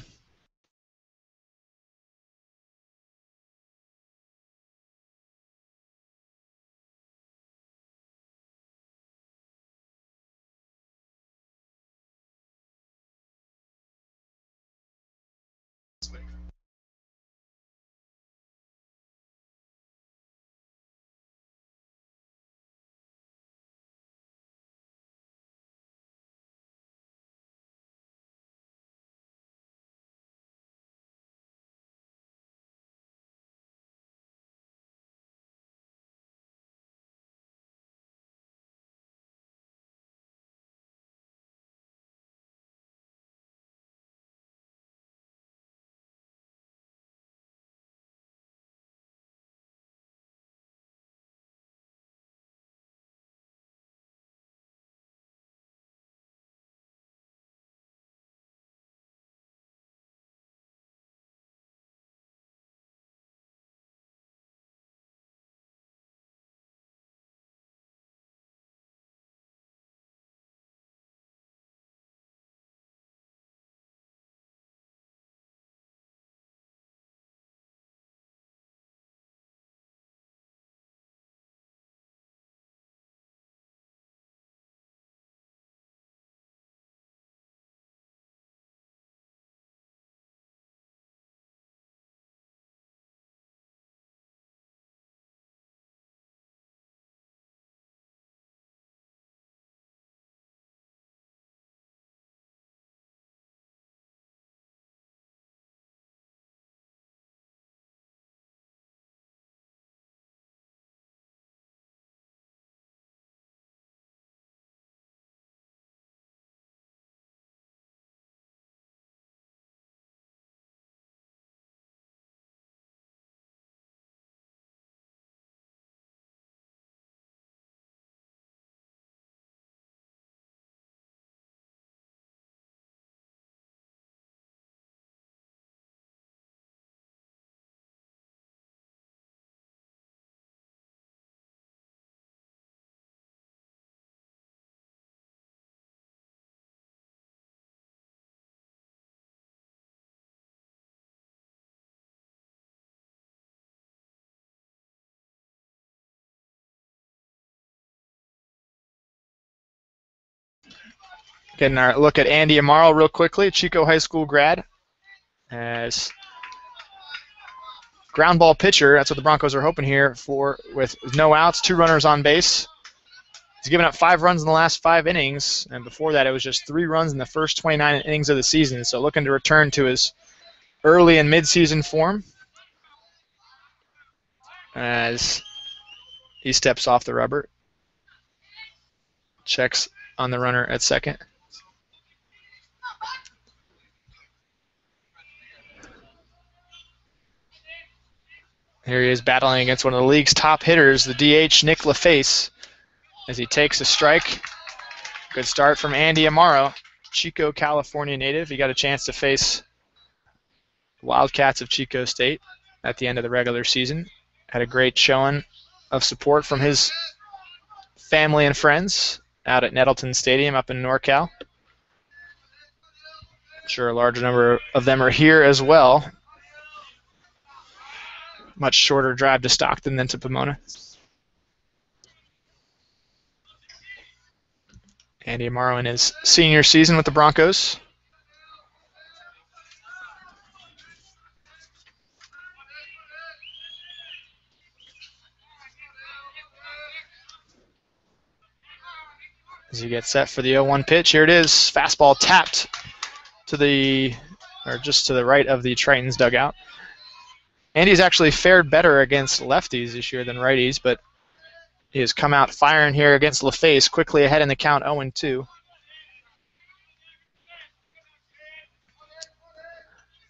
S1: Getting our look at Andy Amaro real quickly, Chico High School grad. As ground ball pitcher, that's what the Broncos are hoping here for, with no outs, 2 runners on base. He's given up 5 runs in the last 5 innings, and before that it was just 3 runs in the first 29 innings of the season, so looking to return to his early and mid-season form as he steps off the rubber. Checks on the runner at second. Here he is battling against one of the league's top hitters, the DH, Nick LaFace, as he takes a strike. Good start from Andy Amaro, Chico, California native. He got a chance to face Wildcats of Chico State at the end of the regular season. Had a great showing of support from his family and friends out at Nettleton Stadium up in NorCal. I'm sure a large number of them are here as well. Much shorter drive to Stockton than to Pomona. Andy Amaro in his senior season with the Broncos. As he gets set for the 0-1 pitch, here it is. Fastball tapped to just to the right of the Tritons dugout. Andy's actually fared better against lefties this year than righties, but he has come out firing here against LaFace, quickly ahead in the count, 0-2.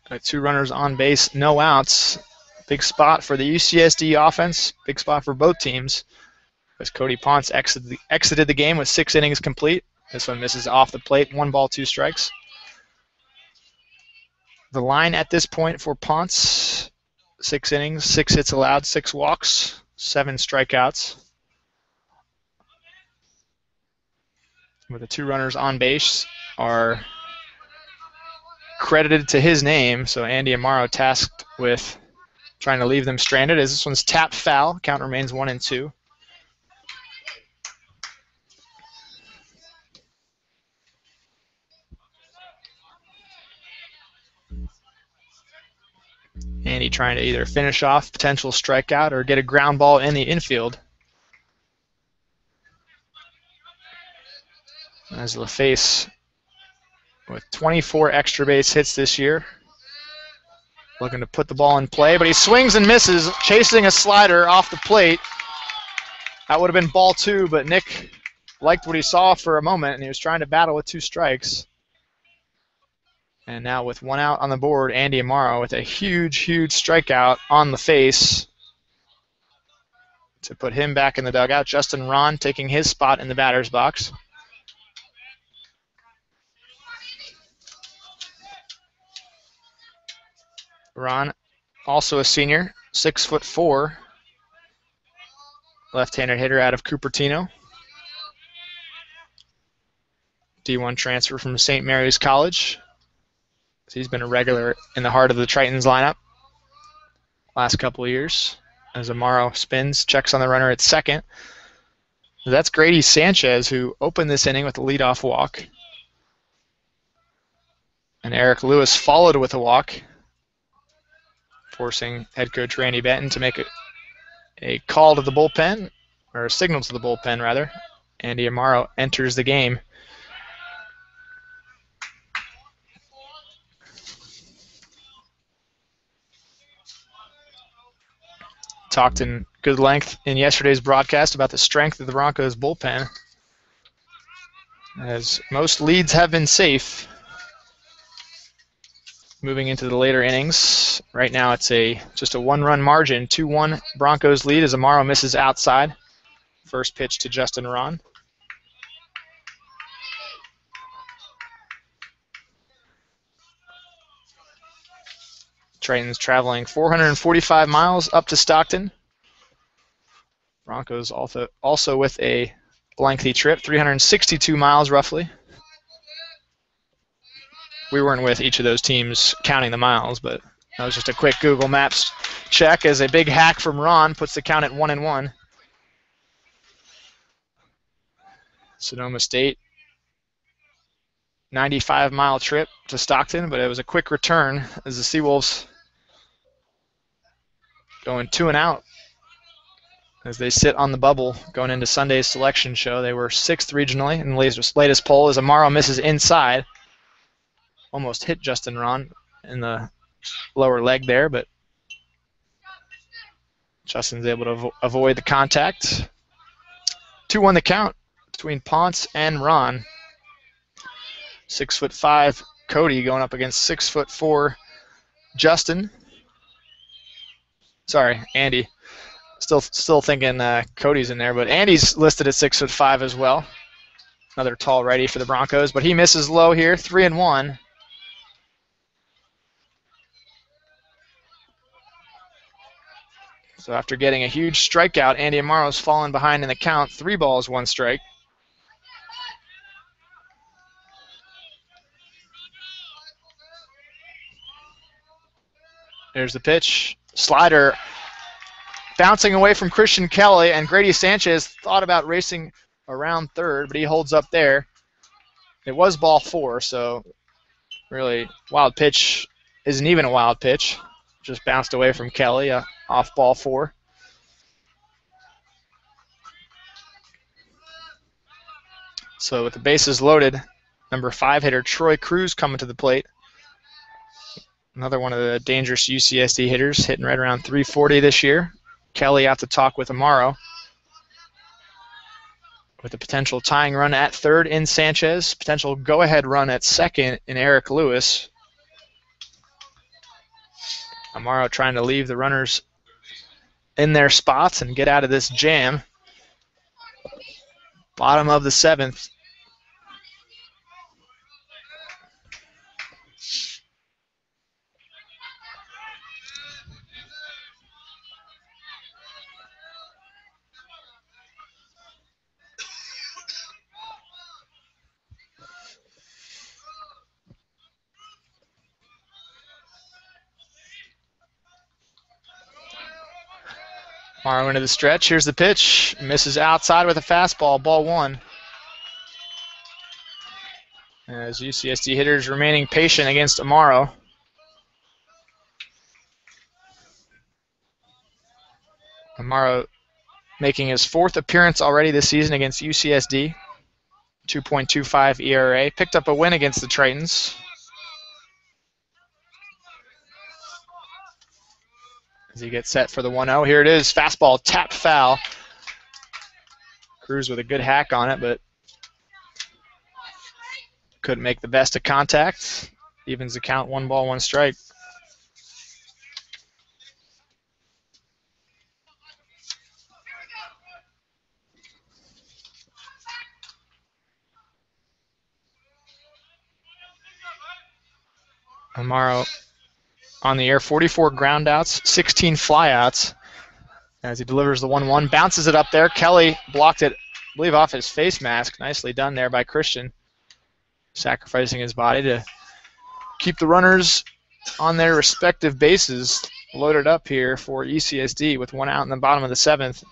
S1: Got 2 runners on base, no outs. Big spot for the UCSD offense, big spot for both teams. As Cody Ponce exited the game with 6 innings complete. This one misses off the plate, 1 ball, 2 strikes. The line at this point for Ponce, 6 innings, 6 hits allowed, 6 walks, 7 strikeouts. With the 2 runners on base are credited to his name, so Andy Amaro tasked with trying to leave them stranded as this one's tapped foul. Count remains 1-2. Andy trying to either finish off potential strikeout or get a ground ball in the infield. As LaFace with 24 extra base hits this year. Looking to put the ball in play, but he swings and misses, chasing a slider off the plate. That would have been ball 2, but Nick liked what he saw for a moment, and he was trying to battle with 2 strikes. And now with 1 out on the board, Andy Amaro with a huge, huge strikeout on LaFace to put him back in the dugout. Justin Ron taking his spot in the batter's box. Ron, also a senior, 6'4", left-handed hitter out of Cupertino. D1 transfer from St. Mary's College. He's been a regular in the heart of the Tritons lineup last couple of years. As Amaro spins, checks on the runner at second. That's Grady Sanchez, who opened this inning with a leadoff walk. And Eric Lewis followed with a walk, forcing head coach Randy Benton to make a call to the bullpen, or a signal to the bullpen, rather. Andy Amaro enters the game. Talked in good length in yesterday's broadcast about the strength of the Broncos bullpen, as most leads have been safe moving into the later innings. Right now it's just a 1-run margin, 2-1 Broncos lead as Amaro misses outside. First pitch to Justin Ron. Tritons traveling 445 miles up to Stockton. Broncos also with a lengthy trip, 362 miles roughly. We weren't with each of those teams counting the miles, but that was just a quick Google Maps check as a big hack from Ron puts the count at 1-1. Sonoma State 95-mile trip to Stockton, but it was a quick return as the Seawolves going 2-out as they sit on the bubble going into Sunday's selection show. They were 6th regionally in the latest poll as Amaro misses inside. Almost hit Justin Ron in the lower leg there, but Justin's able to avoid the contact. 2-1 the count between Ponce and Ron. 6'5" Cody going up against 6'4" Justin. Sorry, Andy. Still thinking Cody's in there, but Andy's listed at 6'5" as well. Another tall righty for the Broncos, but he misses low here, 3-1. So after getting a huge strikeout, Andy Amaro's fallen behind in the count. 3 balls, 1 strike. There's the pitch. Slider bouncing away from Christian Kelly, and Grady Sanchez thought about racing around third, but he holds up there. It was ball 4, so really wild pitch isn't even a wild pitch. Just bounced away from Kelly off ball 4. So with the bases loaded, number 5 hitter Troy Cruz coming to the plate. Another one of the dangerous UCSD hitters, hitting right around 340 this year. Kelly out to talk with Amaro. With a potential tying run at third in Sanchez, potential go-ahead run at second in Eric Lewis. Amaro trying to leave the runners in their spots and get out of this jam. Bottom of the 7th. Amaro into the stretch. Here's the pitch. Misses outside with a fastball. Ball 1. As UCSD hitters remaining patient against Amaro. Amaro making his 4th appearance already this season against UCSD. 2.25 ERA. Picked up a win against the Tritons. As he gets set for the 1-0. Here it is. Fastball tapped foul. Cruz with a good hack on it, but couldn't make the best of contact. Evens the count, 1 ball, 1 strike. Amaro on the air, 44 groundouts, 16 flyouts as he delivers the 1-1. Bounces it up there. Kelly blocked it, I believe, off his face mask. Nicely done there by Christian. Sacrificing his body to keep the runners on their respective bases loaded up here for ECSD with 1 out in the bottom of the 7th.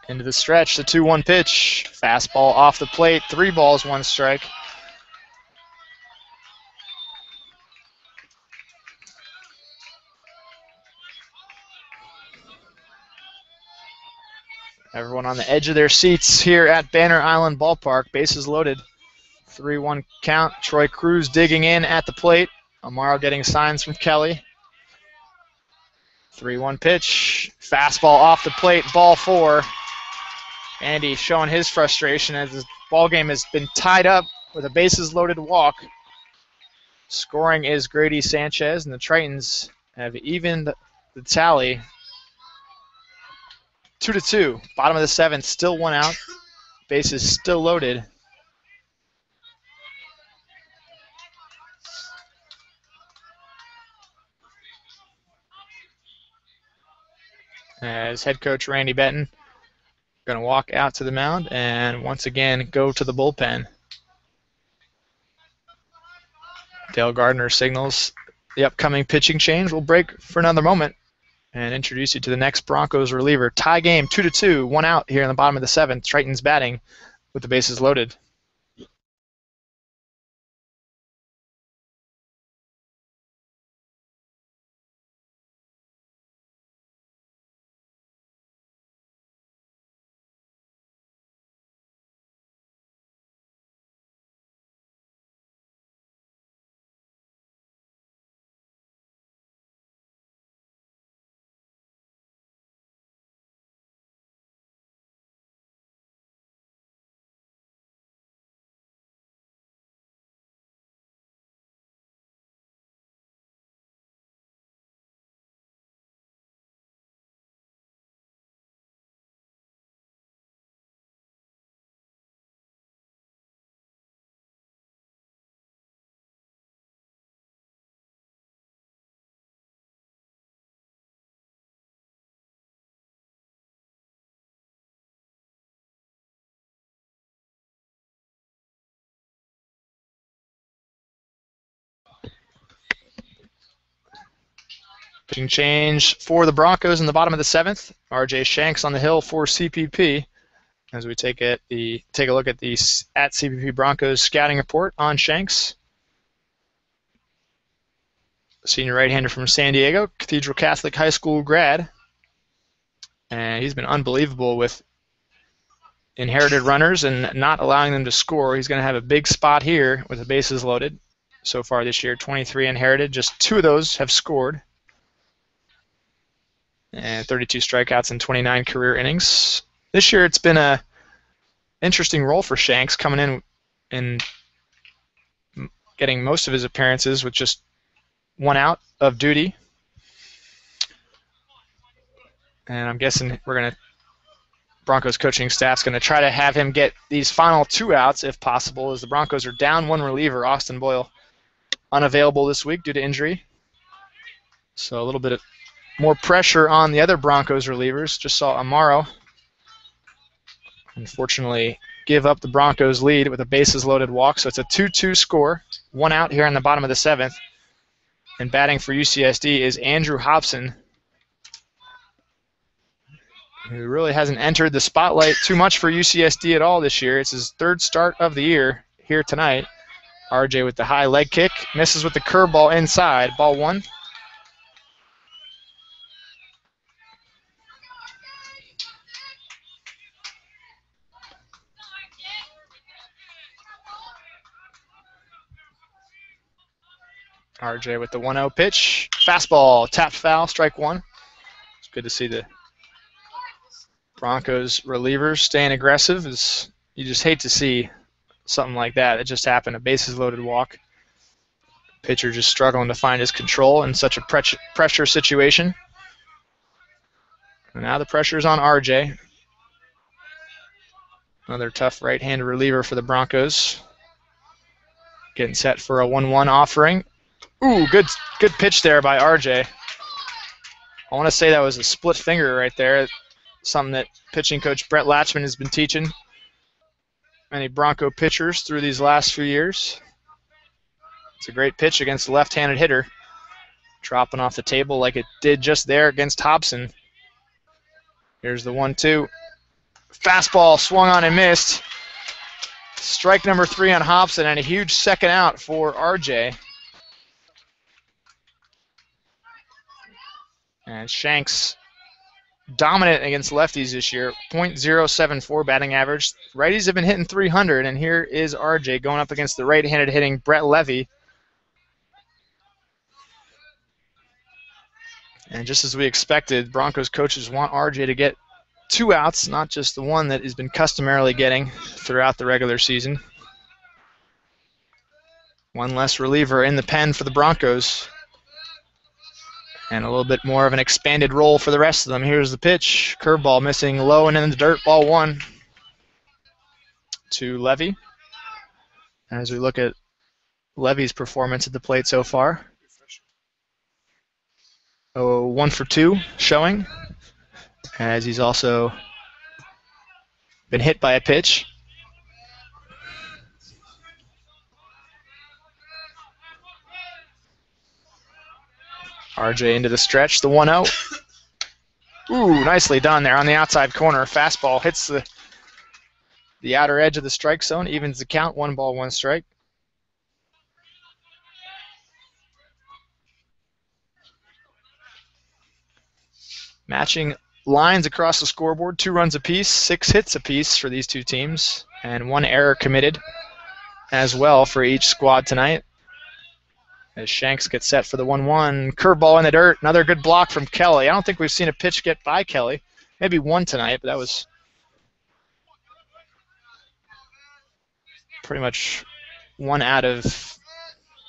S1: Into the stretch, the 2-1 pitch. Fastball off the plate, 3 balls, 1 strike. Everyone on the edge of their seats here at Banner Island Ballpark. Bases loaded. 3-1 count. Troy Cruz digging in at the plate. Amaro getting signs from Kelly. 3-1 pitch. Fastball off the plate. Ball 4. Andy showing his frustration as this ball game has been tied up with a bases loaded walk. Scoring is Grady Sanchez, and the Tritons have evened the tally. 2-2. Bottom of the 7th, still 1 out. Bases still loaded. As head coach Randy Benton going to walk out to the mound and once again go to the bullpen. Dale Gardner signals the upcoming pitching change. We'll break for another moment and introduce you to the next Broncos reliever. Tie game, 2-2, 1 out here in the bottom of the 7th. Triton's batting with the bases loaded. Pitching change for the Broncos in the bottom of the 7th. R.J. Shanks on the hill for CPP. As we take a look at the at CPP Broncos scouting report on Shanks. Senior right-hander from San Diego, Cathedral Catholic High School grad. And he's been unbelievable with inherited runners and not allowing them to score. He's going to have a big spot here with the bases loaded. So far this year, 23 inherited. Just 2 of those have scored. And 32 strikeouts in 29 career innings. This year it's been a interesting role for Shanks, coming in and getting most of his appearances with just 1 out of duty. And I'm guessing Broncos coaching staff's going to try to have him get these final 2 outs if possible, as the Broncos are down 1 reliever, Austin Boyle, unavailable this week due to injury. So a little bit of more pressure on the other Broncos relievers. Just saw Amaro, unfortunately, give up the Broncos lead with a bases-loaded walk. So it's a 2-2 score, 1 out here in the bottom of the 7th. And batting for UCSD is Andrew Hobson, who really hasn't entered the spotlight too much for UCSD at all this year. It's his 3rd start of the year here tonight. RJ with the high leg kick, misses with the curveball inside, ball 1. RJ with the 1-0 pitch. Fastball, tapped foul, strike 1. It's good to see the Broncos relievers staying aggressive. You just hate to see something like that. It just happened, a bases-loaded walk. Pitcher just struggling to find his control in such a pressure situation. And now the pressure's on RJ. Another tough right-handed reliever for the Broncos. Getting set for a 1-1 offering. Ooh, good pitch there by RJ. I want to say that was a split finger right there. Something that pitching coach Brett Latchman has been teaching many Bronco pitchers through these last few years. It's a great pitch against a left-handed hitter. Dropping off the table like it did just there against Hobson. Here's the 1-2. Fastball swung on and missed. Strike number 3 on Hobson and a huge second out for RJ. And Shanks dominant against lefties this year, .074 batting average. Righties have been hitting 300, and here is RJ going up against the right-handed hitting Brett Levy. And just as we expected, Broncos coaches want RJ to get 2 outs, not just the 1 that he's been customarily getting throughout the regular season. 1 less reliever in the pen for the Broncos. And a little bit more of an expanded role for the rest of them. Here's the pitch. Curveball missing low and in the dirt. Ball 1 to Levy. As we look at Levy's performance at the plate so far. 1 for 2 showing. As he's also been hit by a pitch. RJ into the stretch, the 1-0. Ooh, nicely done there on the outside corner. Fastball hits the outer edge of the strike zone, evens the count, 1 ball, 1 strike. Matching lines across the scoreboard, 2 runs apiece, 6 hits apiece for these two teams, and 1 error committed as well for each squad tonight. As Shanks gets set for the 1-1. Curveball in the dirt. Another good block from Kelly. I don't think we've seen a pitch get by Kelly. Maybe one tonight, but that was pretty much 1 out of,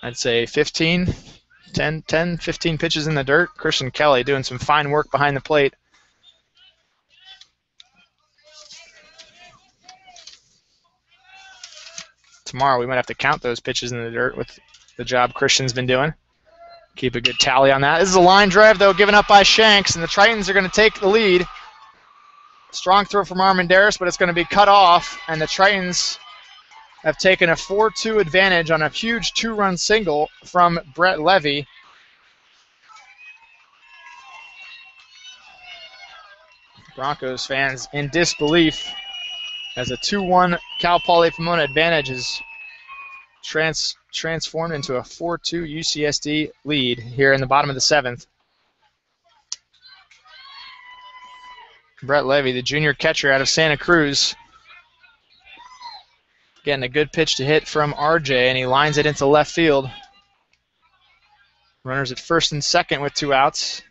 S1: I'd say, 15, 10, 15 pitches in the dirt. Christian Kelly doing some fine work behind the plate. Tomorrow we might have to count those pitches in the dirt with the job Christian's been doing. Keep a good tally on that. This is a line drive, though, given up by Shanks, and the Tritons are going to take the lead. Strong throw from Armendariz, but it's going to be cut off, and the Tritons have taken a 4-2 advantage on a huge 2-run single from Brett Levy. Broncos fans in disbelief as a 2-1 Cal Poly Pomona advantage is transformed into a 4-2 UCSD lead here in the bottom of the 7th. Brett Levy, the junior catcher out of Santa Cruz, getting a good pitch to hit from RJ, and he lines it into left field. Runners at first and second with 2 outs.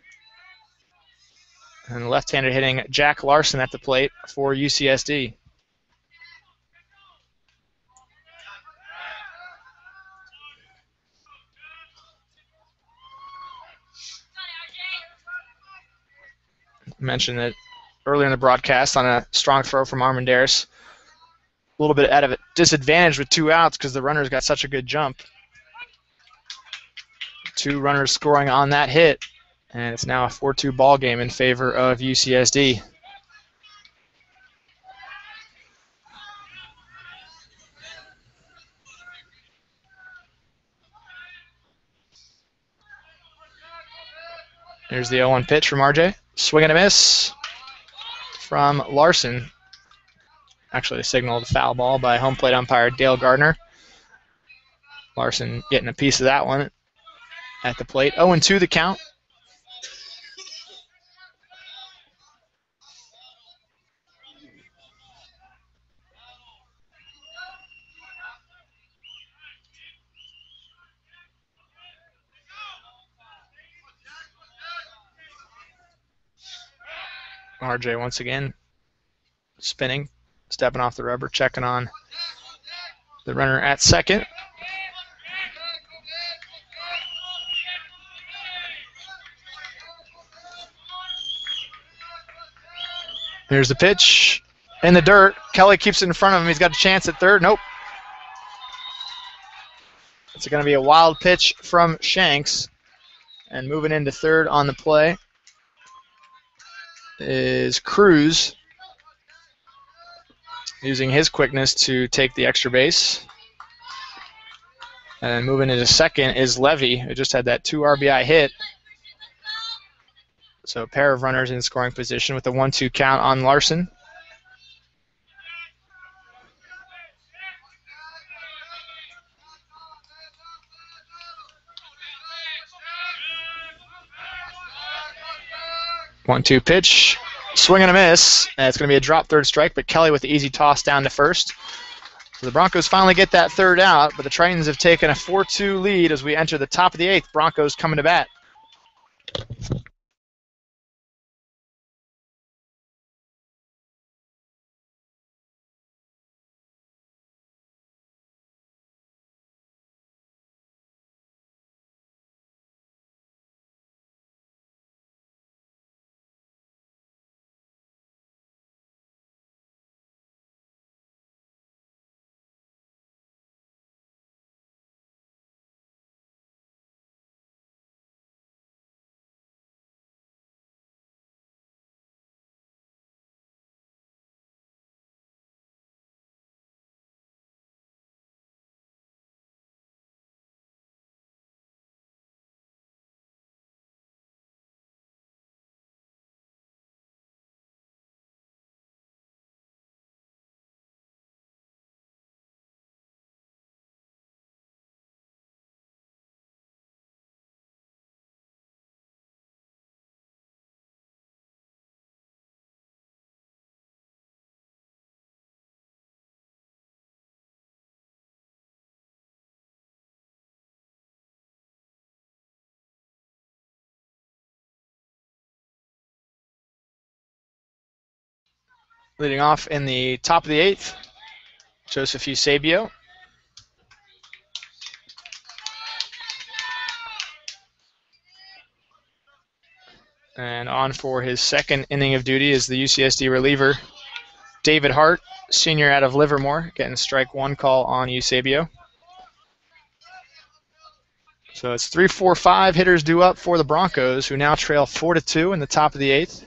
S1: And the left-hander hitting Jack Larson at the plate for UCSD. I mentioned that earlier in the broadcast on a strong throw from Armendariz. A little bit out of a disadvantage with 2 outs because the runners got such a good jump. 2 runners scoring on that hit, and it's now a 4-2 ball game in favor of UCSD. There's the 0-1 pitch from RJ. Swing and a miss from Larson. Actually, signaled a foul ball by home plate umpire Dale Gardner. Larson getting a piece of that one at the plate. 0-2 the count. RJ once again spinning, stepping off the rubber, checking on the runner at second. Here's the pitch in the dirt. Kelly keeps it in front of him. He's got a chance at third. Nope. It's going to be a wild pitch from Shanks. And moving into third on the play is Cruz, using his quickness to take the extra base. And moving into second is Levy, who just had that 2 RBI hit. So a pair of runners in scoring position with a 1-2 count on Larson. One-two pitch, swing and a miss. And it's going to be a drop third strike, but Kelly with the easy toss down to first. So the Broncos finally get that third out, but the Tritons have taken a 4-2 lead as we enter the top of the 8th. Broncos coming to bat. Leading off in the top of the 8th, Joseph Eusebio. And on for his second inning of duty is the UCSD reliever, David Hart, senior out of Livermore, getting strike 1 call on Eusebio. So it's 3-4-5 hitters due up for the Broncos, who now trail 4-2 in the top of the 8th.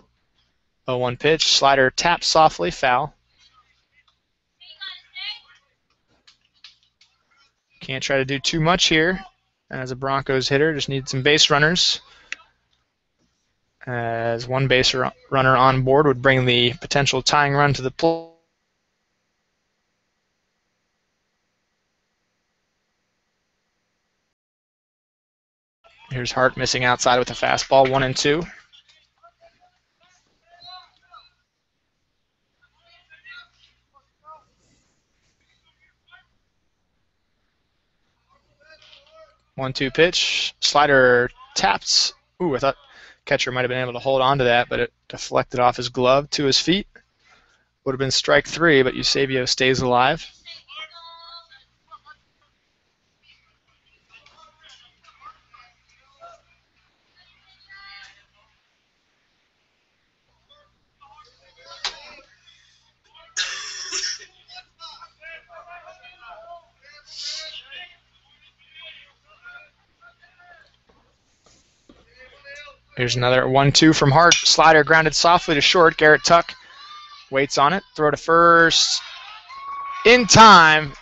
S1: 0-1 pitch, slider taps softly, foul. Can't try to do too much here as a Broncos hitter, just need some base runners. As one base runner on board would bring the potential tying run to the plate. Here's Hart missing outside with a fastball, 1-2. One-two pitch, slider taps. Ooh, I thought catcher might have been able to hold on to that, but it deflected off his glove to his feet. Would have been strike 3, but Eusebio stays alive. Here's another 1-2 from Hart. Slider grounded softly to short. Garrett Tuck waits on it. Throw to first. In time.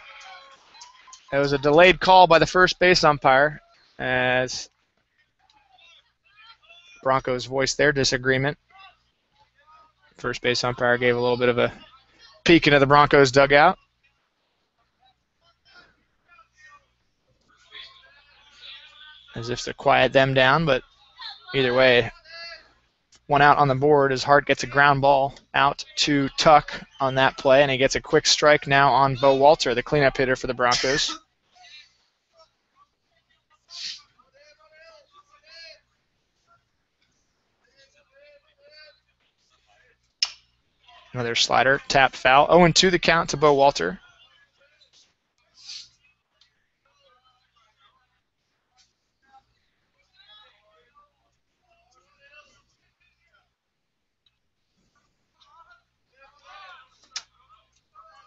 S1: It was a delayed call by the first base umpire as Broncos voiced their disagreement. First base umpire gave a little bit of a peek into the Broncos dugout. As if to quiet them down, but either way, 1 out on the board as Hart gets a ground ball out to Tuck on that play, and he gets a quick strike now on Bo Walter, the cleanup hitter for the Broncos. Another slider, tap foul. 0-2 the count to Bo Walter.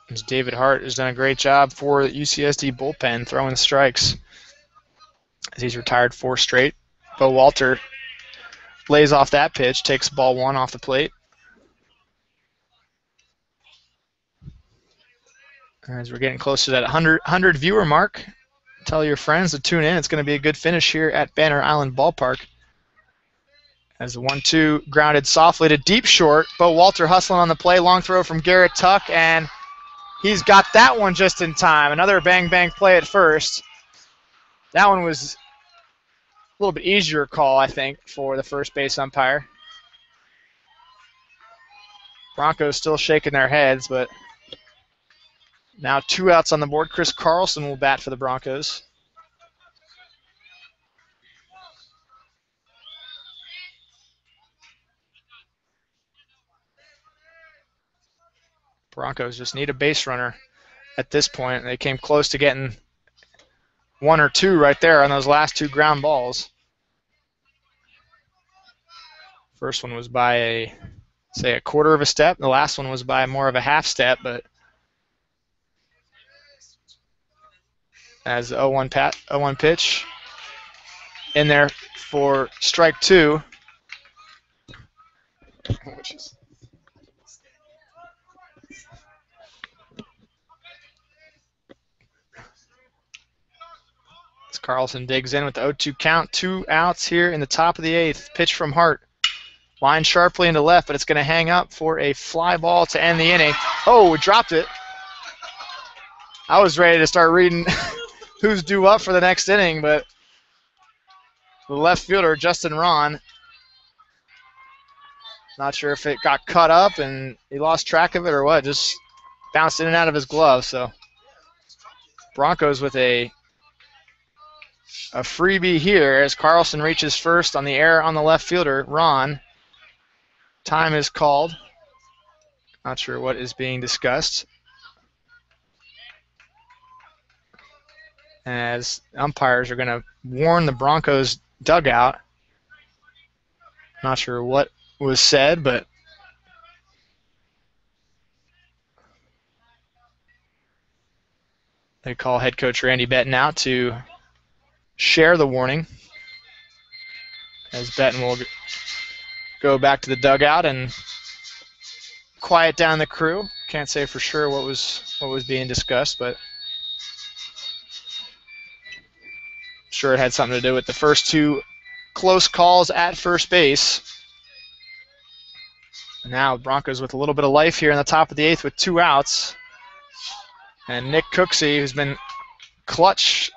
S1: As David Hart has done a great job for the UCSD bullpen throwing strikes as he's retired 4 straight. Bo Walter lays off that pitch, takes ball 1 off the plate. As we're getting close to that 100 viewer mark, tell your friends to tune in. It's going to be a good finish here at Banner Island Ballpark. As the 1-2 grounded softly to deep short. Bo Walter hustling on the play. Long throw from Garrett Tuck, and he's got that one just in time. Another bang-bang play at first. That one was a little bit easier call, I think, for the first base umpire. Broncos still shaking their heads, but now 2 outs on the board. Chris Carlson will bat for the Broncos. Broncos just need a base runner at this point. They came close to getting 1 or 2 right there on those last 2 ground balls. First one was by a quarter of a step. The last one was by more of a half step, but as the 0-1 pitch in there for strike 2. As Carlson digs in with the 0-2 count. 2 outs here in the top of the 8th. Pitch from Hart. Line sharply into left, but it's going to hang up for a fly ball to end the inning. Oh, dropped it. I was ready to start reading who's due up for the next inning, but the left fielder, Justin Ron, not sure if it got cut up and he lost track of it or what, just bounced in and out of his glove. So Broncos with a freebie here as Carlson reaches first on the error on the left fielder, Ron. Time is called. Not sure what is being discussed, as umpires are going to warn the Broncos dugout. Not sure what was said, but they call head coach Randy Benton out to share the warning, as Benton will go back to the dugout and quiet down the crew. Can't say for sure what was being discussed, but I'm sure it had something to do with the first two close calls at first base. Now Broncos with a little bit of life here in the top of the 8th with 2 outs. And Nick Cooksey, who's been clutch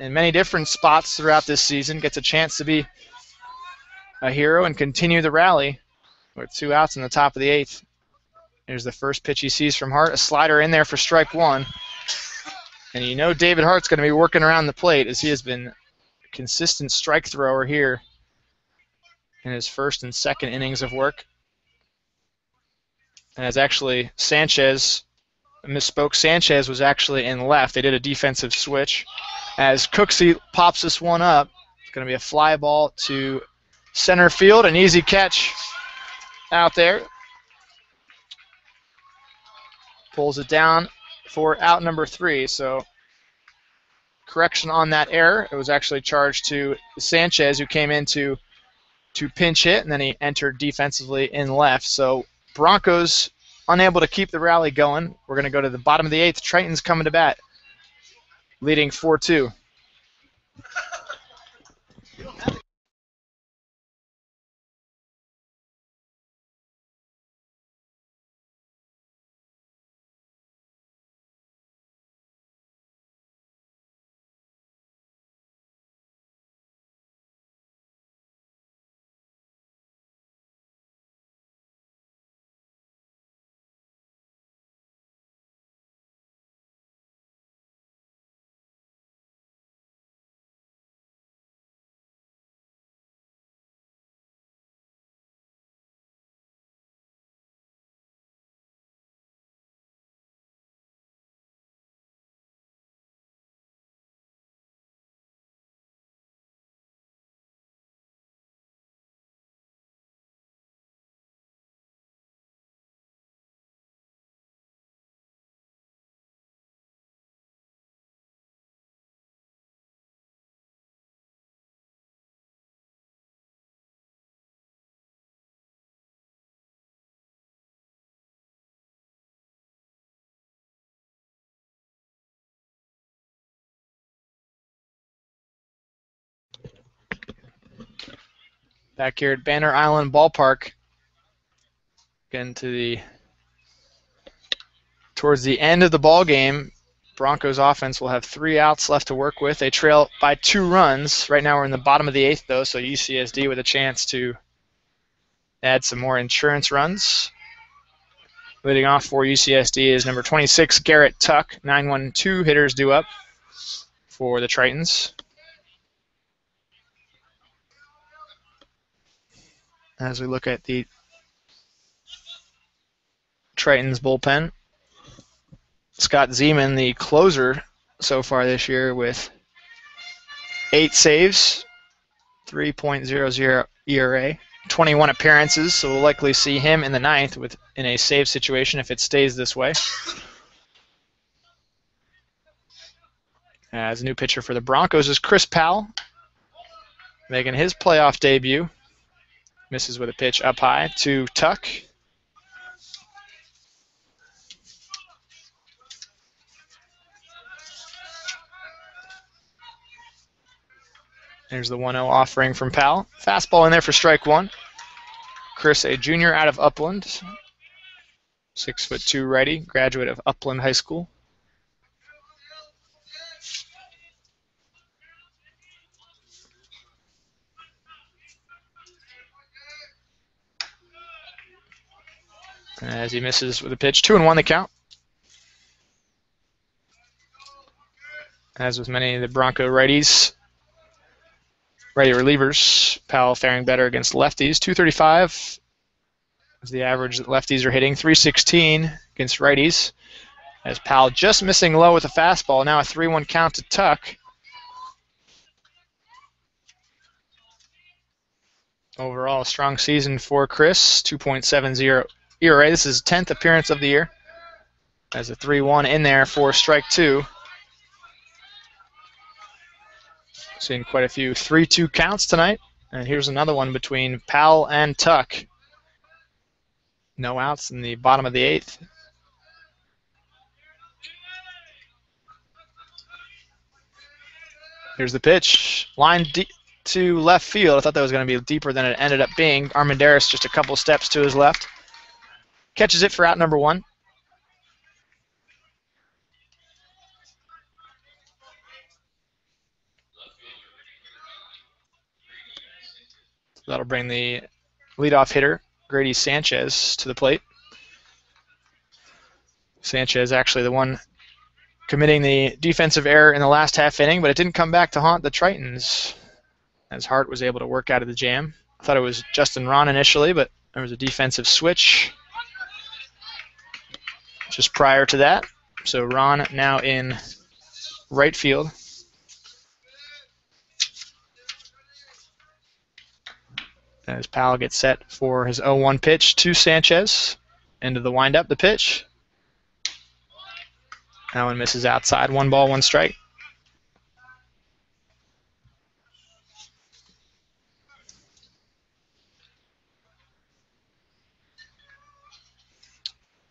S1: in many different spots throughout this season, gets a chance to be a hero and continue the rally with 2 outs in the top of the 8th. Here's the first pitch he sees from Hart, a slider in there for strike 1. And you know David Hart's going to be working around the plate, as he has been a consistent strike thrower here in his first and second innings of work. And as actually Sanchez was actually in left. They did a defensive switch. As Cooksey pops this one up, it's going to be a fly ball to center field, an easy catch out there. Pulls it down for out number 3. So correction on that error. It was actually charged to Sanchez, who came in to pinch hit, and then he entered defensively in left. So Broncos unable to keep the rally going. We're going to go to the bottom of the 8th. Triton's coming to bat, leading 4-2. Back here at Banner Island Ballpark, getting to towards the end of the ball game. Broncos offense will have 3 outs left to work with. They trail by 2 runs. Right now we're in the bottom of the 8th, though, so UCSD with a chance to add some more insurance runs. Leading off for UCSD is number 26, Garrett Tuck. 9-1-2 hitters due up for the Tritons. As we look at the Tritons bullpen, Scott Zeman, the closer so far this year, with 8 saves, 3.00 ERA, 21 appearances, so we'll likely see him in the 9th in a save situation if it stays this way. As a new pitcher for the Broncos is Chris Powell, making his playoff debut. Misses with a pitch up high to Tuck. There's the 1-0 offering from Powell. Fastball in there for strike 1. Chris, a junior out of Upland. 6'2" righty, graduate of Upland High School. As he misses with a pitch. 2-1 the count. As with many of the Bronco righty relievers, Powell faring better against lefties. .235 is the average that lefties are hitting. 316 against righties. As Powell just missing low with a fastball. Now a 3-1 count to Tuck. Overall, a strong season for Chris. 2.70 ERA. This is his 10th appearance of the year. As a 3-1 in there for strike 2. Seeing quite a few 3-2 counts tonight. And here's another one between Powell and Tuck. No outs in the bottom of the 8th. Here's the pitch. Line deep to left field. I thought that was going to be deeper than it ended up being. Armendariz just a couple steps to his left. Catches it for out number 1. That'll bring the leadoff hitter, Grady Sanchez, to the plate. Sanchez actually the one committing the defensive error in the last half inning, but it didn't come back to haunt the Tritons as Hart was able to work out of the jam. I thought it was Justin Ron initially, but there was a defensive switch just prior to that. So Ron now in right field. As Powell gets set for his 0-1 pitch to Sanchez. Into the windup, the pitch. That one misses outside. 1 ball, 1 strike.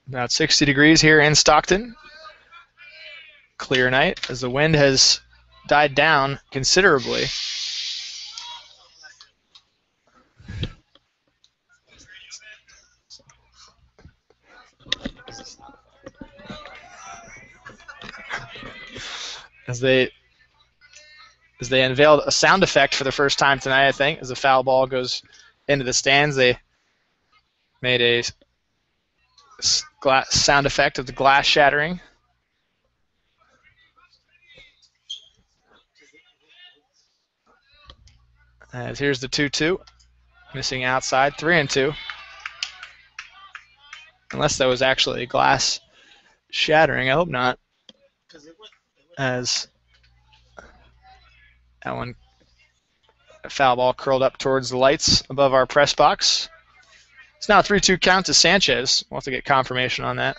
S1: About 60 degrees here in Stockton. Clear night as the wind has died down considerably. As they unveiled a sound effect for the first time tonight, I think, as the foul ball goes into the stands. They made a sound effect of the glass shattering. As here's the 2-2, missing outside, 3-2. Unless that was actually glass shattering, I hope not. As that one, a foul ball curled up towards the lights above our press box. It's now a 3-2 count to Sanchez. We'll have to get confirmation on that.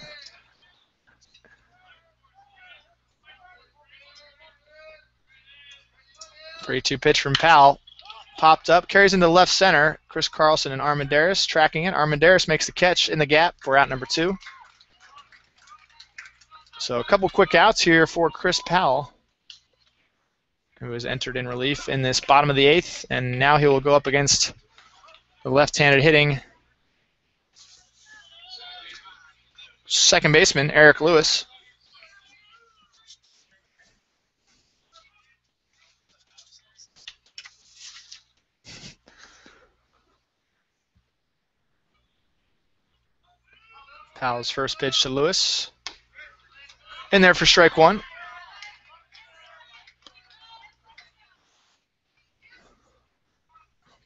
S1: Three-two pitch from Powell. Popped up, carries into left center. Chris Carlson and Armendariz tracking it. Armendariz makes the catch in the gap for out number 2. So a couple quick outs here for Chris Powell, who has entered in relief in this bottom of the 8th, and now he will go up against the left-handed hitting second baseman, Eric Lewis. Powell's first pitch to Lewis. In there for strike 1.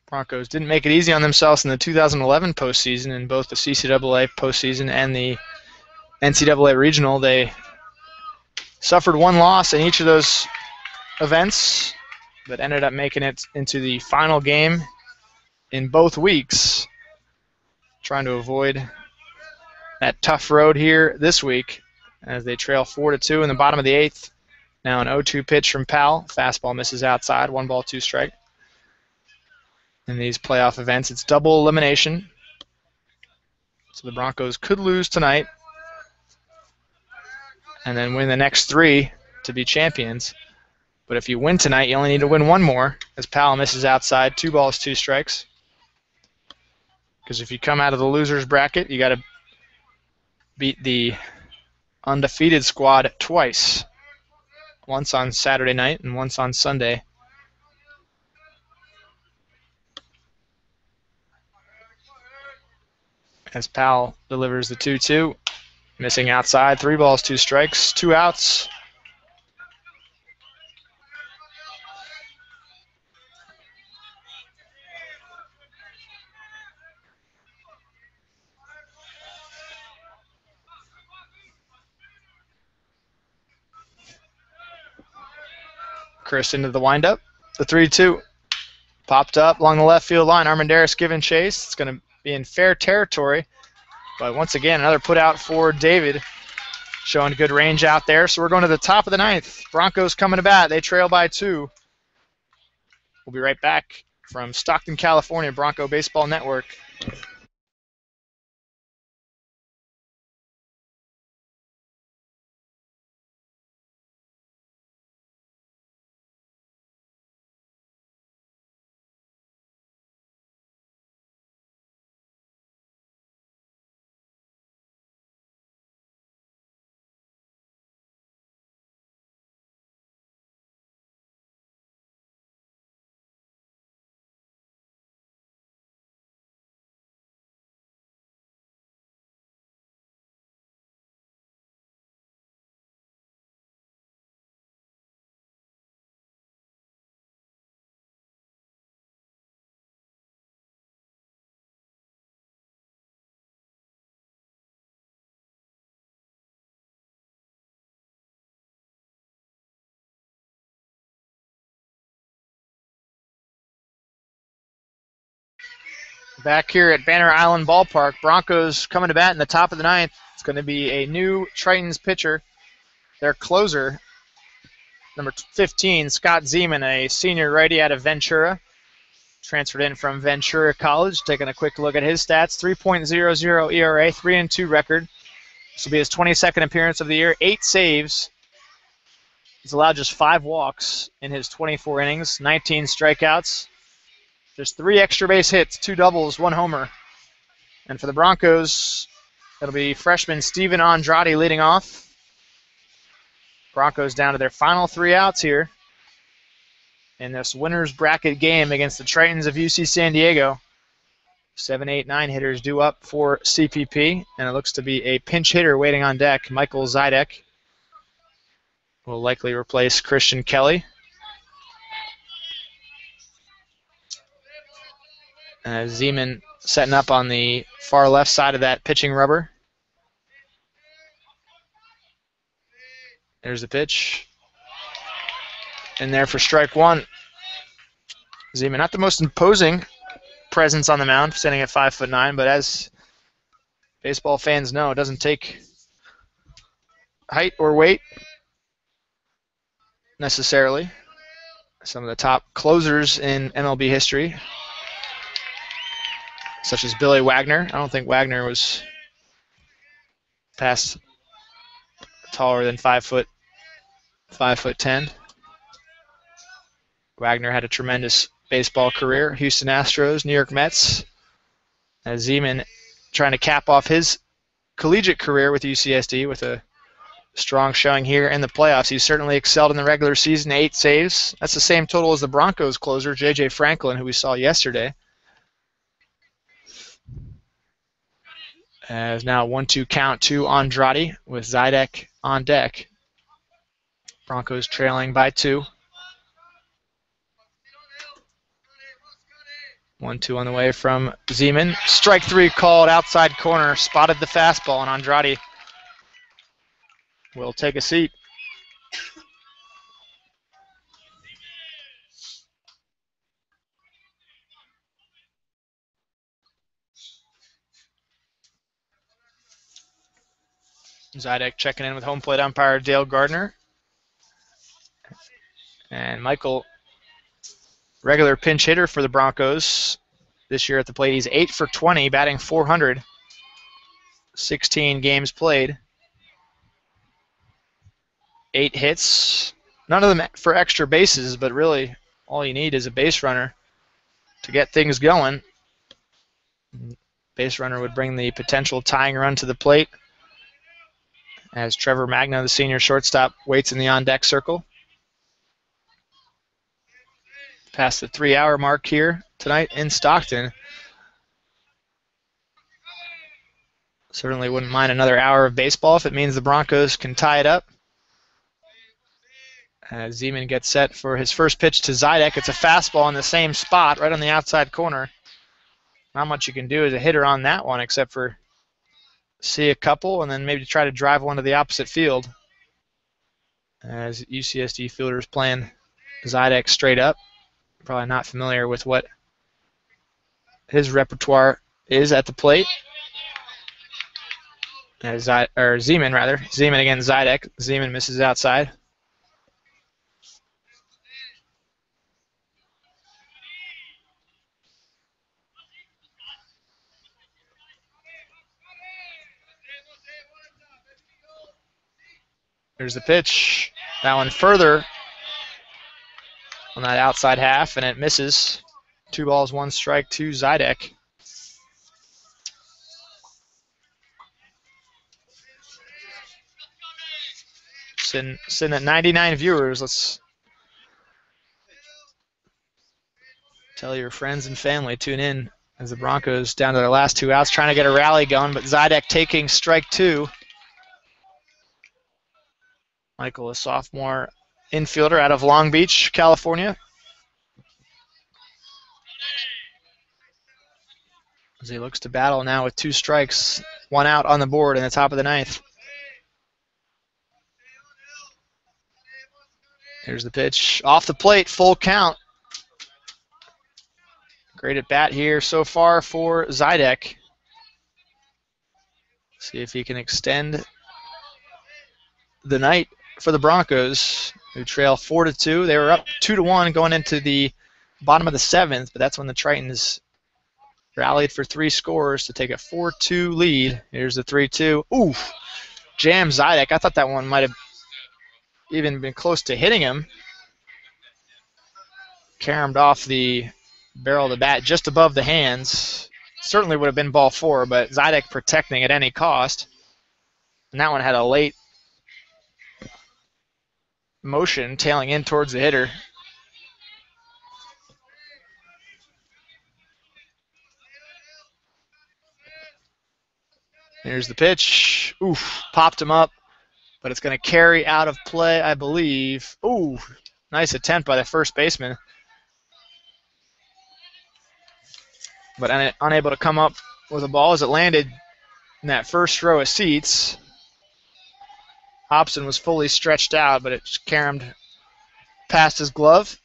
S1: Broncos didn't make it easy on themselves in the 2011 postseason, in both the CCAA postseason and the NCAA regional. They suffered 1 loss in each of those events, but ended up making it into the final game in both weeks, trying to avoid that tough road here this week as they trail 4-2 in the bottom of the 8th. Now an 0-2 pitch from Powell. Fastball misses outside. 1 ball, 2 strike. In these playoff events, it's double elimination. So the Broncos could lose tonight and then win the next 3 to be champions. But if you win tonight, you only need to win 1 more, as Powell misses outside. 2 balls, 2 strikes. Because if you come out of the loser's bracket, you got to beat the undefeated squad twice. Once on Saturday night and once on Sunday. As Powell delivers the 2-2. Missing outside. 3 balls, 2 strikes. 2 outs. Chris into the windup. The 3-2 popped up along the left field line. Armendariz giving chase. It's going to be in fair territory. But once again, another put out for David, showing good range out there. So we're going to the top of the ninth. Broncos coming to bat. They trail by 2. We'll be right back from Stockton, California, Bronco Baseball Network. Back here at Banner Island Ballpark, Broncos coming to bat in the top of the ninth. It's going to be a new Tritons pitcher, their closer, number 15, Scott Zeman, a senior righty out of Ventura. Transferred in from Ventura College. Taking a quick look at his stats. 3.00 ERA, 3-2 record. This will be his 22nd appearance of the year. 8 saves. He's allowed just 5 walks in his 24 innings, 19 strikeouts. Just 3 extra base hits, 2 doubles, 1 homer. And for the Broncos, it'll be freshman Steven Andrade leading off. Broncos down to their final 3 outs here in this winner's bracket game against the Tritons of UC San Diego. 7, 8, 9 hitters due up for CPP, and it looks to be a pinch hitter waiting on deck. Michael Zidek will likely replace Christian Kelly. Zeman setting up on the far left side of that pitching rubber. There's the pitch. In there for strike 1. Zeman, not the most imposing presence on the mound, standing at 5'9", but as baseball fans know, it doesn't take height or weight necessarily. Some of the top closers in MLB history, such as Billy Wagner. I don't think Wagner was past taller than 5'10". Wagner had a tremendous baseball career. Houston Astros, New York Mets. As Zeman trying to cap off his collegiate career with UCSD with a strong showing here in the playoffs. He's certainly excelled in the regular season, 8 saves. That's the same total as the Broncos closer, J.J. Franklin, who we saw yesterday. As now 1-2 count to Andrade with Zidek on deck. Broncos trailing by 2. 1-2 on the way from Zeman. Strike 3 called, outside corner, spotted the fastball, and Andrade will take a seat. Zidek checking in with home plate umpire Dale Gardner. And Michael, regular pinch hitter for the Broncos this year at the plate. He's 8 for 20, batting .400. 16 games played. 8 hits. None of them for extra bases, but really all you need is a base runner to get things going. Base runner would bring the potential tying run to the plate as Trevor Magna, the senior shortstop, waits in the on-deck circle. Past the 3-hour mark here tonight in Stockton. Certainly wouldn't mind another hour of baseball if it means the Broncos can tie it up. As Zeman gets set for his first pitch to Zidek. It's a fastball in the same spot, right on the outside corner. Not much you can do as a hitter on that one except for see a couple and then maybe try to drive one to the opposite field. As UCSD fielders playing Zidek straight up. Probably not familiar with what his repertoire is at the plate. Zeman, rather. Zeman against Zidek. Zeman misses outside. There's the pitch. That one further on that outside half, and it misses. 2 balls, 1 strike to Zidek. Sitting at 99 viewers. Let's tell your friends and family, tune in as the Broncos down to their last 2 outs, trying to get a rally going, but Zidek taking strike 2. Michael, a sophomore infielder out of Long Beach, California. As he looks to battle now with 2 strikes, 1 out on the board in the top of the 9th. Here's the pitch. Off the plate, full count. Great at bat here so far for Zidek. See if he can extend the night for the Broncos, who trail 4-2. They were up 2-1 going into the bottom of the 7th, but that's when the Tritons rallied for 3 scores to take a 4-2 lead. Here's the 3-2. Ooh, jam Zidek. I thought that one might have even been close to hitting him. Caromed off the barrel of the bat just above the hands. Certainly would have been ball 4, but Zidek protecting at any cost. And that one had a late motion tailing in towards the hitter. Here's the pitch. Oof, popped him up, but it's going to carry out of play, I believe. Ooh, nice attempt by the first baseman. But unable to come up with a ball as it landed in that first row of seats. Hobson was fully stretched out, but it just caromed past his glove.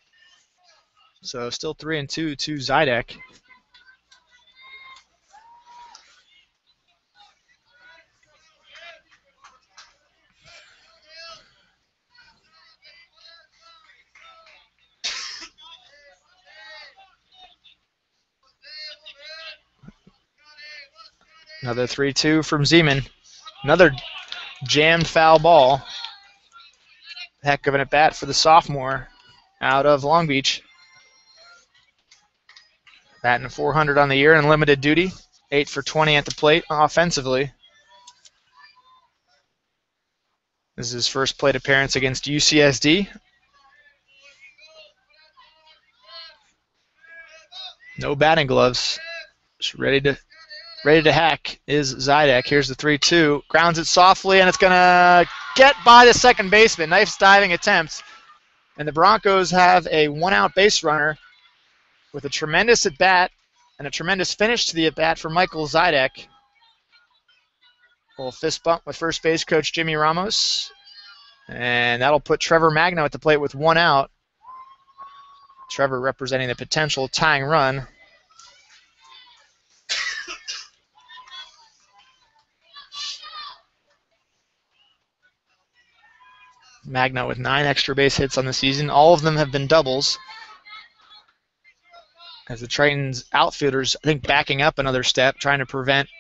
S1: So still 3-2 to Zidek. Another 3-2 from Zeman. Another jammed foul ball. Heck of an at-bat for the sophomore out of Long Beach. Batting 400 on the year in limited duty. 8 for 20 at the plate offensively. This is his first plate appearance against UCSD. No batting gloves. Just ready to hack is Zidek. Here's the 3-2. Grounds it softly, and it's going to get by the second baseman. Nice diving attempt. And the Broncos have a 1-out base runner with a tremendous at-bat and a tremendous finish to the at-bat for Michael Zidek. A little fist bump with first base coach Jimmy Ramos. And that'll put Trevor Magno at the plate with 1 out. Trevor representing the potential tying run. Magno with 9 extra base hits on the season. All of them have been doubles. As the Tritons outfielders, I think, backing up another step, trying to prevent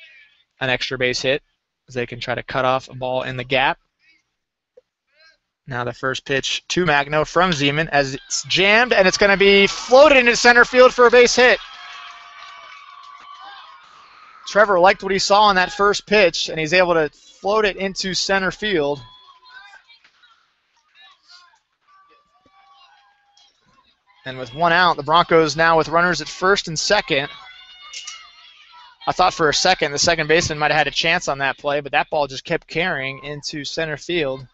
S1: an extra base hit, as they can try to cut off a ball in the gap. Now the first pitch to Magno from Zeman as it's jammed, and it's going to be floated into center field for a base hit. Trevor liked what he saw on that first pitch, and he's able to float it into center field. And with 1 out, the Broncos now with runners at first and second. I thought for a second the second baseman might have had a chance on that play, but that ball just kept carrying into center field.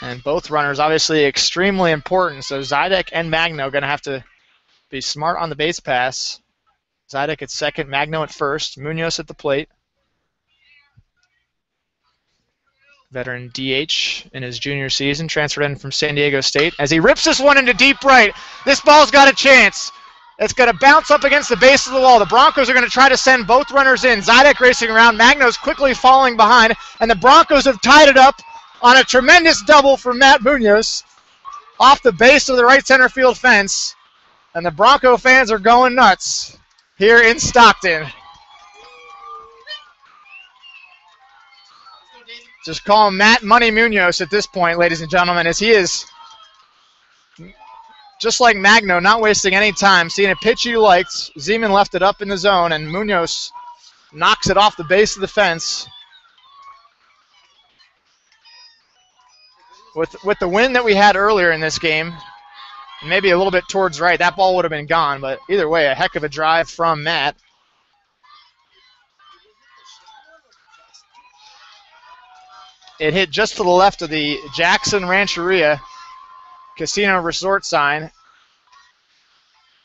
S1: And both runners obviously extremely important, so Zidek and Magno are going to have to be smart on the base pass. Zidek at second, Magno at first, Munoz at the plate. veteran DH in his junior season, transferred in from San Diego State. As he rips this one into deep right, this ball's got a chance. It's going to bounce up against the base of the wall. The Broncos are going to try to send both runners in. Zidek racing around. Magno's quickly falling behind, and the Broncos have tied it up on a tremendous double from Matt Munoz off the base of the right center field fence, and the Bronco fans are going nuts here in Stockton. Just call him Matt Money Munoz at this point, ladies and gentlemen, as he is, just like Magno, not wasting any time. Seeing a pitch he liked, Zeman left it up in the zone, and Munoz knocks it off the base of the fence. With the wind that we had earlier in this game, maybe a little bit towards right, that ball would have been gone, but either way, a heck of a drive from Matt. It hit just to the left of the Jackson Rancheria Casino Resort sign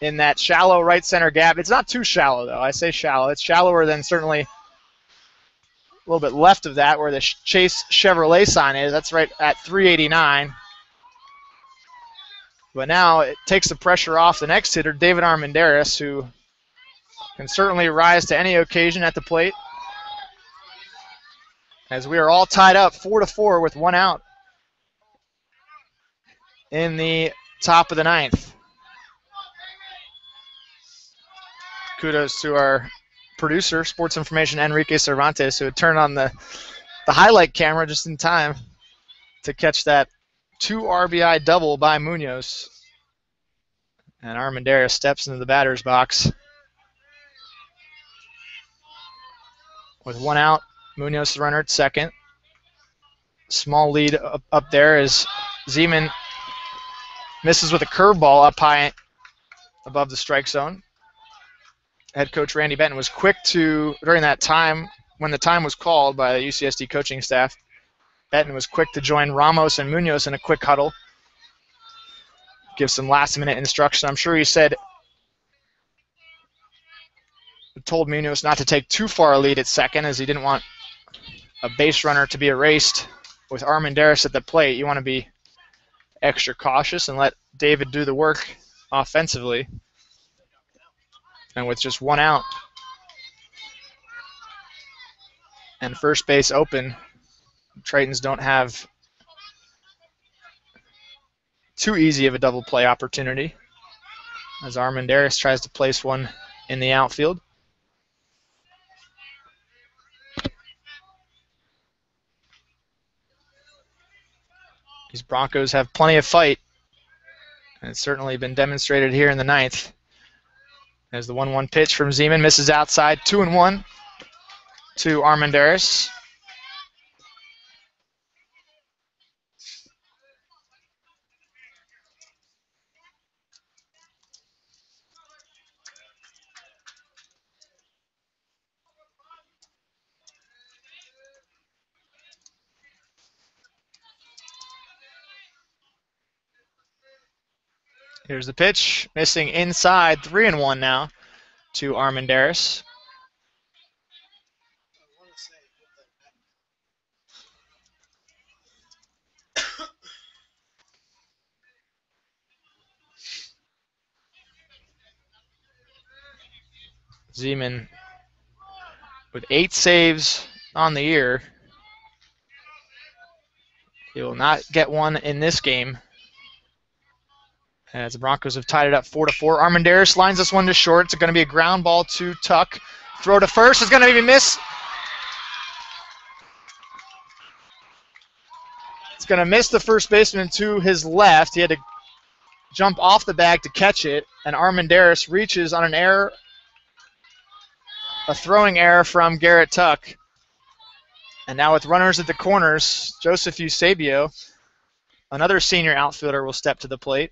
S1: in that shallow right center gap. It's not too shallow, though. I say shallow. It's shallower than certainly a little bit left of that where the Chase Chevrolet sign is. That's right at 389. But now it takes the pressure off the next hitter, David Armendariz, who can certainly rise to any occasion at the plate, as we are all tied up 4-4 with one out in the top of the ninth. Kudos to our producer, Sports Information, Enrique Cervantes, who had turned on the highlight camera just in time to catch that 2 RBI double by Munoz. And Armendariz steps into the batter's box with one out. Munoz the runner at second. Small lead up there as Zeman misses with a curveball up high above the strike zone. Head coach Randy Benton was quick to, during that time, when the time was called by the UCSD coaching staff, Benton was quick to join Ramos and Munoz in a quick huddle. Give some last-minute instruction. I'm sure he told Munoz not to take too far a lead at second, as he didn't want a base runner to be erased. With Armendariz at the plate, you want to be extra cautious and let David do the work offensively. And with just one out and first base open, Tritons don't have too easy of a double play opportunity, as Armendariz tries to place one in the outfield. These Broncos have plenty of fight, and it's certainly been demonstrated here in the ninth. As the 1-1 pitch from Zeman misses outside, 2-1 to Armendariz. Here's the pitch, missing inside, 3-1 now to Armendariz. Zeman with 8 saves on the year. He will not get one in this game, as the Broncos have tied it up 4-4. Armendariz lines this one to short. It's going to be a ground ball to Tuck. Throw to first is going to be missed. It's going to miss the first baseman to his left. He had to jump off the bag to catch it, and Armendariz reaches on an error, a throwing error from Garrett Tuck. And now with runners at the corners, Joseph Eusebio, another senior outfielder, will step to the plate.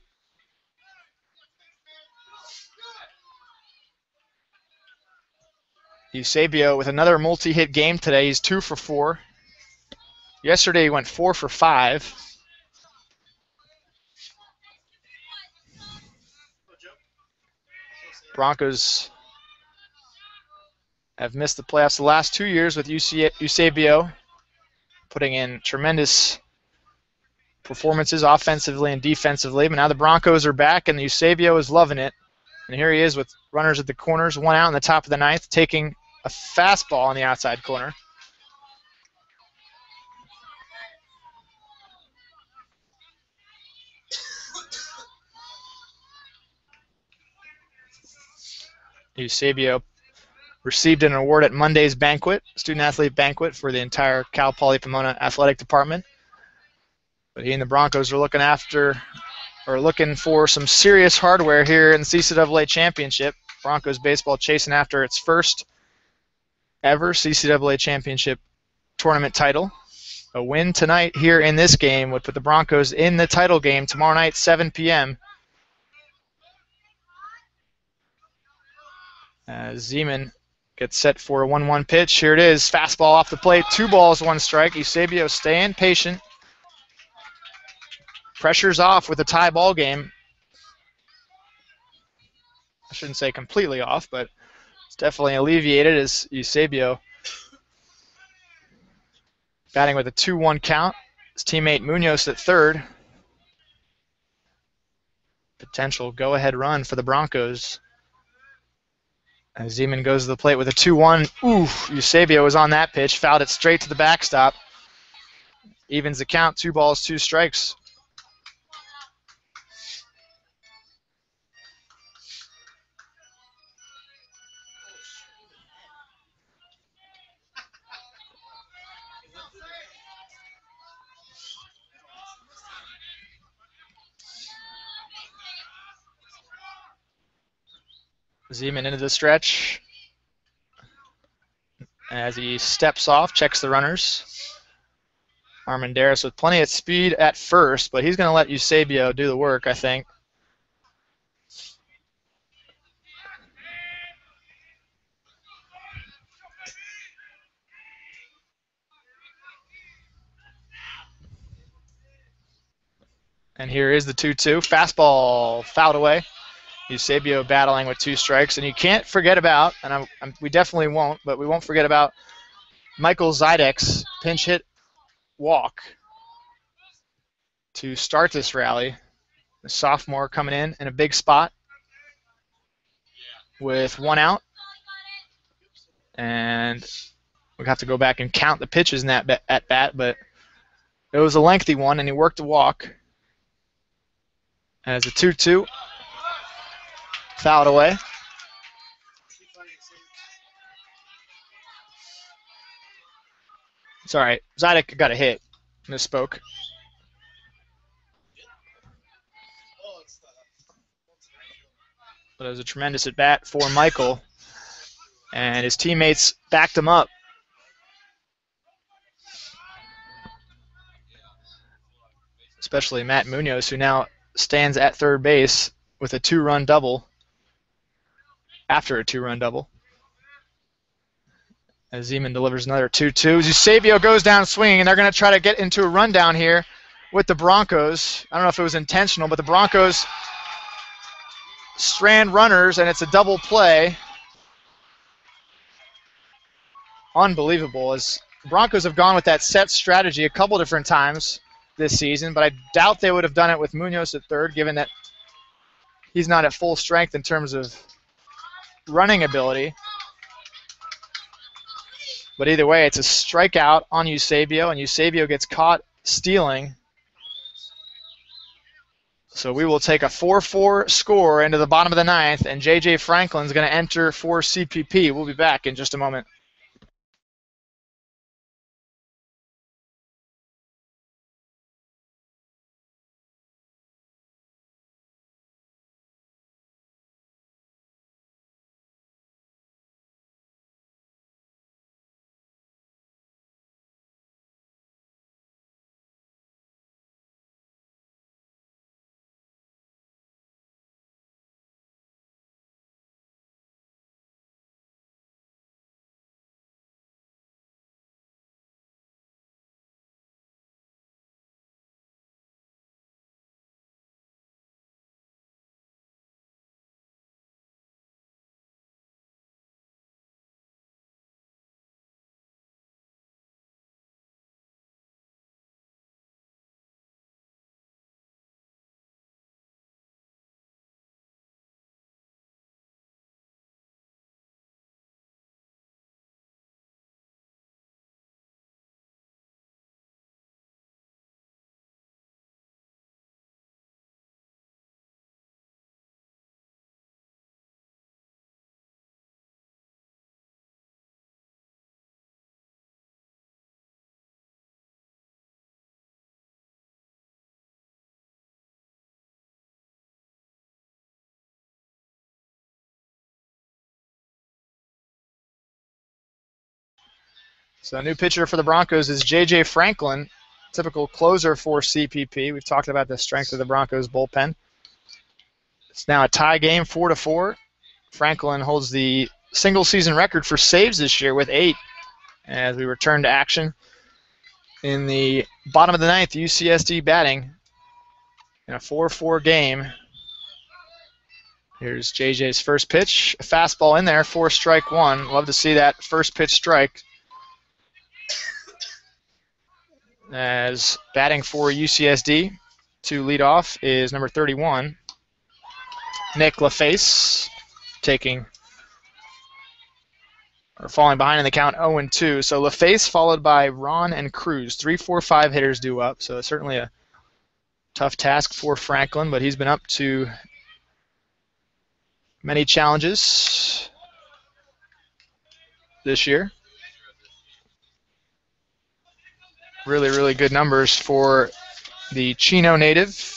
S1: Eusebio with another multi-hit game today. He's 2 for 4. Yesterday he went 4 for 5. Broncos have missed the playoffs the last 2 years with Eusebio putting in tremendous performances offensively and defensively. But now the Broncos are back, and Eusebio is loving it. And here he is with runners at the corners, one out in the top of the ninth, taking a fastball on the outside corner. Eusebio received an award at Monday's banquet, student-athlete banquet for the entire Cal Poly Pomona athletic department. But he and the Broncos are looking for some serious hardware here in the CCAA Championship. Broncos baseball chasing after its first ever CCAA Championship tournament title. A win tonight here in this game would put the Broncos in the title game tomorrow night, 7 p.m. Zeman gets set for a 1-1 pitch. Here it is. Fastball off the plate. 2 balls, 1 strike. Eusebio staying patient. Pressure's off with a tie ball game. I shouldn't say completely off, but it's definitely alleviated as Eusebio batting with a 2-1 count. His teammate Munoz at third. Potential go-ahead run for the Broncos. As Zeman goes to the plate with a 2-1. Ooh, Eusebio was on that pitch. Fouled it straight to the backstop. Evens the count. 2 balls, 2 strikes. Zeman into the stretch. As he steps off, checks the runners. Armendariz with plenty of speed at first, but he's going to let Eusebio do the work, I think. And here is the 2-2. Fastball fouled away. Eusebio battling with 2 strikes. And you can't forget about, and we definitely won't, but we won't forget about Michael Zidek's pinch hit walk to start this rally. The sophomore coming in a big spot with 1 out. And we have to go back and count the pitches in that at bat, but it was a lengthy one, and he worked the walk. As a 2-2, fouled away. It's all right. Zidek got a hit. Misspoke. But it was a tremendous at bat for Michael, and his teammates backed him up. Especially Matt Munoz, who now stands at third base with a 2-run double. After a 2-run double. As Zeman delivers another 2-2. Eusebio goes down swinging, and they're going to try to get into a rundown here with the Broncos. I don't know if it was intentional, but the Broncos strand runners, and it's a double play. Unbelievable. As the Broncos have gone with that set strategy a couple different times this season, but I doubt they would have done it with Munoz at third, given that he's not at full strength in terms of running ability. But either way, it's a strikeout on Eusebio, and Eusebio gets caught stealing. So we will take a 4-4 score into the bottom of the ninth, and J.J. Franklin's going to enter for CPP. We'll be back in just a moment. So a new pitcher for the Broncos is J.J. Franklin, typical closer for CPP. We've talked about the strength of the Broncos bullpen. It's now a tie game, 4-4. Franklin holds the single-season record for saves this year with 8 as we return to action in the bottom of the ninth. UCSD batting in a 4-4 game. Here's JJ's first pitch. A fastball in there for strike one. Love to see that first pitch strike. As batting for UCSD to lead off is number 31, Nick LaFace, falling behind in the count 0-2. So LaFace followed by Ron and Cruz. 3, 4, 5 hitters due up. So certainly a tough task for Franklin, but he's been up to many challenges this year. Really, really good numbers for the Chino native.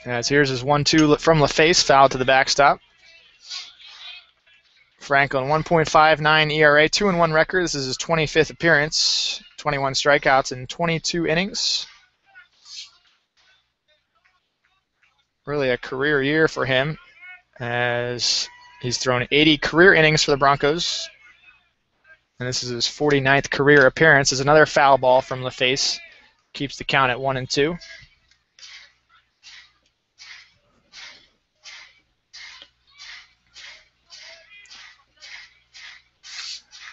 S1: As here's his 1-2 from LaFace, foul to the backstop. Franklin, 1.59 ERA, 2-1 record. This is his 25th appearance, 21 strikeouts in 22 innings. Really a career year for him, as he's thrown 80 career innings for the Broncos. And this is his 49th career appearance. There's another foul ball from LaFace. Keeps the count at 1-2.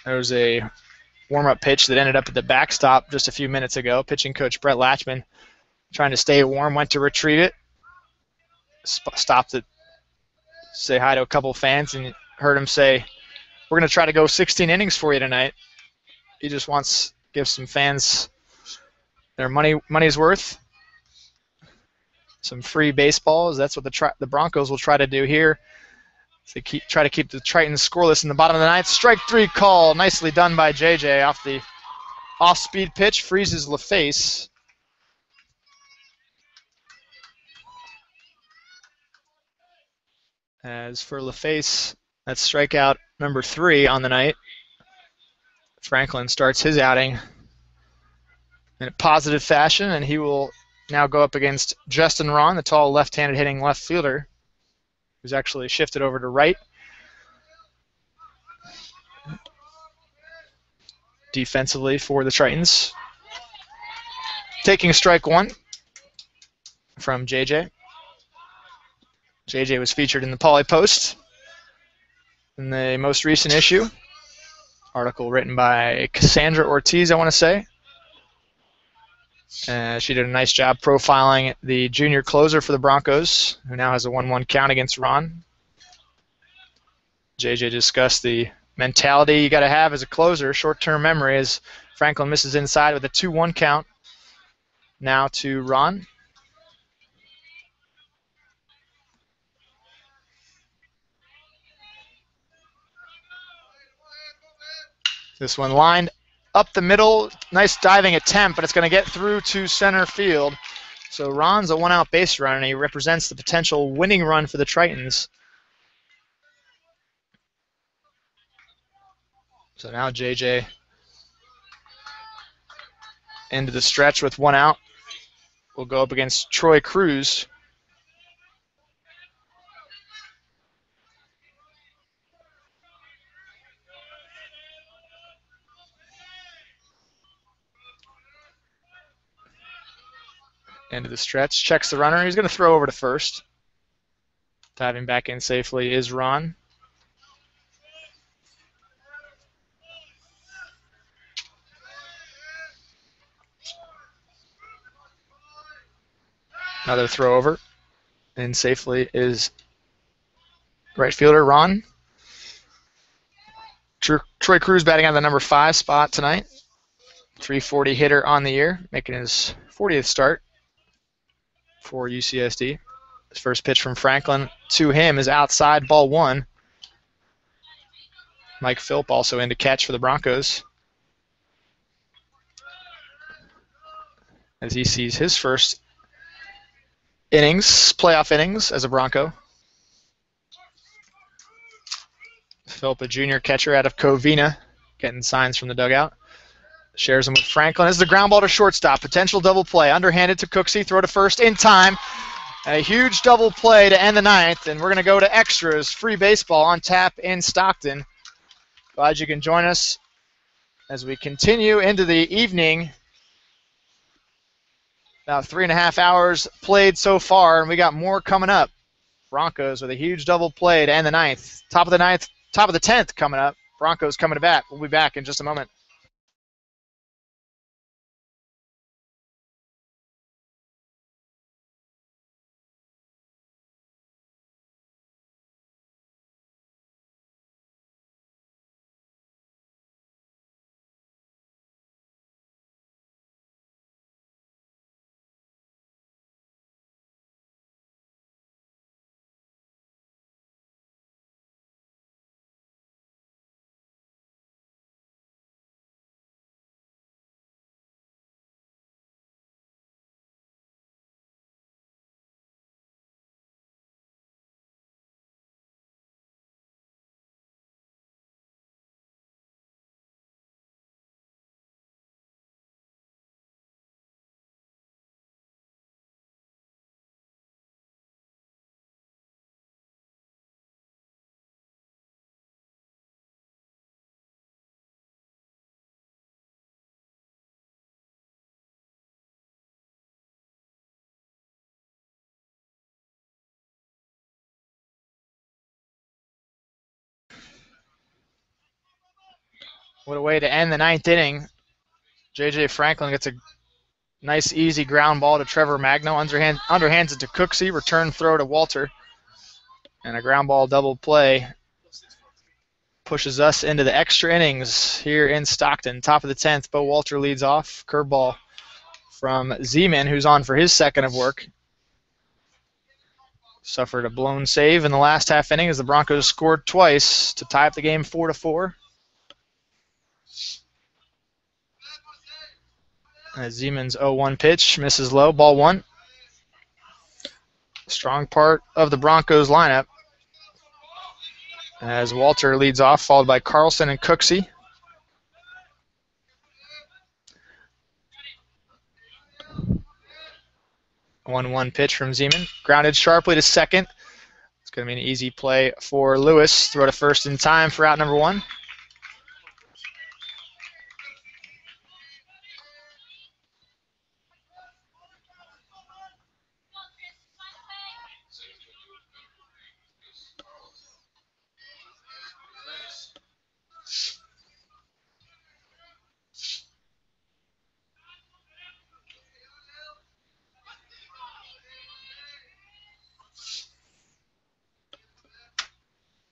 S1: There was a warm-up pitch that ended up at the backstop just a few minutes ago. Pitching coach Brett Latchman, trying to stay warm, went to retrieve it. Stopped it, say hi to a couple fans, and heard him say, "We're going to try to go 16 innings for you tonight." He just wants to give some fans their money's worth. Some free baseballs. That's what the Broncos will try to do here. They try to keep the Tritons scoreless in the bottom of the ninth. Strike 3 call. Nicely done by JJ off the off-speed pitch. Freezes LaFace. As for LaFace, that's strikeout number 3 on the night. Franklin starts his outing in a positive fashion, and he will now go up against Justin Ron, the tall left-handed hitting left fielder, who's actually shifted over to right. Defensively for the Tritons. Taking strike 1 from JJ. JJ was featured in the Poly Post in the most recent issue. Article written by Cassandra Ortiz, I want to say. She did a nice job profiling the junior closer for the Broncos, who now has a 1-1 count against Ron. JJ discussed the mentality you got to have as a closer, short-term memory, as Franklin misses inside with a 2-1 count. Now to Ron. This one lined up the middle, nice diving attempt, but it's going to get through to center field. So Ron's a one-out base run, and he represents the potential winning run for the Tritons. So now JJ into the stretch with 1 out. We'll go up against Troy Cruz. Into the stretch, checks the runner. He's going to throw over to first. Diving back in safely is Ron. Another throw over. And safely is right fielder Ron. Troy Cruz batting on the number 5 spot tonight. 340 hitter on the year, making his 40th start for UCSD. His first pitch from Franklin to him is outside, ball 1. Mike Philp also in to catch for the Broncos, as he sees his first playoff innings as a Bronco. Philip, a junior catcher out of Covina, getting signs from the dugout. Shares them with Franklin. This is the ground ball to shortstop. Potential double play. Underhanded to Cooksey. Throw to first in time. A huge double play to end the ninth, and we're going to go to extras. Free baseball on tap in Stockton. Glad you can join us as we continue into the evening. About 3.5 hours played so far, and we got more coming up. Broncos with a huge double play to end the ninth. Top of the 10th coming up. Broncos coming to bat. We'll be back in just a moment. What a way to end the ninth inning. J.J. Franklin gets a nice, easy ground ball to Trevor Magno. Underhands it to Cooksey. Return throw to Walter. And a ground ball double play pushes us into the extra innings here in Stockton. Top of the 10th, Bo Walter leads off. Curveball from Zeman, who's on for his second of work. Suffered a blown save in the last half inning as the Broncos scored twice to tie up the game 4-4. Zeman's 0-1 pitch misses low, ball one. Strong part of the Broncos lineup as Walter leads off, followed by Carlson and Cooksey. A 1-1 pitch from Zeman. Grounded sharply to second. It's going to be an easy play for Lewis. Throw to first in time for out number one.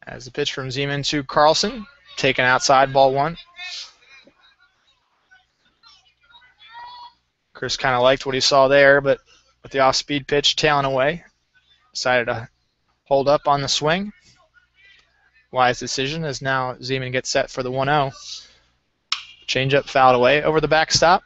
S1: As the pitch from Zeman to Carlson, taken outside, ball one. Chris kind of liked what he saw there, but with the off-speed pitch tailing away, decided to hold up on the swing. Wise decision as now Zeman gets set for the 1-0. Changeup fouled away over the backstop.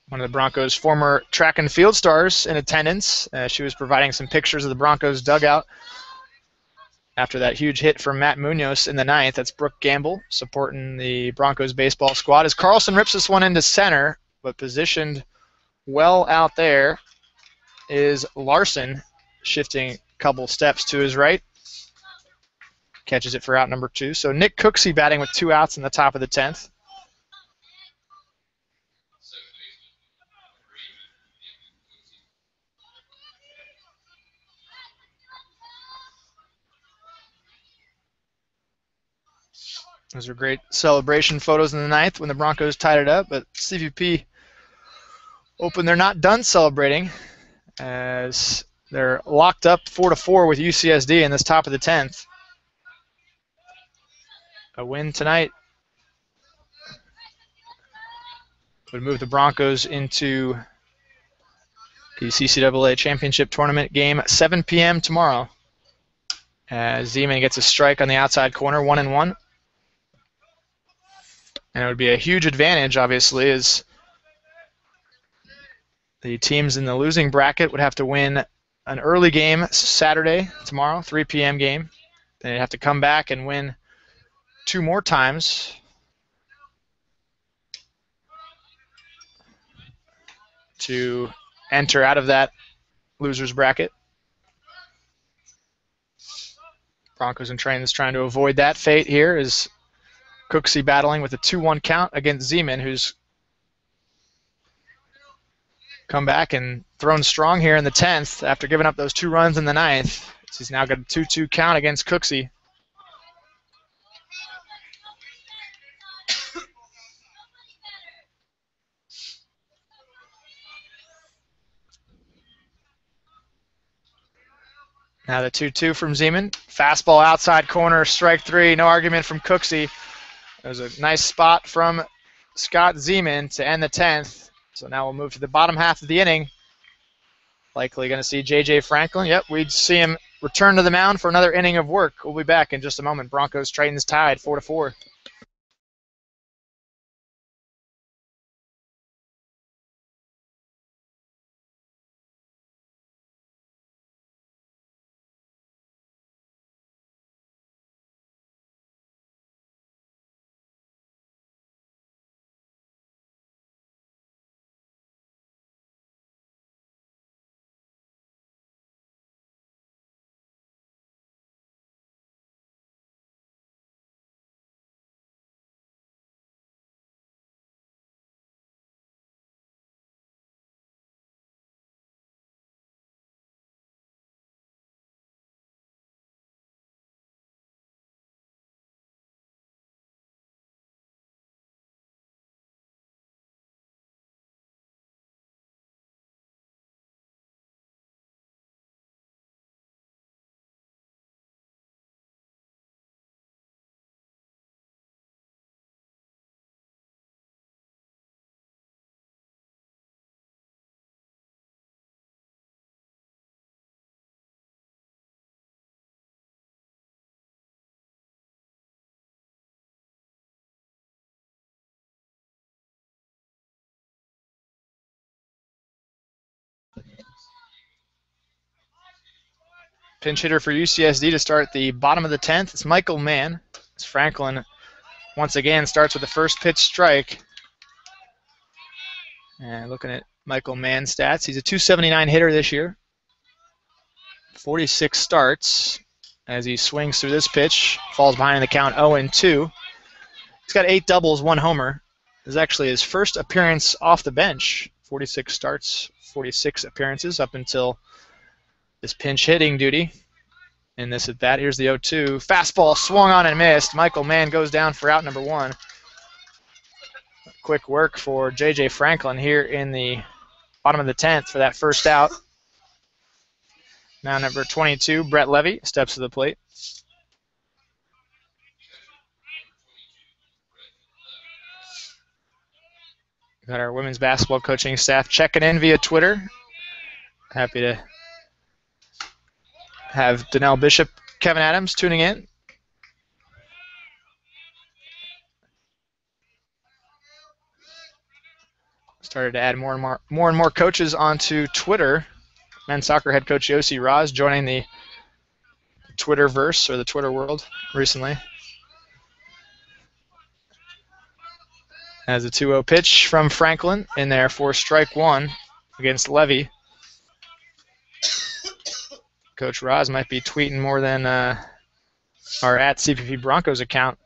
S1: One of the Broncos' former track and field stars in attendance. She was providing some pictures of the Broncos' dugout after that huge hit from Matt Munoz in the ninth. That's Brooke Gamble supporting the Broncos baseball squad. As Carlson rips this one into center, but positioned well out there is Larson, shifting a couple steps to his right. Catches it for out number two. So Nick Cooksey batting with 2 outs in the top of the 10th. Those are great celebration photos in the ninth when the Broncos tied it up, but CVP open they're not done celebrating as they're locked up 4-4 with UCSD in this top of the 10th. A win tonight would move the Broncos into the CCAA Championship Tournament game at 7 p.m. tomorrow. As Zeman gets a strike on the outside corner, 1-1. And it would be a huge advantage, obviously, as the teams in the losing bracket would have to win an early game Saturday, tomorrow, 3 p.m. game. Then they'd have to come back and win 2 more times to enter out of that loser's bracket. Broncos and Trains trying to avoid that fate here as Cooksey battling with a 2-1 count against Zeman, who's come back and thrown strong here in the 10th after giving up those 2 runs in the 9th. He's now got a 2-2 count against Cooksey. Now the 2-2 from Zeman. Fastball outside corner, strike 3. No argument from Cooksey. There's a nice spot from Scott Zeman to end the 10th. So now we'll move to the bottom half of the inning. Likely going to see J.J. Franklin. Yep, we'd see him return to the mound for another inning of work. We'll be back in just a moment. Broncos Titans tied 4-4. Pinch hitter for UCSD to start the bottom of the 10th. It's Michael Mann. As Franklin once again starts with the first pitch strike. And looking at Michael Mann's stats, he's a .279 hitter this year. 46 starts as he swings through this pitch. Falls behind in the count 0-2. He's got 8 doubles, 1 homer. This is actually his first appearance off the bench. 46 starts, 46 appearances up until this pinch hitting duty. And this at bat, here's the 0-2. Fastball swung on and missed. Michael Mann goes down for out number 1. Quick work for J.J. Franklin here in the bottom of the 10th for that first out. Now number 22, Brett Levy, steps to the plate. Got our women's basketball coaching staff checking in via Twitter. Happy to have Donnell Bishop, Kevin Adams tuning in. Started to add more and more coaches onto Twitter. Men's soccer head coach Yossi Raz joining the Twitterverse or the Twitter world recently. As a 2-0 pitch from Franklin in there for strike 1 against Levy. Coach Raz might be tweeting more than our at CPP Broncos account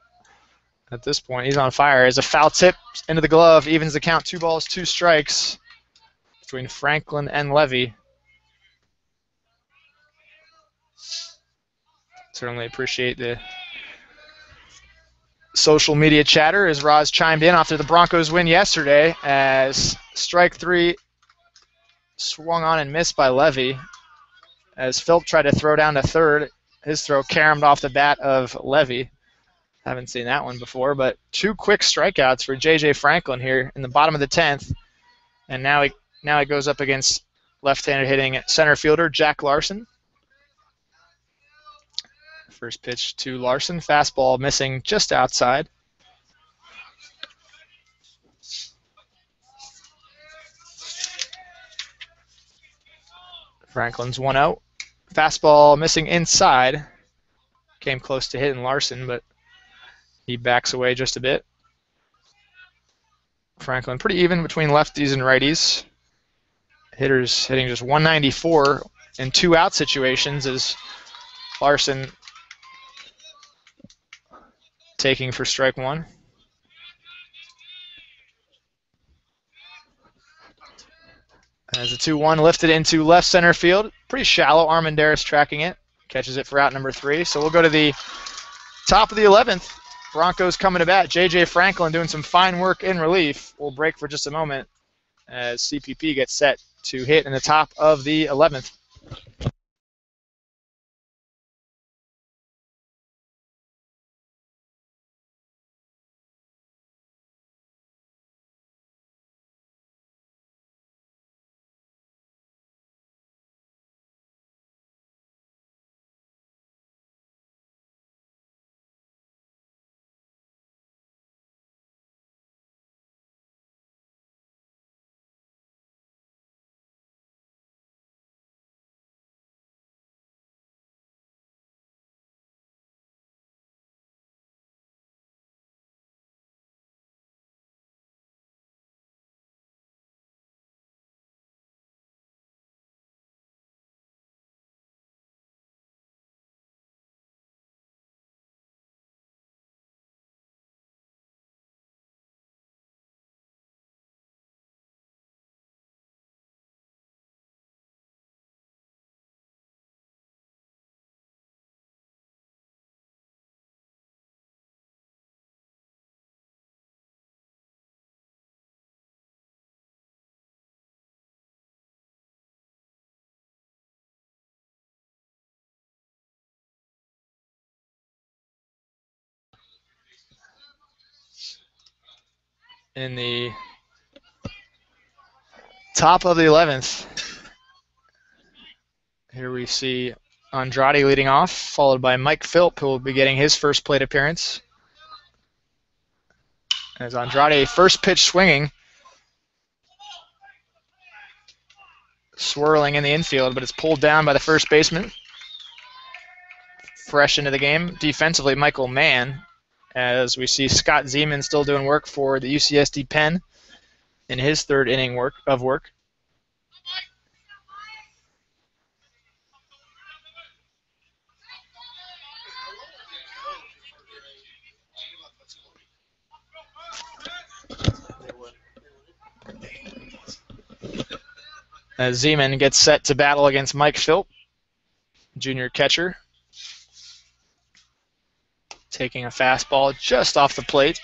S1: at this point. He's on fire. As a foul tip into the glove, evens the count, 2 balls, 2 strikes between Franklin and Levy. Certainly appreciate the social media chatter as Raz chimed in after the Broncos win yesterday as strike 3 swung on and missed by Levy. As Philp tried to throw down to third, his throw caromed off the bat of Levy. Haven't seen that one before, but 2 quick strikeouts for J.J. Franklin here in the bottom of the 10th. And now he goes up against left-handed hitting center fielder Jack Larson. First pitch to Larson, fastball missing just outside. Franklin's 1-0. Fastball missing inside. Came close to hitting Larson, but he backs away just a bit. Franklin pretty even between lefties and righties. Hitters hitting just 194 in 2-out situations as Larson taking for strike one. As a 2-1 lifted into left center field. Pretty shallow. Armendariz tracking it. Catches it for out number 3. So we'll go to the top of the 11th. Broncos coming to bat. J.J. Franklin doing some fine work in relief. We'll break for just a moment as CPP gets set to hit in the top of the 11th. In the top of the 11th, here we see Andrade leading off, followed by Mike Philp, who will be getting his first plate appearance. As Andrade, first pitch swinging, swirling in the infield, but it's pulled down by the first baseman. Fresh into the game, defensively, Michael Mann, as we see Scott Zeman still doing work for the UCSD Pen in his third inning of work. As Zeman gets set to battle against Mike Philp, junior catcher. Taking a fastball just off the plate.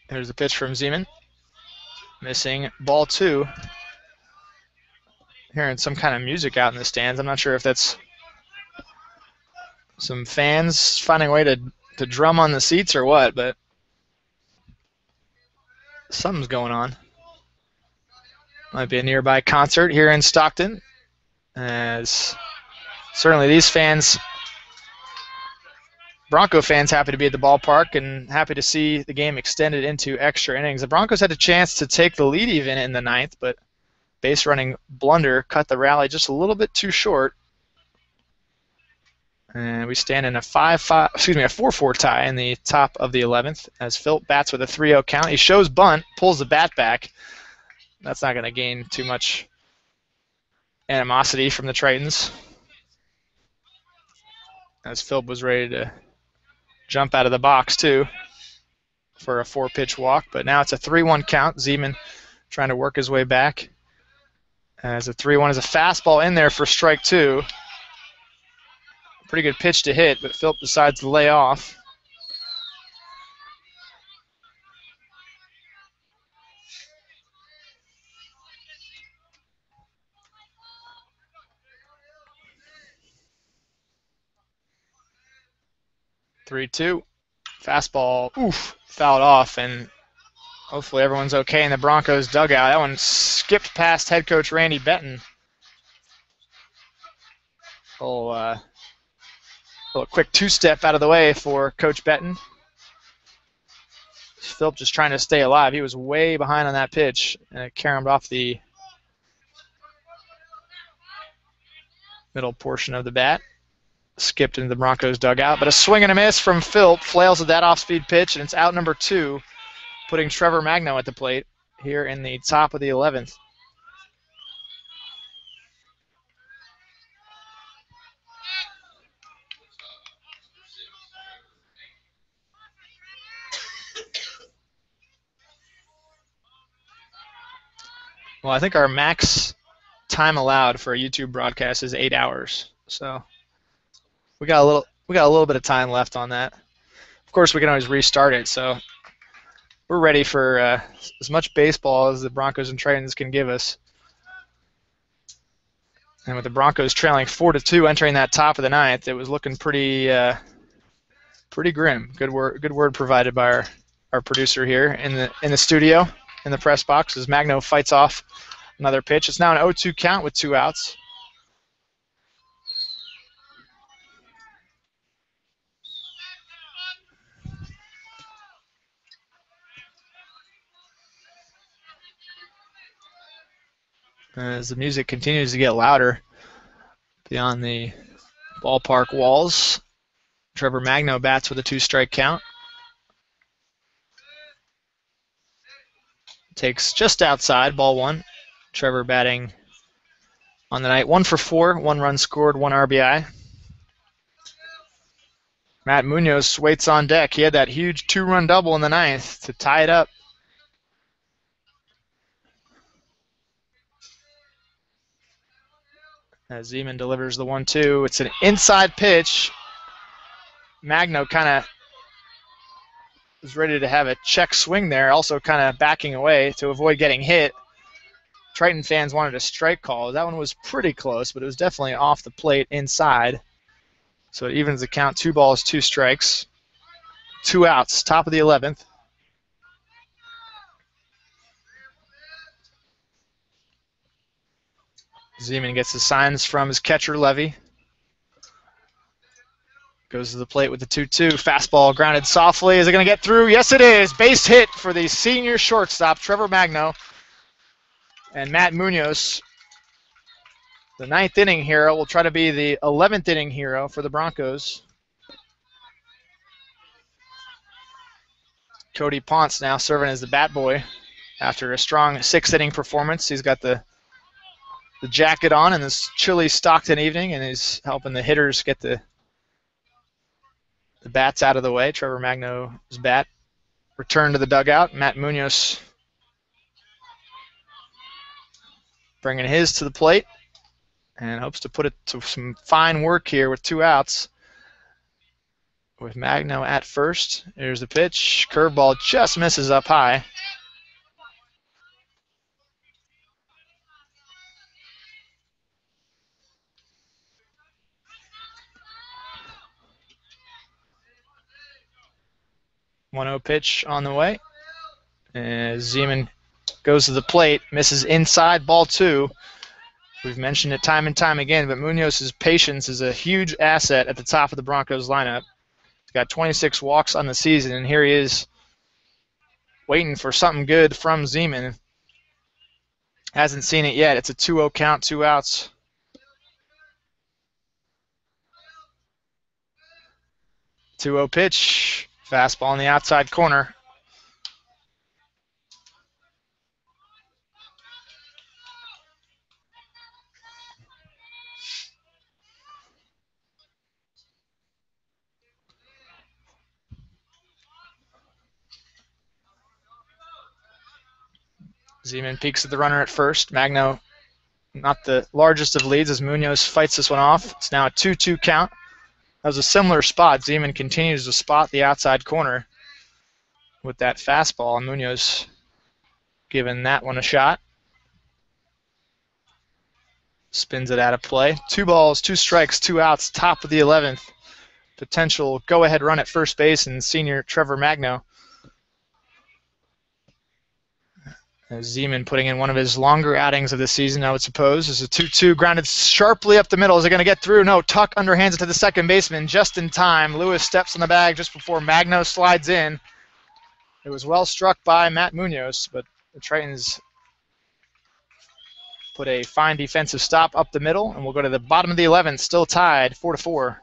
S1: There's a pitch from Zeman. Missing ball 2. Hearing some kind of music out in the stands. I'm not sure if that's some fans finding a way to drum on the seats or what, but something's going on. Might be a nearby concert here in Stockton, as certainly these fans, Bronco fans, happy to be at the ballpark and happy to see the game extended into extra innings. The Broncos had a chance to take the lead even in the 9th, but base running blunder cut the rally just a little bit too short. And we stand in a 4-4 tie in the top of the 11th as Philp bats with a 3-0 count. He shows bunt, pulls the bat back. That's not going to gain too much animosity from the Tritons, as Philp was ready to jump out of the box too for a 4-pitch walk. But now it's a 3-1 count. Zeman trying to work his way back. As a 3-1 is a fastball in there for strike 2. Pretty good pitch to hit, but Philp decides to lay off. Three-two. Fastball, fouled off, and hopefully everyone's okay in the Broncos dugout. That one skipped past head coach Randy Benton. little quick two-step out of the way for Coach Benton. Philip just trying to stay alive. He was way behind on that pitch, and it caromed off the middle portion of the bat. Skipped into the Broncos dugout, but a swing and a miss from Philp. Flails at that off-speed pitch, and it's out number 2, putting Trevor Magno at the plate here in the top of the 11th. Well, I think our max time allowed for a YouTube broadcast is 8 hours, so we got a little bit of time left on that. Of course, we can always restart it, so we're ready for as much baseball as the Broncos and Tritons can give us. And with the Broncos trailing 4-2 entering that top of the 9th, it was looking pretty grim. Good word provided by our producer here in the studio, in the press box, as Magno fights off another pitch. It's now an 0-2 count with 2 outs. As the music continues to get louder beyond the ballpark walls, Trevor Magno bats with a 2-strike count. Takes just outside, ball 1. Trevor batting on the night 1 for 4, 1 run scored, 1 RBI. Matt Munoz waits on deck. He had that huge 2-run double in the 9th to tie it up. As Zeman delivers the 1-2, it's an inside pitch. Magno kind of was ready to have a check swing there, also kind of backing away to avoid getting hit. Triton fans wanted a strike call. That one was pretty close, but it was definitely off the plate inside. So it evens the count, 2 balls, 2 strikes. 2 outs, top of the 11th. Zeman gets the signs from his catcher, Levy. Goes to the plate with the 2-2. Fastball grounded softly. Is it going to get through? Yes, it is. Base hit for the senior shortstop, Trevor Magno. And Matt Munoz, the 9th inning hero, will try to be the 11th inning hero for the Broncos. Cody Ponce now serving as the bat boy after a strong 6th inning performance. He's got the jacket on in this chilly Stockton evening, and he's helping the hitters get the bats out of the way. Trevor Magno's bat returned to the dugout. Matt Munoz bringing his to the plate and hopes to put it to some fine work here with 2 outs. With Magno at first. Here's the pitch. Curveball just misses up high. One-0 pitch on the way. As Zeman goes to the plate, misses inside, ball 2. We've mentioned it time and time again, but Munoz's patience is a huge asset at the top of the Broncos lineup. He's got 26 walks on the season, and here he is waiting for something good from Zeman. Hasn't seen it yet. It's a 2-0 count, 2 outs. Two-0 pitch. Fastball in the outside corner. Zeman peeks at the runner at first. Magno, not the largest of leads as Munoz fights this one off. It's now a 2-2 count. That was a similar spot. Zeman continues to spot the outside corner with that fastball. Munoz giving that one a shot. Spins it out of play. 2 balls, 2 strikes, 2 outs, top of the 11th. Potential go-ahead run at first base and senior Trevor Magno. Zeman putting in one of his longer outings of the season, I would suppose. This is a 2-2, grounded sharply up the middle. Is it going to get through? No, Tuck underhands it to the second baseman just in time. Lewis steps on the bag just before Magno slides in. It was well struck by Matt Munoz, but the Tritons put a fine defensive stop up the middle, and we'll go to the bottom of the 11th, still tied 4-4.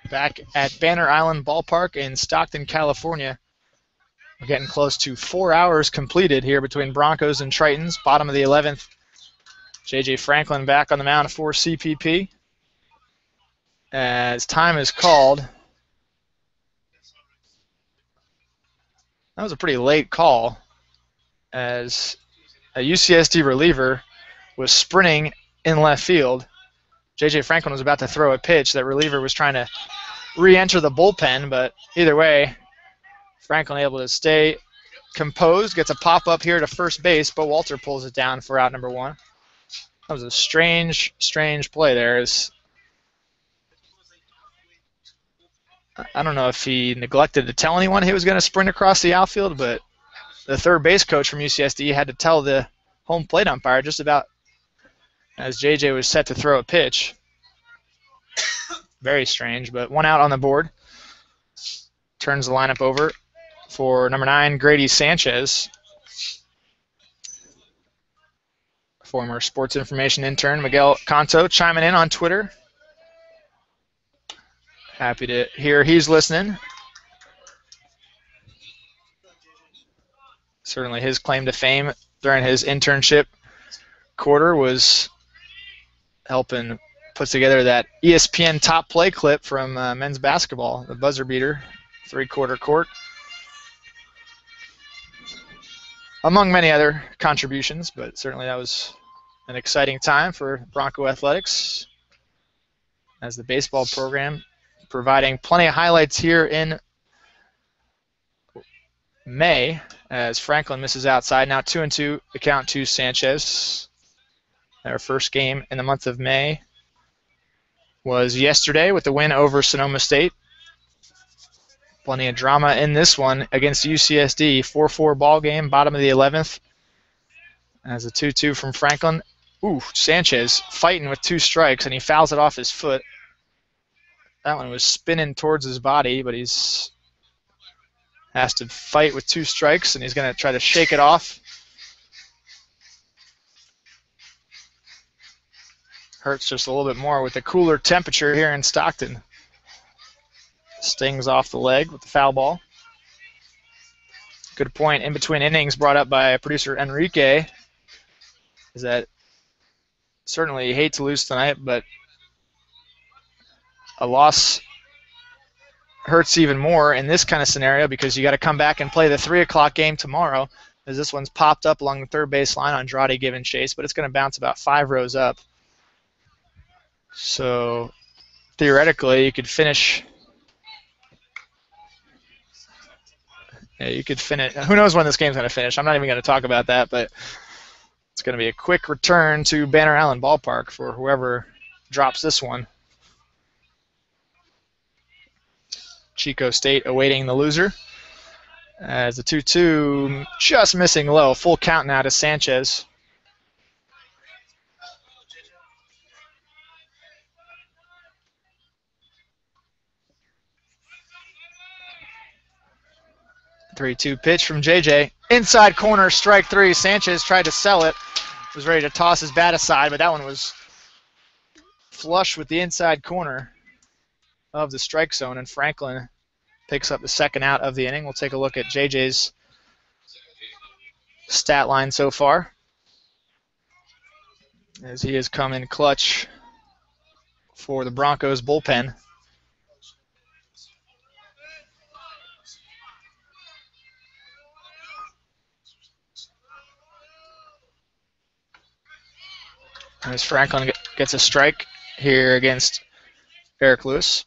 S1: Back at Banner Island Ballpark in Stockton, California. We're getting close to 4 hours completed here between Broncos and Tritons. Bottom of the 11th. J.J. Franklin back on the mound for CPP. As time is called. That was a pretty late call, as a UCSD reliever was sprinting in left field. J.J. Franklin was about to throw a pitch. That reliever was trying to re-enter the bullpen, but either way, Franklin able to stay composed, gets a pop-up here to first base, but Walter pulls it down for out number 1. That was a strange play there. I don't know if he neglected to tell anyone he was going to sprint across the outfield, but the third base coach from UCSD had to tell the home plate umpire just about as JJ was set to throw a pitch. Very strange, but 1 out on the board. Turns the lineup over for number 9, Grady Sanchez. Former sports information intern Miguel Canto chiming in on Twitter. Happy to hear he's listening. Certainly his claim to fame during his internship quarter was helping put together that ESPN top play clip from men's basketball, the buzzer beater, 3-quarter court. Among many other contributions, but certainly that was an exciting time for Bronco Athletics as the baseball program providing plenty of highlights here in May as Franklin misses outside. Now 2-2, the count to Sanchez. Our first game in the month of May was yesterday with the win over Sonoma State. Plenty of drama in this one against UCSD. 4-4 ball game, bottom of the 11th. As a 2-2 from Franklin. Ooh, Sanchez fighting with 2 strikes, and he fouls it off his foot. That one was spinning towards his body, but he's has to fight with 2 strikes, and he's going to try to shake it off. Hurts just a little bit more with the cooler temperature here in Stockton. Stings off the leg with the foul ball. Good point in between innings brought up by producer Enrique is that certainly you hate to lose tonight, but a loss hurts even more in this kind of scenario because you got to come back and play the 3 o'clock game tomorrow, as this one's popped up along the third base line on Andrade giving chase, but it's going to bounce about 5 rows up. So theoretically, you could finish. Yeah, you could finish. Who knows when this game's going to finish? I'm not even going to talk about that, but it's going to be a quick return to Banner Island Ballpark for whoever drops this one. Chico State awaiting the loser. As the 2-2 just missing low. Full count now to Sanchez. Three-two pitch from JJ. Inside corner, strike three. Sanchez tried to sell it. Was ready to toss his bat aside, but that one was flush with the inside corner of the strike zone, and Franklin picks up the second out of the inning. We'll take a look at JJ's stat line so far, as he has come in clutch for the Broncos bullpen. As Franklin gets a strike here against Eric Lewis.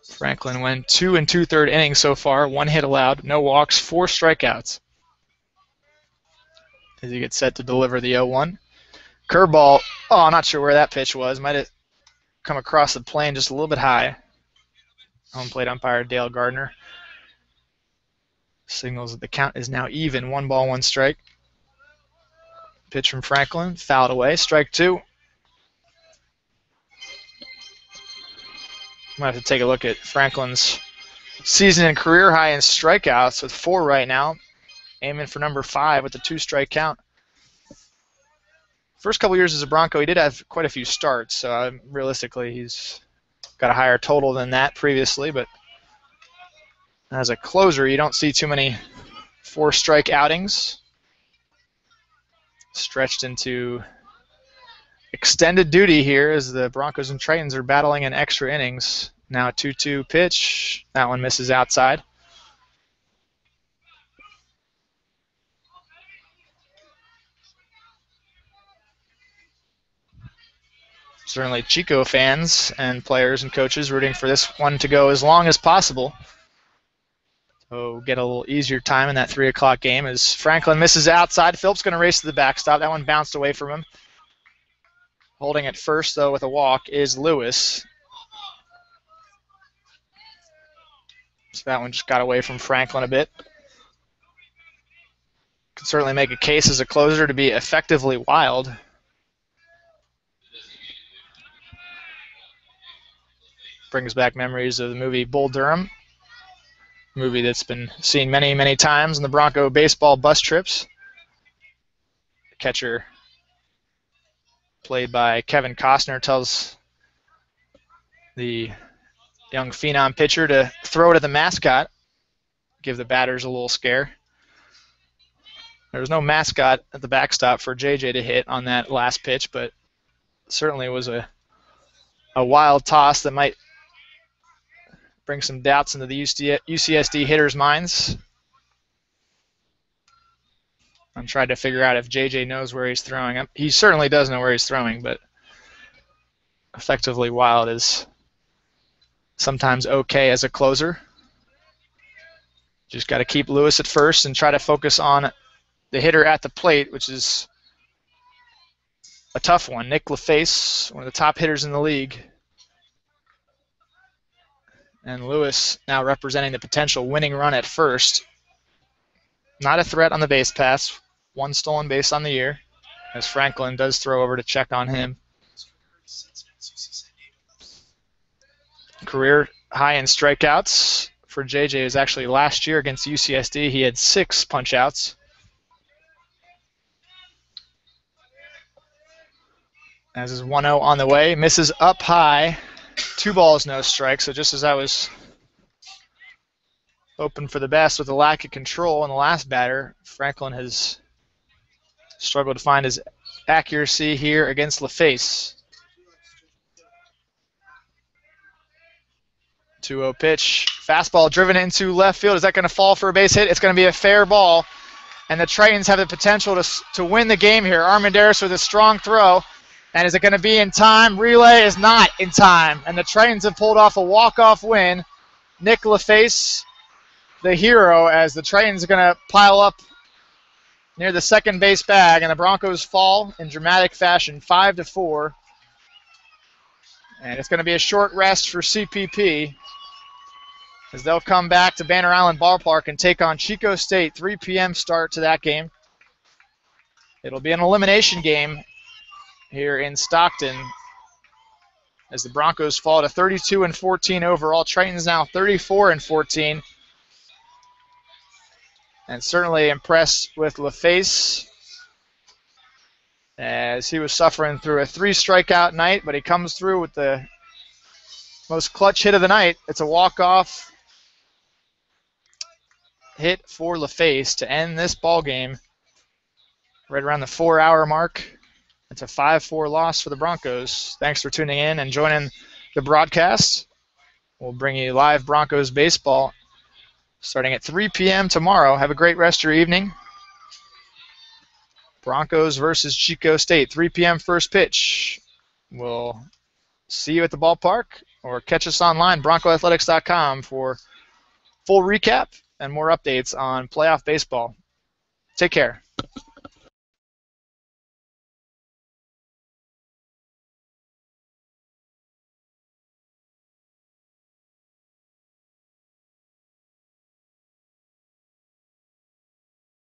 S1: Franklin went 2 2/3 innings so far, 1 hit allowed, no walks, 4 strikeouts. As he gets set to deliver the 0-1. Curveball, I'm not sure where that pitch was. Might have come across the plane just a little bit high. Home plate umpire Dale Gardner signals that the count is now even, 1 ball, 1 strike. Pitch from Franklin, fouled away, strike 2. Might have to take a look at Franklin's season and career high in strikeouts with 4 right now. Aiming for number 5 with the 2-strike count. First couple years as a Bronco, he did have quite a few starts, so realistically he's got a higher total than that previously, but as a closer, you don't see too many 4-strike outings. Stretched into extended duty here as the Broncos and Tritons are battling in extra innings. Now a 2-2 pitch. That one misses outside. Certainly Chico fans and players and coaches rooting for this one to go as long as possible. So get a little easier time in that 3 o'clock game as Franklin misses outside. Phillips going to race to the backstop. That one bounced away from him. Holding at first, though, with a walk is Lewis. So that one just got away from Franklin a bit. Could certainly make a case as a closer to be effectively wild. Brings back memories of the movie Bull Durham. Movie that's been seen many, many times in the Bronco baseball bus trips. The catcher, played by Kevin Costner, tells the young phenom pitcher to throw it at the mascot, give the batters a little scare. There was no mascot at the backstop for JJ to hit on that last pitch, but certainly was a wild toss that might bring some doubts into the UCSD hitters' minds. I'm trying to figure out if JJ knows where he's throwing. He certainly does know where he's throwing, but effectively wild is sometimes okay as a closer. Just got to keep Lewis at first and try to focus on the hitter at the plate, which is a tough one. Nick LaFace, one of the top hitters in the league. And Lewis now representing the potential winning run at first. Not a threat on the base pass. 1 stolen base on the year, as Franklin does throw over to check on him. Career high in strikeouts for JJ is actually last year against UCSD. He had 6 punch-outs. As is 1-0 on the way. Misses up high. 2 balls, no strikes. So just as I was hoping for the best with the lack of control in the last batter, Franklin has struggled to find his accuracy here against LaFace. 2-0 pitch. Fastball driven into left field. Is that going to fall for a base hit? It's going to be a fair ball. And the Tritons have the potential to win the game here. Armendariz with a strong throw. And is it going to be in time? Relay is not in time. And the Tritons have pulled off a walk-off win. Nick LaFace, the hero, as the Tritons are going to pile up near the second base bag. And the Broncos fall in dramatic fashion, 5-4. And it's going to be a short rest for CPP. as they'll come back to Banner Island Ballpark and take on Chico State. 3 p.m. start to that game. It'll be an elimination game here in Stockton as the Broncos fall to 32-14 overall. Triton's now 34-14. And certainly impressed with LaFace as he was suffering through a 3-strikeout night, but he comes through with the most clutch hit of the night. It's a walk-off hit for LaFace to end this ball game right around the 4-hour mark. It's a 5-4 loss for the Broncos. Thanks for tuning in and joining the broadcast. We'll bring you live Broncos baseball starting at 3 p.m. tomorrow. Have a great rest of your evening. Broncos versus Chico State, 3 p.m. first pitch. We'll see you at the ballpark or catch us online, broncoathletics.com, for full recap and more updates on playoff baseball. Take care.